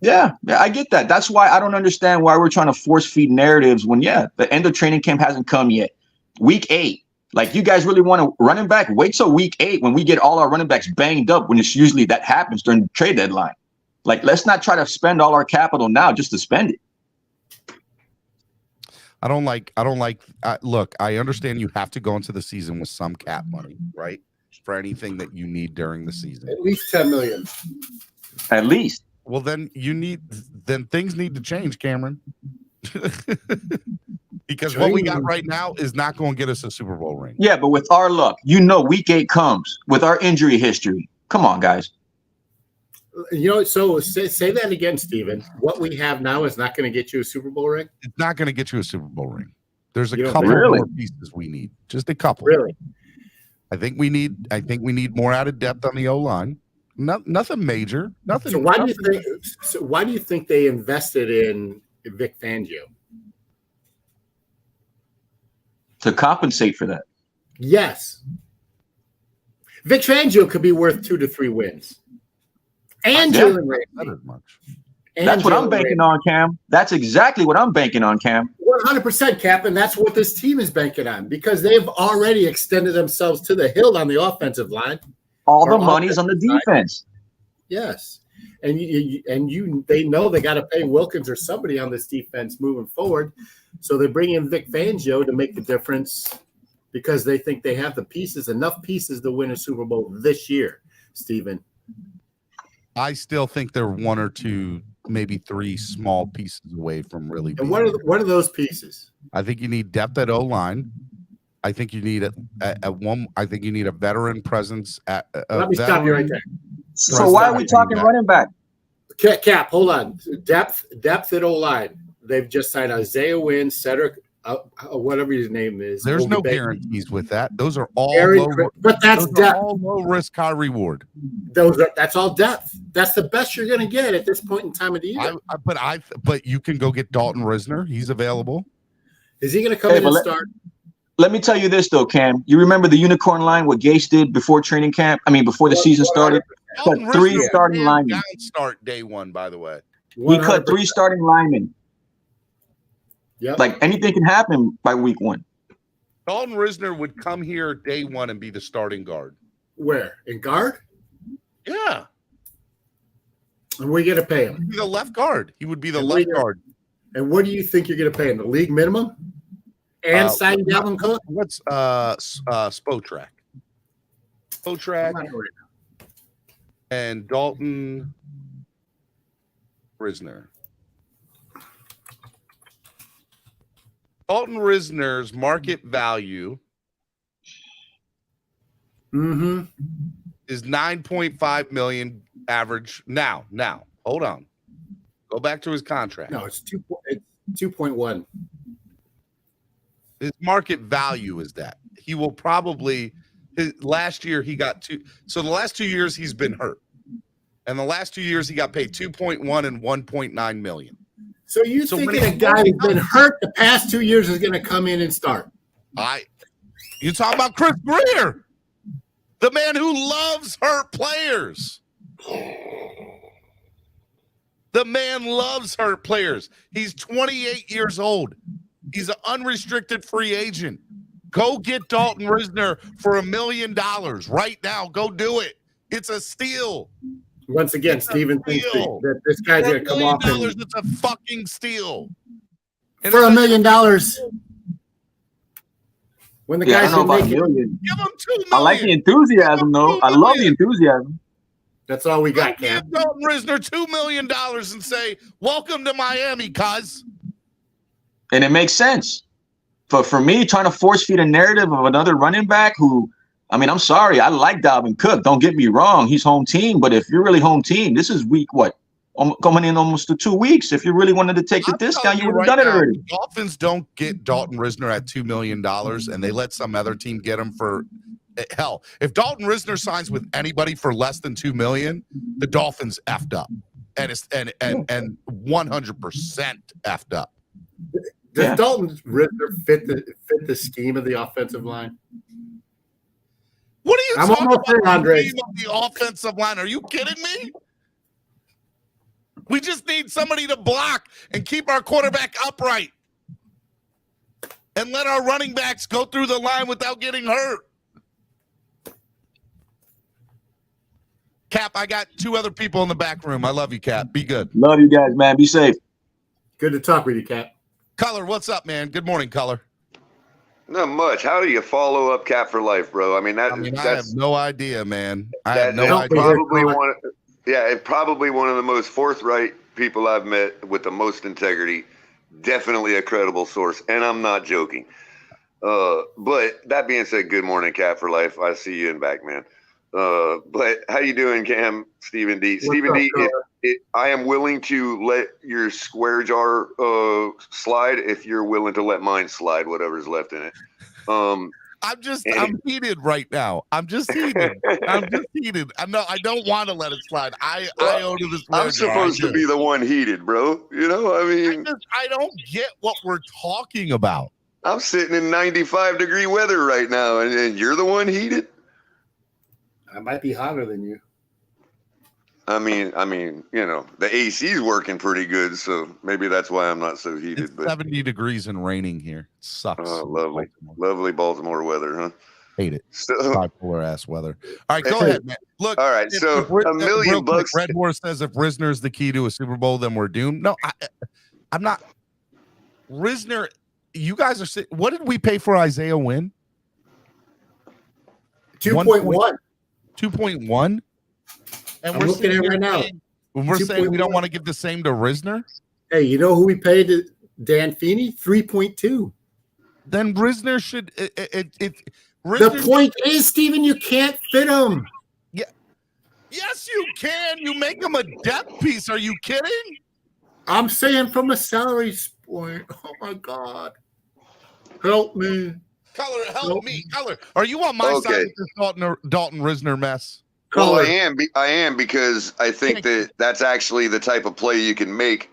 Yeah, I get that. That's why I don't understand why we're trying to force feed narratives when, the end of training camp hasn't come yet. Week 8. Like, you guys really want a running back? Wait till week 8 when we get all our running backs banged up, when it's usually that happens during the trade deadline. Like, let's not try to spend all our capital now just to spend it. Look, I understand you have to go into the season with some cap money, right? For anything that you need during the season. At least 10 million. At least. Well, then things need to change, Cameron. Because what we got right now is not going to get us a Super Bowl ring. Yeah, but with our luck, week 8 comes with our injury history. Come on, guys. So say that again, Steven. What we have now is not going to get you a Super Bowl ring? It's not going to get you a Super Bowl ring. There's a couple more pieces we need. Just a couple. Really? I think we need more added depth on the O-line. Nothing major. Nothing. So why do you think they invested in Vic Fangio? To compensate for that. Yes. Vic Fangio could be worth 2 to 3 wins. And Jalen Ramsey. That's what I'm banking on, Cam. That's exactly what I'm banking on, Cam. 100%, Cap, and that's what this team is banking on, because they've already extended themselves to the hill on the offensive line. All the money's on the defense. Yes. And they know they got to pay Wilkins or somebody on this defense moving forward. So they bring in Vic Fangio to make the difference, because they think they have enough pieces to win a Super Bowl this year, Steven. I still think they're 1 or 2, maybe 3 small pieces away from really being. And what are those pieces? I think you need depth at O-line. I think you need I think you need a veteran presence at. Let me stop you right there. So why are we talking running back? Cap, hold on. Depth at O-line. They've just signed Isaiah Wynn, Cedric, whatever his name is. There's no guarantees with that. Those are all but that's depth. All low risk, high reward. That's all depth. That's the best you're going to get at this point in time of the year. But you can go get Dalton Risner. He's available. Is he going to come in and start? Let me tell you this though, Cam. You remember the unicorn line, what Gase did before training camp? I mean, before the season started. Cut 3 starting linemen. Start day 1, by the way. He cut 3 starting linemen. Yeah. Like, anything can happen by week 1. Dalton Risner would come here day 1 and be the starting guard. Where? In guard? Yeah. And we're going to pay him. He'd be the left guard. He would be the left guard. And what do you think you're going to pay him? The league minimum? And sign Dalvin Cook? What's Spotrac? And Dalton Risner. Dalton Risner's market value is $9.5 million average. Now, hold on. Go back to his contract. No, it's 2.1. His market value is that. He will probably last year he got two. So the last 2 years he's been hurt. And the last 2 years he got paid 2.1 and 1.9 million. So you thinking a guy who's been hurt the past 2 years is going to come in and start? You talking about Chris Greer, the man who loves hurt players. The man loves hurt players. He's 28 years old. He's an unrestricted free agent. Go get Dalton Risner for $1 million right now. Go do it. It's a steal. Once again, Steven thinks that this guy's going to come off. It's a fucking steal. And for $1 million. When the guy's been making, give him $2 million. I like the enthusiasm, though. I love the enthusiasm. That's all we got, Cap. Give Dalton Risner $2 million and say, "Welcome to Miami, cuz." And it makes sense. But for me, trying to force feed a narrative of another running back who, I mean, I'm sorry, I like Dalvin Cook. Don't get me wrong, he's home team. But if you're really home team, this is week what? Coming in almost to 2 weeks. If you really wanted to take the discount, you would have done it already. Dolphins don't get Dalton Risner at $2 million, and they let some other team get him for hell. If Dalton Risner signs with anybody for less than $2 million, the Dolphins effed up, and it's and 100% effed up. Does Dalton Risner fit the scheme of the offensive line? What are you talking about? Andre. The offensive line? Are you kidding me? We just need somebody to block and keep our quarterback upright and let our running backs go through the line without getting hurt. Cap, I got 2 other people in the back room. I love you, Cap. Be good. Love you guys, man. Be safe. Good to talk with you, Cap. Color, what's up, man? Good morning, Color. Not much. How do you follow up Cap for life, bro? I have no idea, man. I have that, no idea. Probably one of the most forthright people I've met with the most integrity. Definitely a credible source, and I'm not joking. But that being said, good morning, Cap for life. I see you in back, man. But how you doing, Cam? Stephen D. Stephen D. I am willing to let your square jar slide if you're willing to let mine slide, whatever's left in it. I'm heated right now. I'm just heated. I don't want to let it slide. I owe to this. I'm supposed to be the one heated, bro. You know, I don't get what we're talking about. I'm sitting in 95-degree weather right now, and you're the one heated. I might be hotter than you. I mean, the AC's working pretty good, so maybe that's why I'm not so heated. It's 70 degrees and raining here. It sucks. Oh, lovely. Lovely Baltimore weather, huh? Hate it. Bipolar ass weather. All right, go ahead, man. Look. All right, so $1 million bucks. Redmore says if Risner is the key to a Super Bowl, then we're doomed. No, I'm not. Risner, you guys are. What did we pay for Isaiah Wynn? 2.1. 2.1. And we're looking at it right now. We're saying we don't want to give the same to Risner. Hey, you know who we paid Dan Feeney? 3.2. Then Risner should. The point is, Steven, you can't fit him. Yeah. Yes, you can. You make him a depth piece. Are you kidding? I'm saying from a salary point. Oh my God. Help me. Color, help me. Color. Are you on my side with this Dalton Risner mess? Well, I am because I think that's actually the type of play you can make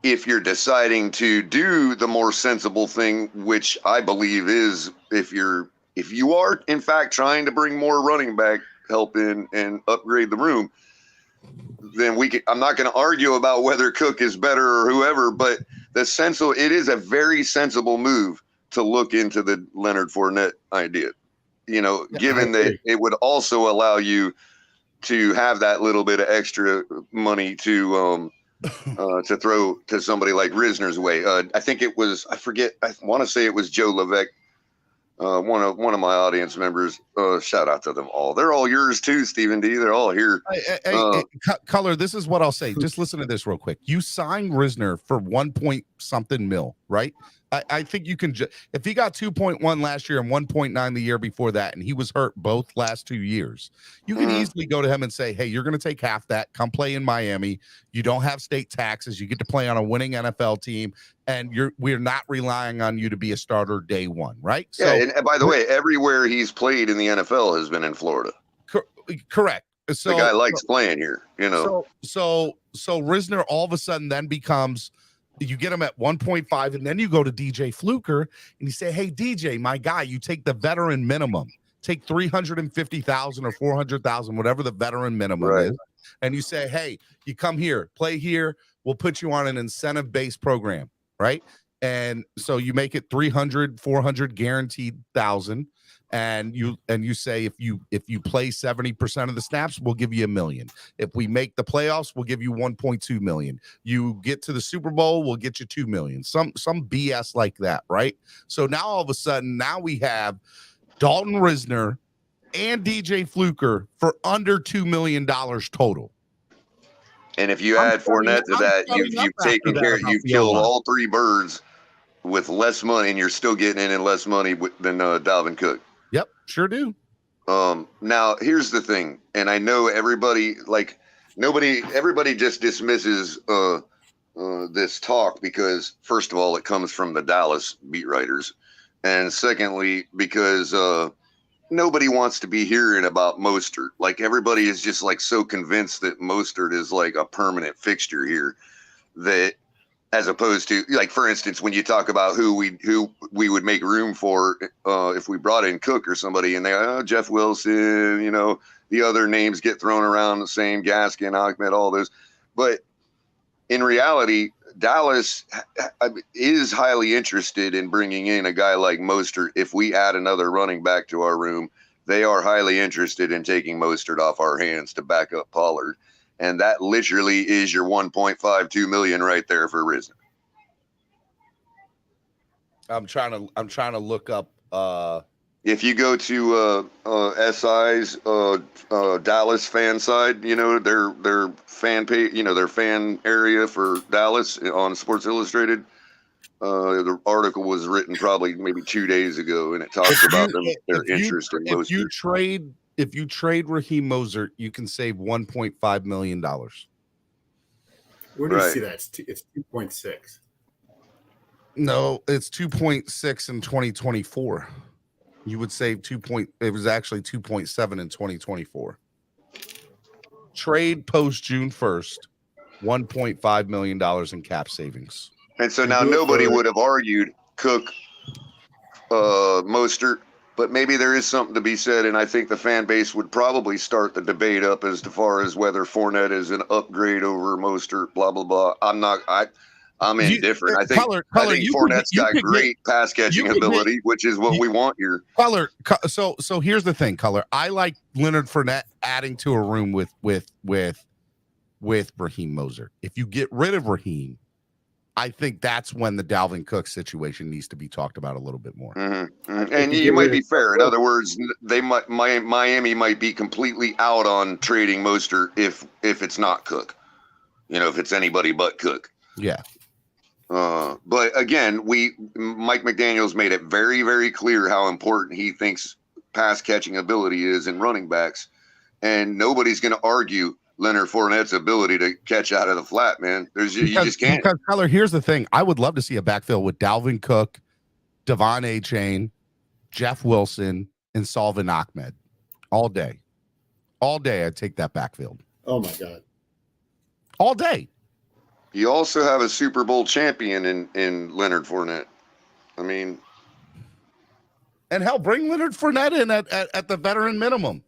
if you're deciding to do the more sensible thing, which I believe is if you are in fact trying to bring more running back help in and upgrade the room, then I'm not going to argue about whether Cook is better or whoever, but it is a very sensible move to look into the Leonard Fournette idea. Given that it would also allow you to have that little bit of extra money to throw to somebody like Risner's way. I think it was, I want to say it was Joe Levesque, one of my audience members. Shout out to them all. They're all yours too, Stephen D. They're all here. Color, this is what I'll say. Just listen to this real quick. You signed Risner for 1 point something mil. right? I think you can if he got 2.1 last year and 1.9 the year before that, and he was hurt both last 2 years, you can easily go to him and say, hey, you're going to take half that, come play in Miami. You don't have state taxes. You get to play on a winning NFL team, and we're not relying on you to be a starter day one, right? Yeah, so, and by the way, everywhere he's played in the NFL has been in Florida. Correct. So the guy likes playing here, you know. So Risner all of a sudden then becomes, you get him at 1.5, and then you go to DJ Fluker and you say, hey, DJ, my guy, you take the veteran minimum, take 350,000 or 400,000, whatever the veteran minimum is. And you say, hey, you come here, play here. We'll put you on an incentive-based program, right? And so you make it 300, 400 guaranteed thousand. And you say, if you play 70% of the snaps, we'll give you $1 million. If we make the playoffs, we'll give you 1.2 million. You get to the Super Bowl, we'll get you 2 million. Some BS like that, right? So now all of a sudden, now we have Dalton Risner and DJ Fluker for under $2 million total. And if you add Fournette to that, you've taken care, you've killed all three birds with less money, and you're still getting in less money than Dalvin Cook. Yep, sure do. Now here's the thing, and I know everybody just dismisses this talk because first of all, it comes from the Dallas beat writers, and secondly, because nobody wants to be hearing about Mostert. Like everybody is just like so convinced that Mostert is like a permanent fixture here, that as opposed to, like, for instance, when you talk about who we would make room for if we brought in Cook or somebody, and they Jeff Wilson, you know, the other names get thrown around, the same, Gaskin, Ahmed, all those. But in reality, Dallas is highly interested in bringing in a guy like Mostert. If we add another running back to our room, they are highly interested in taking Mostert off our hands to back up Pollard. And that literally is your 1.52 million right there for Risner. I'm trying to look up. If you go to SI's Dallas fan side, you know, their fan page, you know, their fan area for Dallas on Sports Illustrated. The article was written probably maybe 2 days ago, and it talks about their interest in Mostert. If you trade Raheem Mostert, you can save $1.5 million. Where do you see that? It's 2.6. No, it's 2.6 in 2024. You would save it was actually 2.7 in 2024. Trade post June 1st, $1.5 million in cap savings. And so now nobody would have argued Cook, Mostert, but maybe there is something to be said, and I think the fan base would probably start the debate up as far as whether Fournette is an upgrade over Mostert, blah, blah, blah. I'm indifferent. I think Fournette's got great pass catching ability, which is what we want here. Color. So here's the thing, Color. I like Leonard Fournette adding to a room with Raheem Mostert. If you get rid of Raheem, I think that's when the Dalvin Cook situation needs to be talked about a little bit more. Mm-hmm. Mm-hmm. And you might be fair. In other words, Miami might be completely out on trading Mostert if it's not Cook. You know, if it's anybody but Cook. Yeah. But again, Mike McDaniel's made it very, very clear how important he thinks pass catching ability is in running backs, and nobody's going to argue Leonard Fournette's ability to catch out of the flat, man. You just can't. Because, Tyler, here's the thing. I would love to see a backfield with Dalvin Cook, Devon Achane, Jeff Wilson, and Salvin Ahmed all day. All day, I'd take that backfield. Oh, my God. All day. You also have a Super Bowl champion in Leonard Fournette. I mean. And hell, bring Leonard Fournette in at the veteran minimum.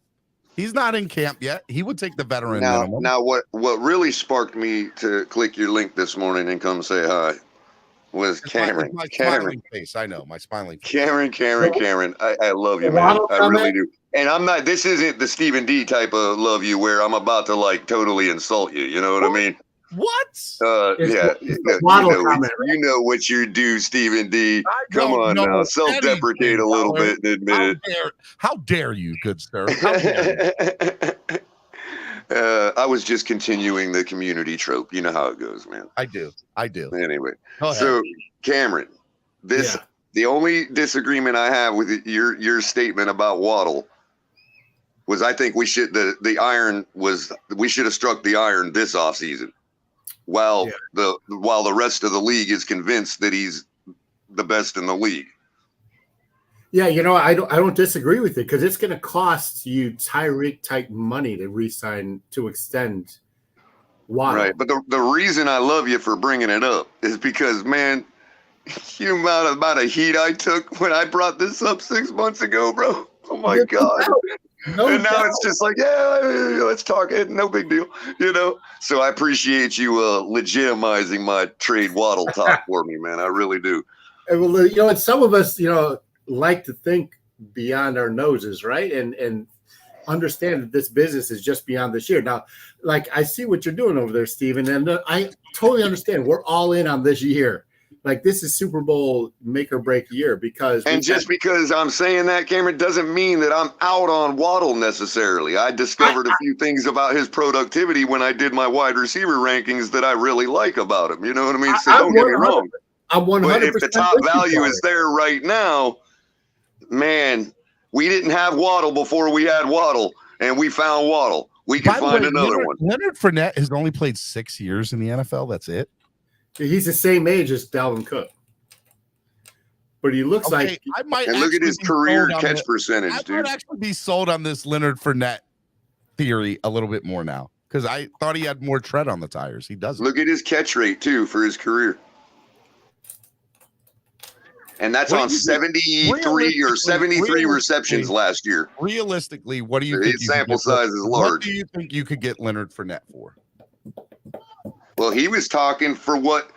He's not in camp yet. He would take the veteran minimum. Now, what really sparked me to click your link this morning and come say hi was Cameron. My smiling face. I know, my smiling face. Cameron. I love you, man. I really do. And I'm not. This isn't the Stephen D type of love you where I'm about to like totally insult you. You know what I mean? What? Yeah. You know what you do, Stephen D. Come on now. Self-deprecate a little bit and admit it. How dare you, good sir? How dare you? I was just continuing the community trope. You know how it goes, man. I do. Anyway, Go ahead. so Cameron, the only disagreement I have with your statement about Waddle was I think we should have struck the iron this offseason, while the rest of the league is convinced that he's the best in the league. Yeah, I don't disagree with it because it's going to cost you Tyreek type money to re-sign to extend Waddle. Right, but the reason I love you for bringing it up is because, man, you amount of heat I took when I brought this up 6 months ago, bro. Oh my God. No and now doubt. it's just like, yeah, let's talk it. No big deal, So I appreciate you legitimizing my trade Waddle talk for me, man. I really do. Well, and some of us, like to think beyond our noses, right? And understand that this business is just beyond this year. Now, like I see what you're doing over there, Steven, and I totally understand. We're all in on this year. Like this is Super Bowl make or break year because because I'm saying that, Cameron, doesn't mean that I'm out on Waddle necessarily. I discovered a few things about his productivity when I did my wide receiver rankings that I really like about him. You know what I mean? So don't get me wrong. I'm 100%. But if the top value is there right now, man, we didn't have Waddle before we had Waddle, and we found Waddle. We can find another one. Leonard Fournette has only played 6 years in the NFL. That's it. He's the same age as Dalvin Cook. But he looks like I might. And look at his career catch percentage, I dude. might actually be sold on this Leonard Fournette theory a little bit more now because I thought he had more tread on the tires. He doesn't. Look at his catch rate too for his career. And that's on 73 or 73 receptions last year. Realistically, what do you think? His sample size is large. What do you think you could get Leonard Fournette for? Well, he was talking for what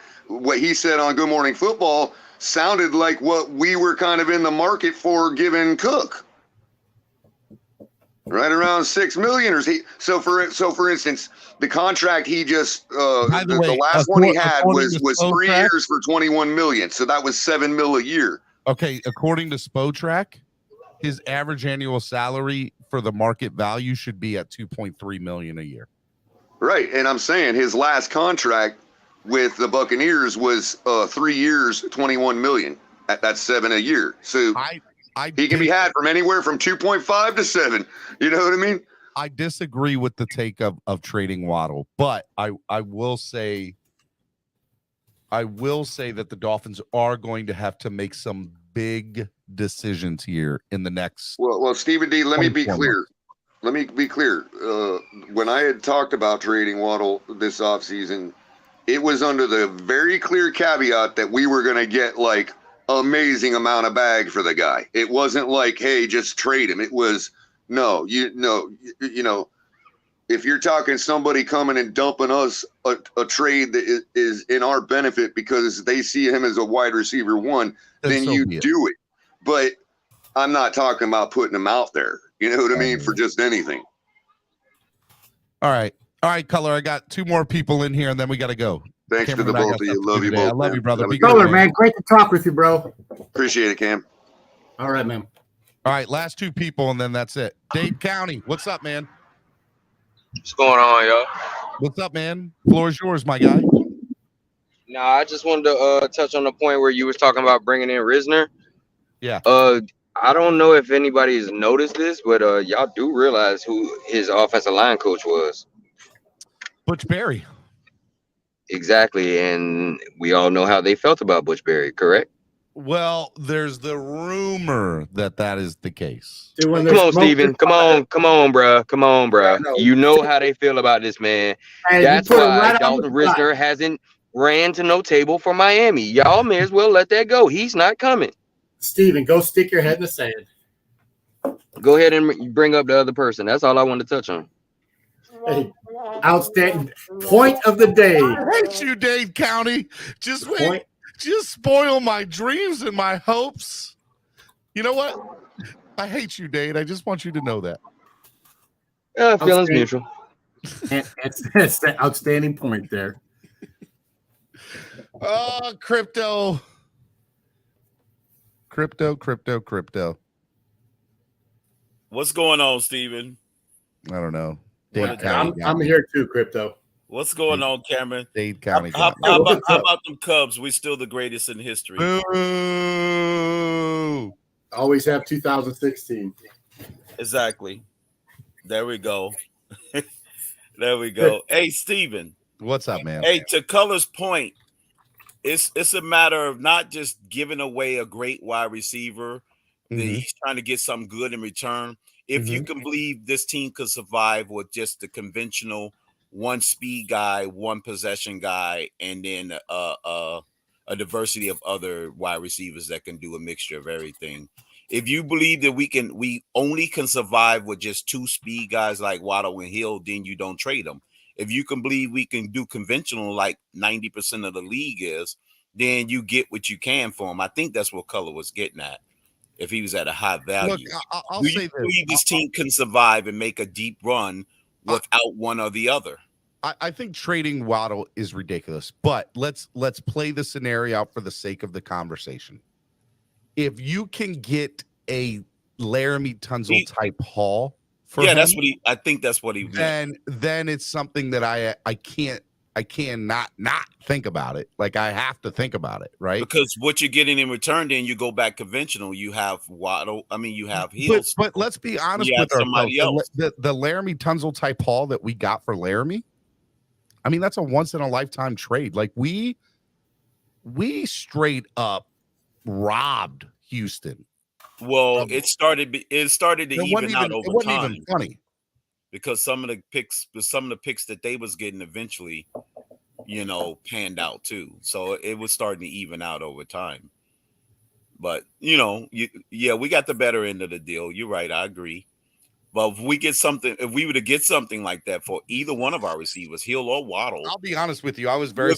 he said on Good Morning Football sounded like what we were kind of in the market for giving Cook. Right around $6 million, or so for instance, the contract he just the last one he had was 3 years for $21 million, so that was $7 million a year. Okay, according to Spotrac, his average annual salary for the market value should be at $2.3 million a year. Right, and I'm saying his last contract with the Buccaneers was 3 years, $21 million. That's $7 million a year. So he can be had from anywhere from 2.5 to 7. You know what I mean? I disagree with the take of trading Waddle, but I will say that the Dolphins are going to have to make some big decisions here in the next. Well, Stephen D, let me be clear. Let me be clear. When I had talked about trading Waddle this offseason, it was under the very clear caveat that we were going to get like amazing amount of bag for the guy. It wasn't like, hey, just trade him. It was if you're talking somebody coming and dumping us a trade that is in our benefit because they see him as a wide receiver one, then so you do it. But I'm not talking about putting him out there. You know what I mean? For just anything. All right, Color. I got 2 more people in here, and then we got to go. Thanks to the both of you. Love you both. I love you, brother. Color, man. Great to talk with you, bro. Appreciate it, Cam. All right, man. All right, last 2 people, and then that's it. Dade County, what's up, man? What's going on, y'all? What's up, man? Floor is yours, my guy. Nah, I just wanted to touch on the point where you was talking about bringing in Risner. Yeah. I don't know if anybody's noticed this, but y'all do realize who his offensive line coach was. Butch Berry. Exactly, and we all know how they felt about Butch Berry, correct? Well, there's the rumor that is the case. Come on, Steven. Come on, bro. You know how they feel about this man. And that's why Dalton Risner hasn't ran to no table for Miami. Y'all may as well let that go. He's not coming. Steven, go stick your head in the sand. Go ahead and bring up the other person. That's all I want to touch on. Hey, outstanding point of the day. I hate you, Dade County. Just wait. Just spoil my dreams and my hopes. You know what? I hate you, Dade. I just want you to know that. Feelings mutual. That's the outstanding point there. Oh, crypto. What's going on, Steven? I don't know. Dade County. I'm here too, Crypto. What's going on, Cameron? Dade County. How about them Cubs? We're still the greatest in history. Boo! Always have 2016. Exactly. There we go. There we go. Hey, Steven. What's up, man? Hey, to Color's point, it's a matter of not just giving away a great wide receiver. That he's trying to get something good in return. If you can believe this team could survive with just the conventional one speed guy, one possession guy, and then a diversity of other wide receivers that can do a mixture of everything. If you believe that we only can survive with just two speed guys like Waddle and Hill, then you don't trade them. If you can believe we can do conventional like 90% of the league is, then you get what you can for him. I think that's what Color was getting at. If he was at a high value, Look, I'll do say you believe this team can survive and make a deep run without one or the other? I think trading Waddle is ridiculous, but let's play the scenario out for the sake of the conversation. If you can get a Laramie Tunsil type haul for him, that's what I think that's what he then it's something that I cannot not think about it. Like I have to think about it, right? Because what you're getting in return, then you go back conventional. You have Waddle. I mean, you have Hills. But let's be honest with ourselves. The Laramie Tunsil type haul that we got for Laramie, I mean, that's a once in a lifetime trade. Like we straight up robbed Houston. Well, it started to even out over time. It wasn't even funny. Because some of the picks that they was getting eventually, panned out too. So it was starting to even out over time. But we got the better end of the deal. You're right, I agree. But if we were to get something like that for either one of our receivers, Hill or Waddle, I'll be honest with you, I was very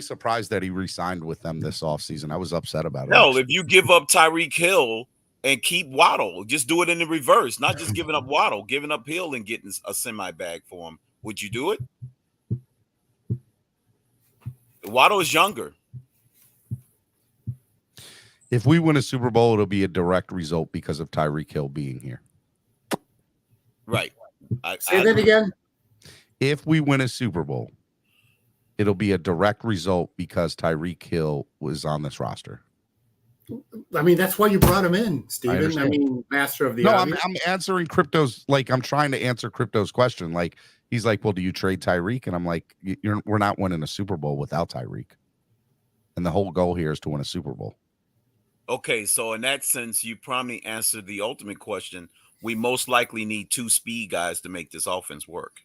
surprised that he re-signed with them this offseason. I was upset about it. No, if you give up Tyreek Hill and keep Waddle, just do it in the reverse, not just giving up Waddle, giving up Hill and getting a semi bag for him. Would you do it? Waddle is younger. If we win a Super Bowl, it'll be a direct result because of Tyreek Hill being here. Right. Say that again. If we win a Super Bowl, it'll be a direct result because Tyreek Hill was on this roster. I mean, that's why you brought him in, Steven. I mean, master of the obvious. I'm answering Crypto's, like, I'm trying to answer Crypto's question. Like, he's like, well, do you trade Tyreek? And I'm like, we're not winning a Super Bowl without Tyreek. And the whole goal here is to win a Super Bowl. Okay, so in that sense, you probably answered the ultimate question. We most likely need two speed guys to make this offense work.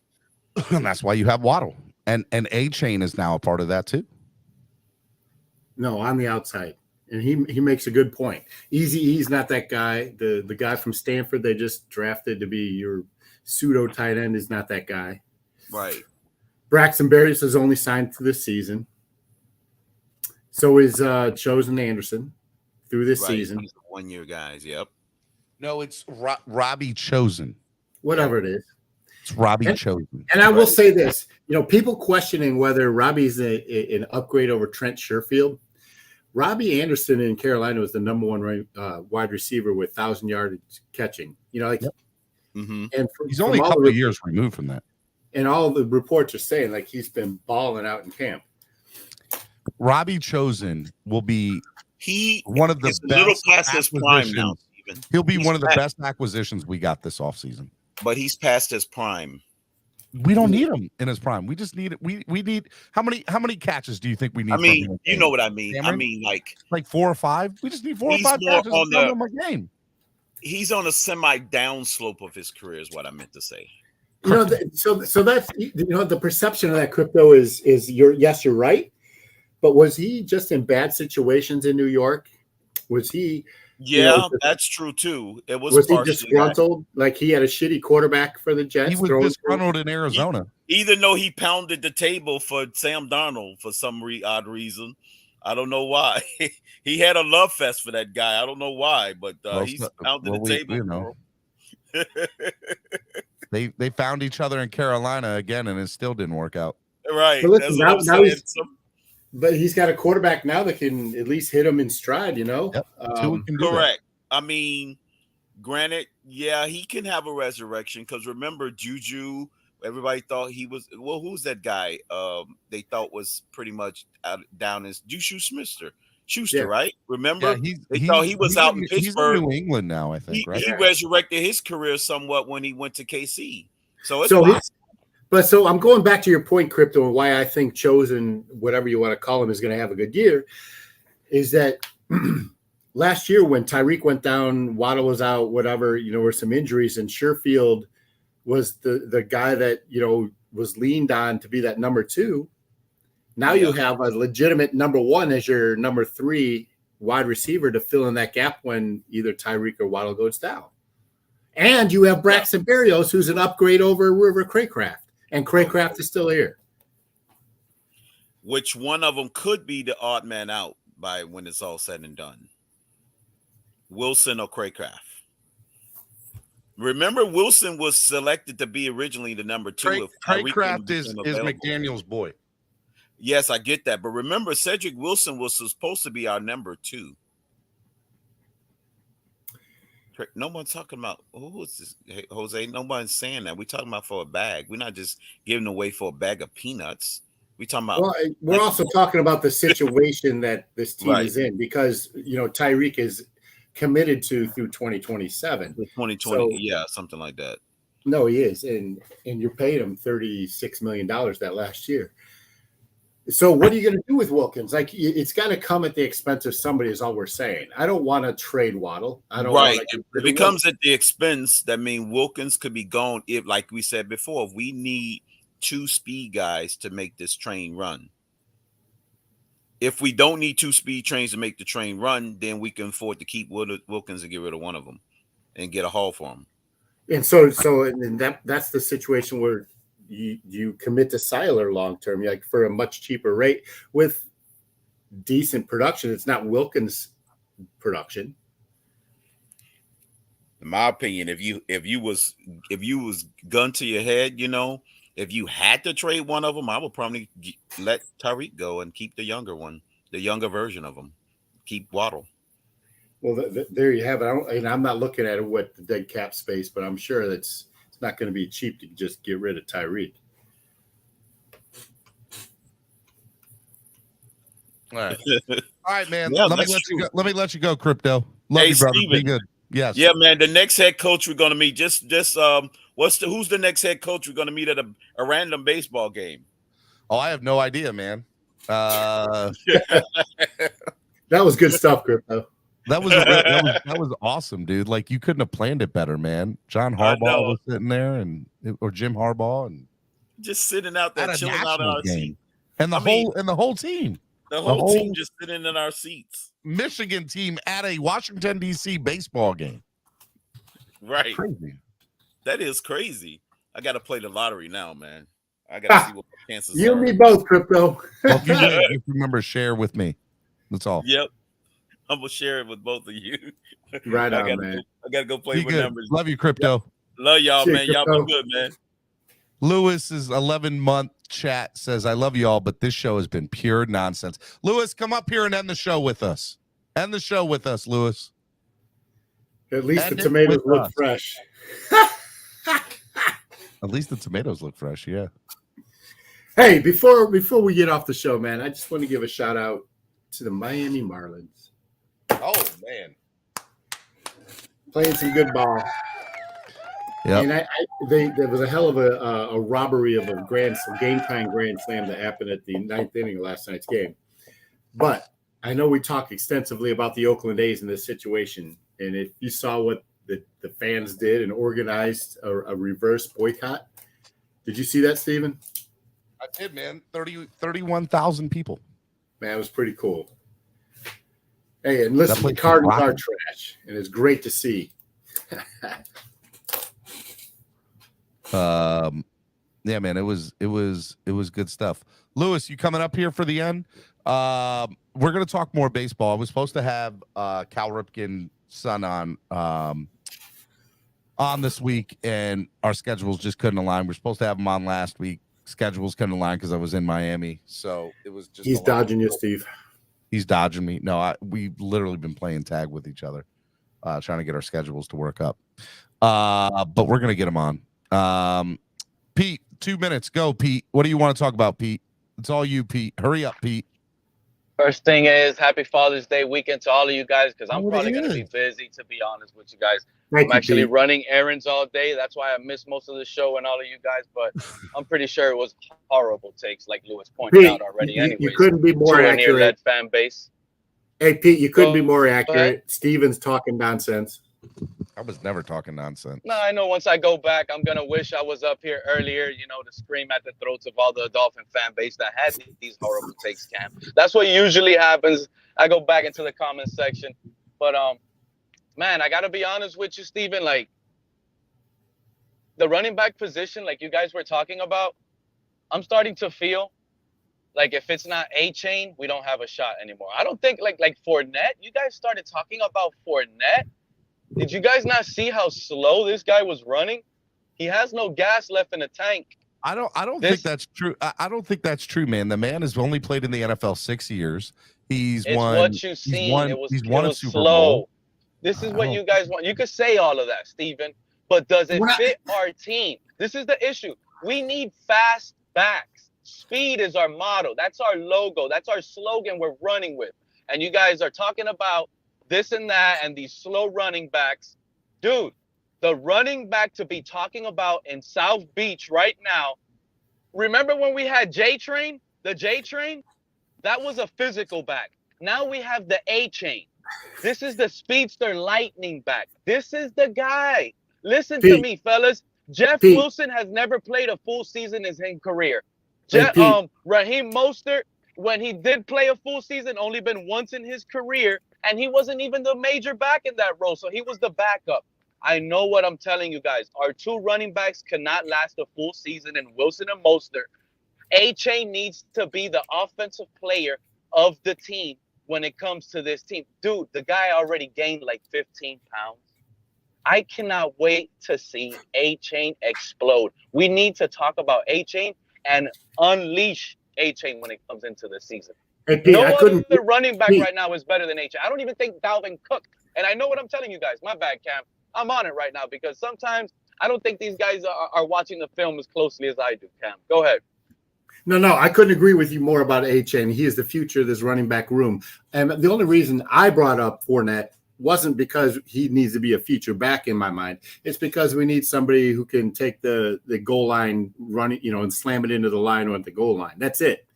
And that's why you have Waddle. And A-Chain is now a part of that too. No, on the outside. And he makes a good point. Eazy-E's not that guy. The guy from Stanford they just drafted to be your pseudo tight end is not that guy. Right. Braxton Berrios is only signed for this season. So is Chosen Anderson through this season. He's 1 year guys. Yep. No, it's Robbie Chosen. Whatever it is. It's Robbie Chosen. And I will say this, people questioning whether Robbie's an upgrade over Trent Sherfield. Robbie Anderson in Carolina was the number one wide receiver with 1,000-yard catching. Mm-hmm. And he's only a couple of years removed from that. And all the reports are saying like he's been balling out in camp. Robbie Chosen will be one of the best. A little past his prime now. He'll be one of the best acquisitions we got this offseason. But he's past his prime. We don't need him in his prime. We just need it. We need how many catches do you think we need? I mean, you know what I mean. Cameron? I mean, like 4 or 5. We just need 4 or 5 catches on the game. He's on a semi-down slope of his career, is what I meant to say. So that's the perception of that Crypto is you're right, but was he just in bad situations in New York? Was he? Yeah, that's true too. It was he disgruntled? Like he had a shitty quarterback for the Jets? He was disgruntled in Arizona. Even though he pounded the table for Sam Darnold for some odd reason. I don't know why. He had a love fest for that guy. I don't know why, but he's pounded the table. They found each other in Carolina again, and it still didn't work out. Right. But listen, now but he's got a quarterback now that can at least hit him in stride, Yep. Correct. I mean, granted, yeah, he can have a resurrection because remember Juju. Everybody thought he was. Well, who's that guy? They thought was pretty much down as Juju Schuster, right? Remember, they thought he was out in Pittsburgh. He's in New England now, I think. Right? He resurrected his career somewhat when he went to KC. So so I'm going back to your point, Crypto, and why I think Chosen, whatever you want to call him, is going to have a good year, is that last year when Tyreek went down, Waddle was out, whatever, were some injuries, and Sherfield was the guy that, was leaned on to be that number 2. Now you have a legitimate number 1 as your number 3 wide receiver to fill in that gap when either Tyreek or Waddle goes down. And you have Braxton Berrios, who's an upgrade over River Craycraft. And Craycraft is still here. Which one of them could be the odd man out by when it's all said and done? Wilson or Craycraft? Remember, Wilson was selected to be originally the number 2. Craycraft is McDaniel's boy. Yes, I get that. But remember, Cedric Wilson was supposed to be our number 2. No one's talking about who is this, hey, Jose. Nobody's saying that. We're talking about for a bag. We're not just giving away for a bag of peanuts. We're talking about. Well, we're also talking about the situation that this team is in because Tyreek is committed to through 2027. 2020, so, something like that. No, he is, and you're paying him $36 million that last year. So what are you going to do with Wilkins? Like, it's got to come at the expense of somebody is all we're saying. I don't want to trade Waddle. I don't want to if it comes at the expense, that means Wilkins could be gone. If, like we said before, if we need 2 speed guys to make this train run. If we don't need 2 speed trains to make the train run, then we can afford to keep Wilkins and get rid of one of them and get a haul for him. And so that's the situation where you commit to Seiler long term, like for a much cheaper rate with decent production. It's not Wilkins production. In my opinion, if you was gun to your head, if you had to trade one of them, I would probably let Tyreek go and keep the younger one, the younger version of him. Keep Waddle. Well, there you have it. I'm not looking at it with the dead cap space, but I'm sure it's not going to be cheap to just get rid of Tyreek. All right, man. Yeah, let me let you go, Crypto. Love you, brother. Steven. Be good. Yes. Yeah, man. The next head coach we're gonna meet. Who's the next head coach we're gonna meet at a random baseball game? Oh, I have no idea, man. That was good stuff, Crypto. That was awesome, dude. Like, you couldn't have planned it better, man. John Harbaugh was sitting there, or Jim Harbaugh, and just sitting out there, chilling out in our seat, and the whole team, the whole team just sitting in our seats. Michigan team at a Washington D.C. baseball game. Right, crazy. That is crazy. I got to play the lottery now, man. I got to see what my chances are. You and me both, Crypto. Well, if you remember, share with me. That's all. Yep. I'm gonna share it with both of you. Right on, man. I gotta go play with numbers. Love you, Crypto. Yep. Love y'all, man. Y'all be good, man. Lewis's 11-month chat says, "I love y'all, but this show has been pure nonsense." Lewis, come up here and end the show with us. End the show with us, Lewis. At least the tomatoes look fresh. At least the tomatoes look fresh, yeah. Hey, before we get off the show, man, I just want to give a shout out to the Miami Marlins. Oh, man. Playing some good ball. Yeah. And there was a hell of a robbery of a game-time grand slam that happened at the 9th inning of last night's game. But I know we talked extensively about the Oakland A's in this situation. And if you saw what the fans did and organized a reverse boycott, did you see that, Steven? I did, man. 31,000 people. Man, it was pretty cool. Hey, and listen, the Cardinals are trash, and it's great to see. Yeah, man, it was good stuff. Lewis, you coming up here for the end? We're gonna talk more baseball. I was supposed to have Cal Ripken's son on this week, and our schedules just couldn't align. We're supposed to have him on last week. Schedules couldn't align because I was in Miami, so it was just. He's dodging you, Steve. He's dodging me. No, we've literally been playing tag with each other. trying to get our schedules to work up. But we're gonna get him on. Pete, 2 minutes. Go, Pete. What do you want to talk about, Pete? It's all you, Pete. Hurry up, Pete. First thing is happy Father's Day weekend to all of you guys, because I'm probably going to be busy, to be honest with you guys. I'm actually running errands all day. That's why I missed most of the show and all of you guys, but I'm pretty sure it was horrible takes, like Lewis pointed out already. Anyways, you couldn't be more accurate. Near-led fan base. Hey, Pete, you couldn't be more accurate. Steven's talking nonsense. I was never talking nonsense. No, I know once I go back, I'm going to wish I was up here earlier, to scream at the throats of all the Dolphin fan base that had these horrible takes, Cam. That's what usually happens. I go back into the comments section. But, man, I got to be honest with you, Steven. Like, the running back position, like you guys were talking about, I'm starting to feel like if it's not A-Chain, we don't have a shot anymore. I don't think, like Fournette, you guys started talking about Fournette. Did you guys not see how slow this guy was running? He has no gas left in the tank. I don't think that's true. I don't think that's true, man. The man has only played in the NFL 6 years. He's won. What you've seen. He's won a Super slow. Bowl. This is what you guys want. You could say all of that, Steven, but does it fit our team? This is the issue. We need fast backs. Speed is our motto. That's our logo. That's our slogan we're running with. And you guys are talking about this and that and these slow running backs. Dude, the running back to be talking about in South Beach right now, remember when we had J-Train? The J-Train? That was a physical back. Now we have the A-Chain. This is the speedster lightning back. This is the guy. Listen to me, fellas. Jeff Wilson has never played a full season in his career. Raheem Mostert, when he did play a full season, only been once in his career, and he wasn't even the major back in that role, so he was the backup. I know what I'm telling you guys. Our two running backs cannot last a full season in Wilson and Mostert. A-Chain needs to be the offensive player of the team when it comes to this team. Dude, the guy already gained like 15 pounds. I cannot wait to see A-Chain explode. We need to talk about A-Chain and unleash A-Chain when it comes into the season. Hey, Pete, no other running back right now is better than A-Chain. I don't even think Dalvin Cook. And I know what I'm telling you guys. My bad, Cam. I'm on it right now because sometimes I don't think these guys are watching the film as closely as I do, Cam. Go ahead. No, I couldn't agree with you more about A-Chain. He is the future of this running back room. And the only reason I brought up Fournette wasn't because he needs to be a feature back in my mind. It's because we need somebody who can take the goal line running, and slam it into the line or at the goal line. That's it.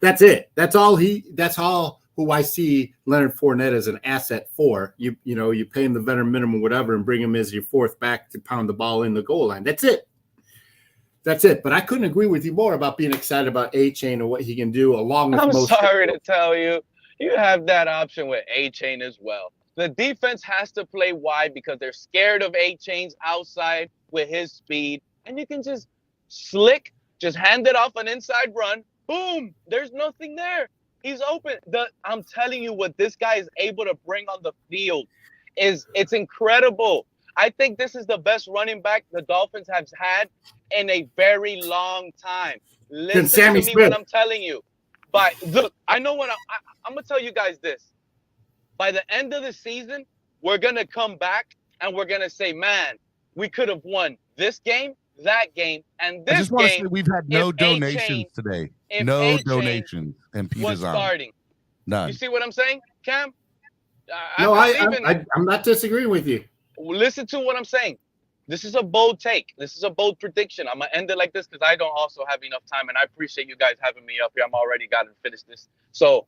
That's all who I see Leonard Fournette as an asset for. You pay him the veteran minimum, whatever, and bring him as your fourth back to pound the ball in the goal line. That's it. But I couldn't agree with you more about being excited about A-Chain and what he can do along with I'm sorry to tell you, you have that option with A-Chain as well. The defense has to play wide because they're scared of A-Chain's outside with his speed. And you can just just hand it off an inside run. Boom, there's nothing there. He's open. I'm telling you what this guy is able to bring on the field it's incredible. I think this is the best running back the Dolphins have had in a very long time. Listen to me when I'm telling you. But look, I know what I'm going to tell you guys this. By the end of the season, we're going to come back and we're going to say, man, we could have won this game, that game, and this game. I just want to say we've had no donations today. No donations. And Pete is on. Starting. None. You see what I'm saying, Cam? I'm not disagreeing with you. Listen to what I'm saying. This is a bold take. This is a bold prediction. I'm going to end it like this because I don't also have enough time, and I appreciate you guys having me up here. I'm already got to finish this. So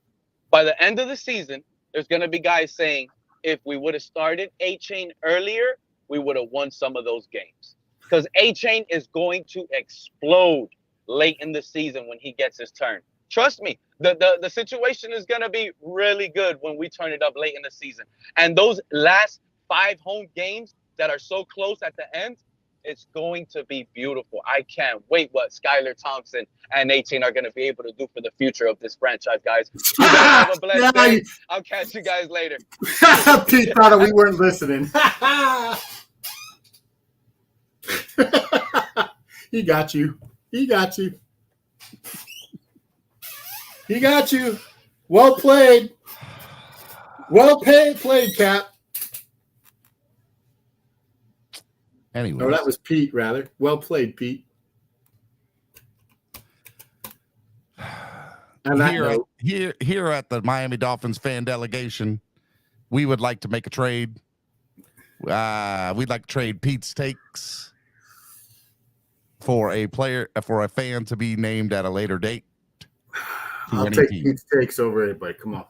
by the end of the season, there's going to be guys saying, if we would have started A-Chain earlier, we would have won some of those games. Because A-Chain is going to explode late in the season when he gets his turn. Trust me, the situation is going to be really good when we turn it up late in the season. And those last 5 home games that are so close at the end, it's going to be beautiful. I can't wait what Skylar Thompson and A-Chain are going to be able to do for the future of this franchise, guys. You guys have a blessed day. I'll catch you guys later. Pete thought we weren't listening. He got you. Well played. Played, Cap. Anyway. No, that was Pete, rather. Well played, Pete. And here at the Miami Dolphins fan delegation, we would like to make a trade. We'd like to trade Pete's takes for a fan to be named at a later date. I'll take Pete's takes over anybody. Come on.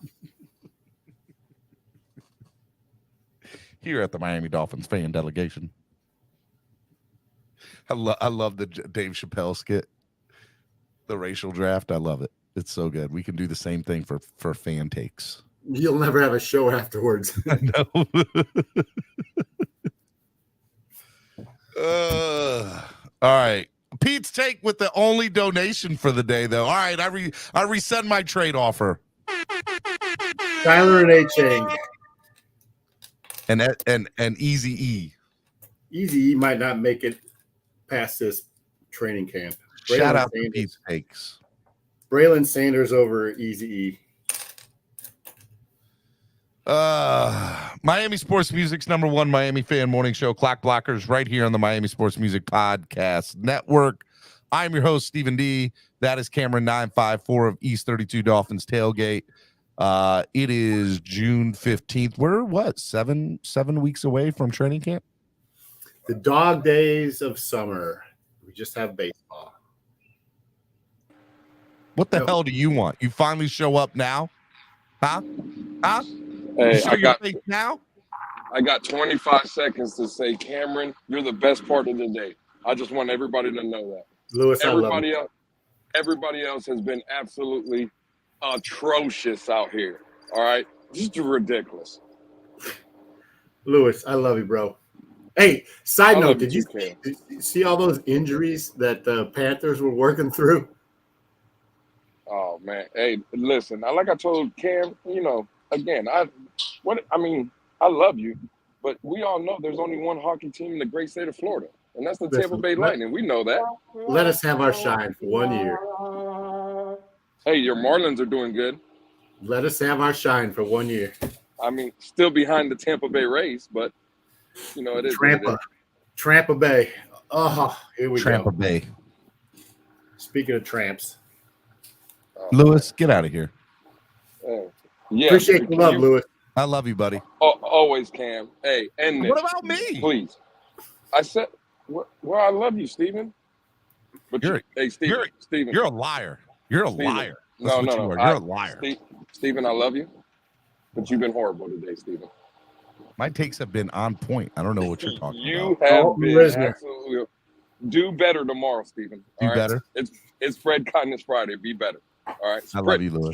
Here at the Miami Dolphins fan delegation. I love the Dave Chappelle skit, the racial draft. I love it. It's so good. We can do the same thing for fan takes. You'll never have a show afterwards. I know. All right. Pete's take with the only donation for the day, though. All right, I resend my trade offer. Tyler and A-Chain. And Easy E. Easy E might not make it past this training camp. Shout out to Pete's takes. Braylon Sanders over Easy E. Miami Sports Music's #1 Miami fan morning show, Clock Blockers, right here on the Miami Sports Music Podcast Network. I'm your host, Stephen D. That is Cameron 954 of East 32 Dolphins Tailgate. It is June 15th. We're 7 weeks away from training camp? The dog days of summer. We just have baseball. What the hell do you want? You finally show up now? Huh? Hey, I got 25 seconds to say, Cameron, you're the best part of the day. I just want everybody to know that. Lewis, everybody else has been absolutely atrocious out here. All right? Just ridiculous. Lewis, I love you, bro. Hey, side note, did you see all those injuries that the Panthers were working through? Oh, man. Hey, listen, like I told Cam, again, I love you, but we all know there's only one hockey team in the great state of Florida, and that's the Tampa Bay Lightning. We know that. Let us have our shine for 1 year. Hey, your Marlins are doing good. Let us have our shine for 1 year. I mean, still behind the Tampa Bay Rays, but, it is. Tampa Bay. Oh, here we go. Tampa Bay. Speaking of tramps. Lewis, get out of here. Yeah, appreciate the love, Lewis. I love you, buddy. Always, Cam. Hey, and what about me? Please. I said, well, I love you, Stephen. But Stephen, you're a liar. You're a liar. No. You're a liar. Stephen, I love you, but you've been horrible today, Stephen. My takes have been on point. I don't know what you're talking about. You have been absolutely. Do better tomorrow, Stephen. Do better. It's Fred Kindness Friday. Be better. All right. I love you, Lewis.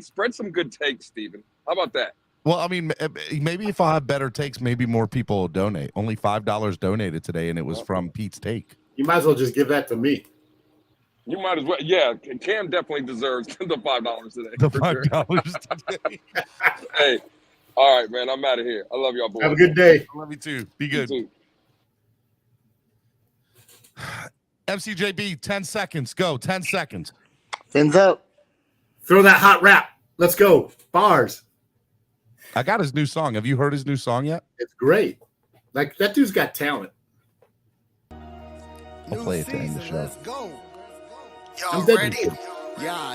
Spread some good takes, Stephen. How about that? Well, I mean, maybe if I have better takes, maybe more people will donate. Only $5 donated today, and it was from Pete's take. You might as well just give that to me. You might as well. Yeah, Cam definitely deserves the $5 today. The $5 today. Hey, all right, man. I'm out of here. I love y'all, boys. Have a good day. I love you too. Be good. You too. MCJB, 10 seconds. Go. 10 seconds. Fins up. Throw that hot rap. Let's go. Bars. I got his new song. Have you heard his new song yet? It's great. Like, that dude's got talent. I'll play it to end the show. Let's go. I'm ready? dead. Yeah.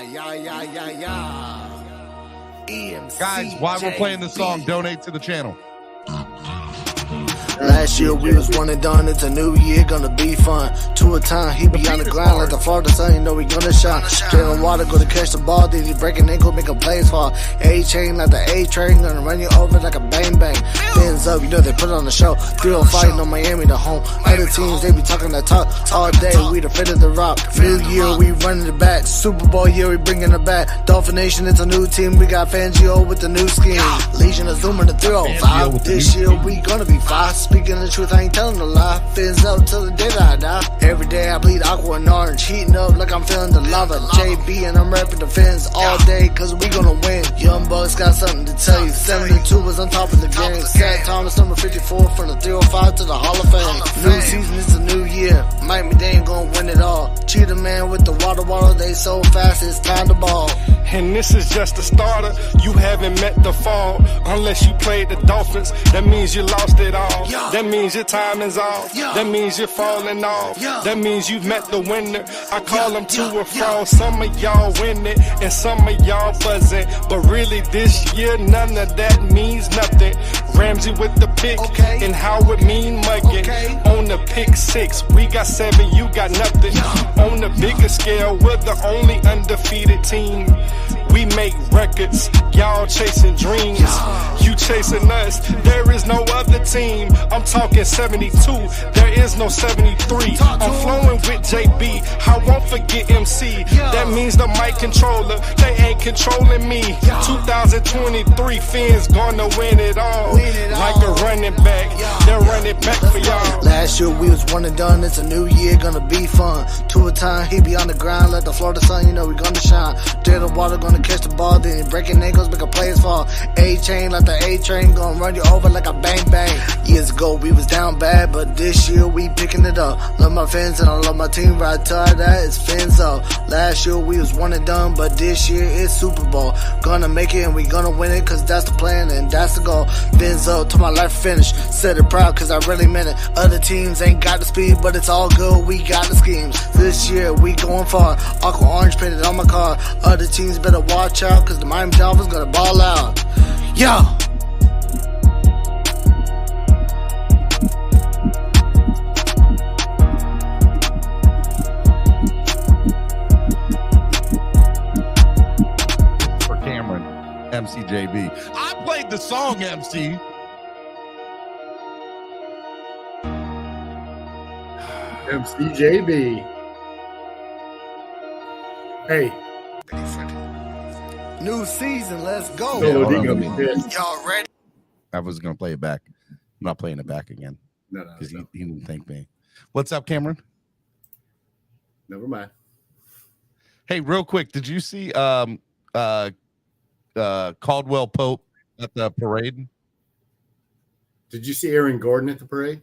EMC, Guys, while we're playing the song, donate to the channel. Last year we was one and done, it's a new year, gonna be fun. Two a time, he be on the ground like the Florida sun, you know we gonna shine. Jalen Water go to catch the ball, then he break an ankle, make a plays fall. A-chain like the A-train, gonna run you over like a bang bang. Fins up, you know they put it on the show. 305, no Miami the home. Other teams, they be talking that talk all day, we the fit of the rock. New year, we running it back. Super Bowl year, we bringing it back. Dolphin Nation, it's a new team, we got Fangio with the new scheme. Legion of Zoom in the 305, this year we gonna be fast. Speaking the truth, I ain't telling a lie. Fins up till the day that I die. Every day I bleed aqua and orange, heating up like I'm feeling the lava. JB and I'm repping the Fins all day, cause we gonna win. Young Bucks got something to tell you. 72 was on top of the game. Cat Thomas number 54 from the 305 to the Hall of Fame. New season, it's a new year. Mike, they ain't gonna win it all. Cheetah man with the water, they so fast, it's time to ball. And this is just the starter. You haven't met the fall. Unless you played the Dolphins, that means you lost it all. That means your time is off. That means you're falling off. That means you've met the winner. I call them to or fro. Some of y'all win it and some of y'all buzzing. But really this year, none of that means nothing. Ramsey with the pick and Howard mean mugging. On the pick 6, we got 7, you got nothing. On the bigger scale, we're the only undefeated team. We make records, y'all chasing dreams. You chasing us, there is no other team. I'm talking 72, there is no 73. I'm flowing with JB, I won't forget MC. That means the mic controller, they ain't controlling me. 2023, Finn's gonna win it all. Like a running back, they're running back for y'all. Last year we was one and done, it's a new year, gonna be fun. 2 a time, he be on the ground like the Florida sun, you know we gonna shine. Dead the water, gonna catch the ball, then he breaking ankles, make a players fall. A-chain like the A-train, gonna run you over like a bang bang. Years ago we was down bad, but this year we picking it up. Love my fans and I love my team, right to that, it's fins up. Last year we was one and done, but this year it's Super Bowl. Gonna make it and we gonna win it, cause that's the plan and that's the goal. Fins up till my life finish, said it proud cause I really meant it. Other teams ain't got the speed, but it's all good, we got the schemes. This year we going far, aqua orange painted on my car. Other teams better watch out, cause the Miami Dolphins gonna ball out. Yo! For Cameron, MCJB. I played the song, MC. MCJB. Hey. New season, let's go. So Y'all ready? I was going to play it back. I'm not playing it back again. No. Because he didn't thank me. What's up, Cameron? Never mind. Hey, real quick, did you see Caldwell Pope at the parade? Did you see Aaron Gordon at the parade?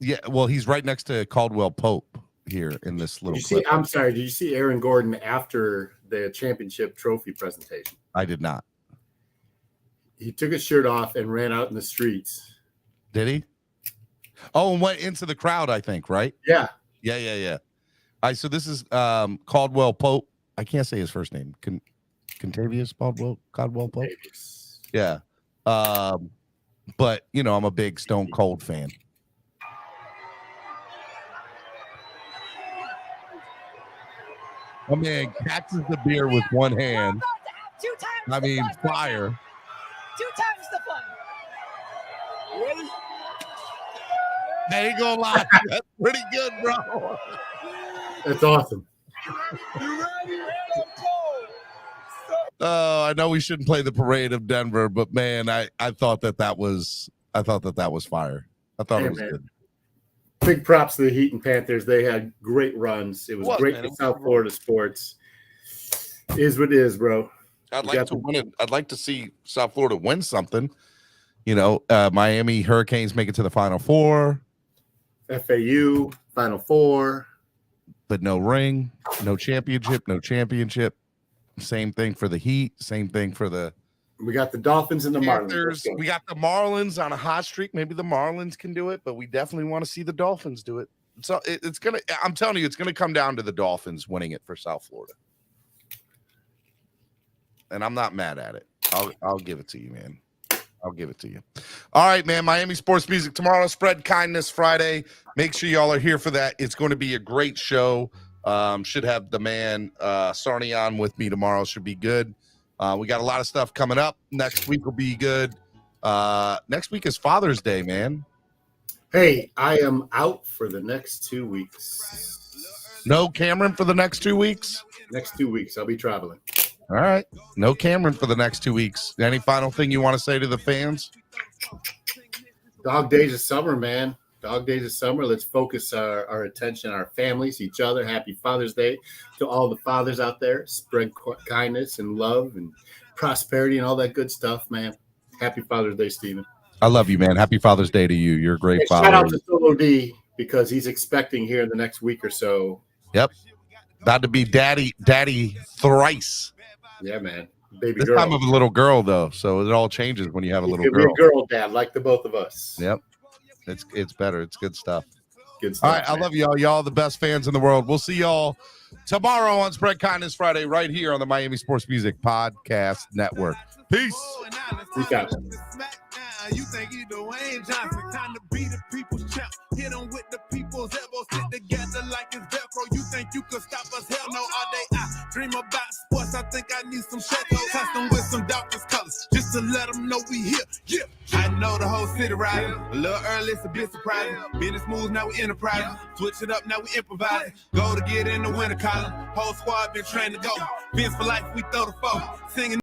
Yeah, well, he's right next to Caldwell Pope here in this little clip. I'm sorry, did you see Aaron Gordon after the championship trophy presentation? I did not. He took his shirt off and ran out in the streets. Did he? Oh, and went into the crowd, I think, right? Yeah. Yeah. All right, so this is Caldwell Pope. I can't say his first name. Contavious Caldwell Pope? Yeah. But, you know, I'm a big Stone Cold fan. My man catches the beer with one hand. I mean, fire. 2 times the fun. Ready? I ain't gonna lie. That's pretty good, bro. That's awesome. Oh, I know we shouldn't play the parade of Denver, but man, I thought that was fire. I thought it was good. Big props to the Heat and Panthers. They had great runs. It was great for South Florida sports. It is what it is, bro. I'd like to win it. I'd like to see South Florida win something. You know, Miami Hurricanes make it to the Final Four. FAU, Final Four. But no ring, no championship. Same thing for the Heat. Same thing for the. We got the Dolphins and the Panthers. Marlins. We got the Marlins on a hot streak. Maybe the Marlins can do it, but we definitely want to see the Dolphins do it. So it's gonna. I'm telling you, it's gonna come down to the Dolphins winning it for South Florida, and I'm not mad at it. I'll give it to you, man. I'll give it to you. All right, man. Miami Sports Music tomorrow. Spread Kindness Friday. Make sure y'all are here for that. It's going to be a great show. Should have the man Sarni on with me tomorrow. Should be good. We got a lot of stuff coming up. Next week will be good. Next week is Father's Day, man. Hey, I am out for the next 2 weeks. No Cameron for the next 2 weeks? Next 2 weeks. I'll be traveling. All right. No Cameron for the next 2 weeks. Any final thing you want to say to the fans? Dog days of summer, man. Dog days of summer. Let's focus our attention on our families, each other. Happy Father's Day to all the fathers out there. Spread kindness and love and prosperity and all that good stuff, man. Happy Father's Day, Steven. I love you, man. Happy Father's Day to you. You're a great father. Shout out to Solo D because he's expecting here in the next week or so. Yep. About to be daddy thrice. Yeah, man. Baby This girl. time of a little girl, though, so it all changes when you have a He's little gonna be girl. a girl dad, like the both of us. Yep. It's better. It's good stuff. Good stuff. All right, man. I love y'all. Y'all the best fans in the world. We'll see y'all tomorrow on Spread Kindness Friday right here on the Miami Sports Music Podcast Network. Peace. Peace out. You think you Dwayne Johnson, time to be the people's champ. Hit him with the people's elbows, sit together like it's Velcro. You think you could stop us? Hell no, all day I dream about sports. I think I need some shadows, custom with some Dolphins colors, just to let them know we here. Yeah, I know the whole city riding. A little early, it's a bit surprising. Business moves, now we enterprising. Switch it up, now we improvising. Go to get in the winter column. Whole squad been trained to go. Vince for life, we throw the foe. Singing.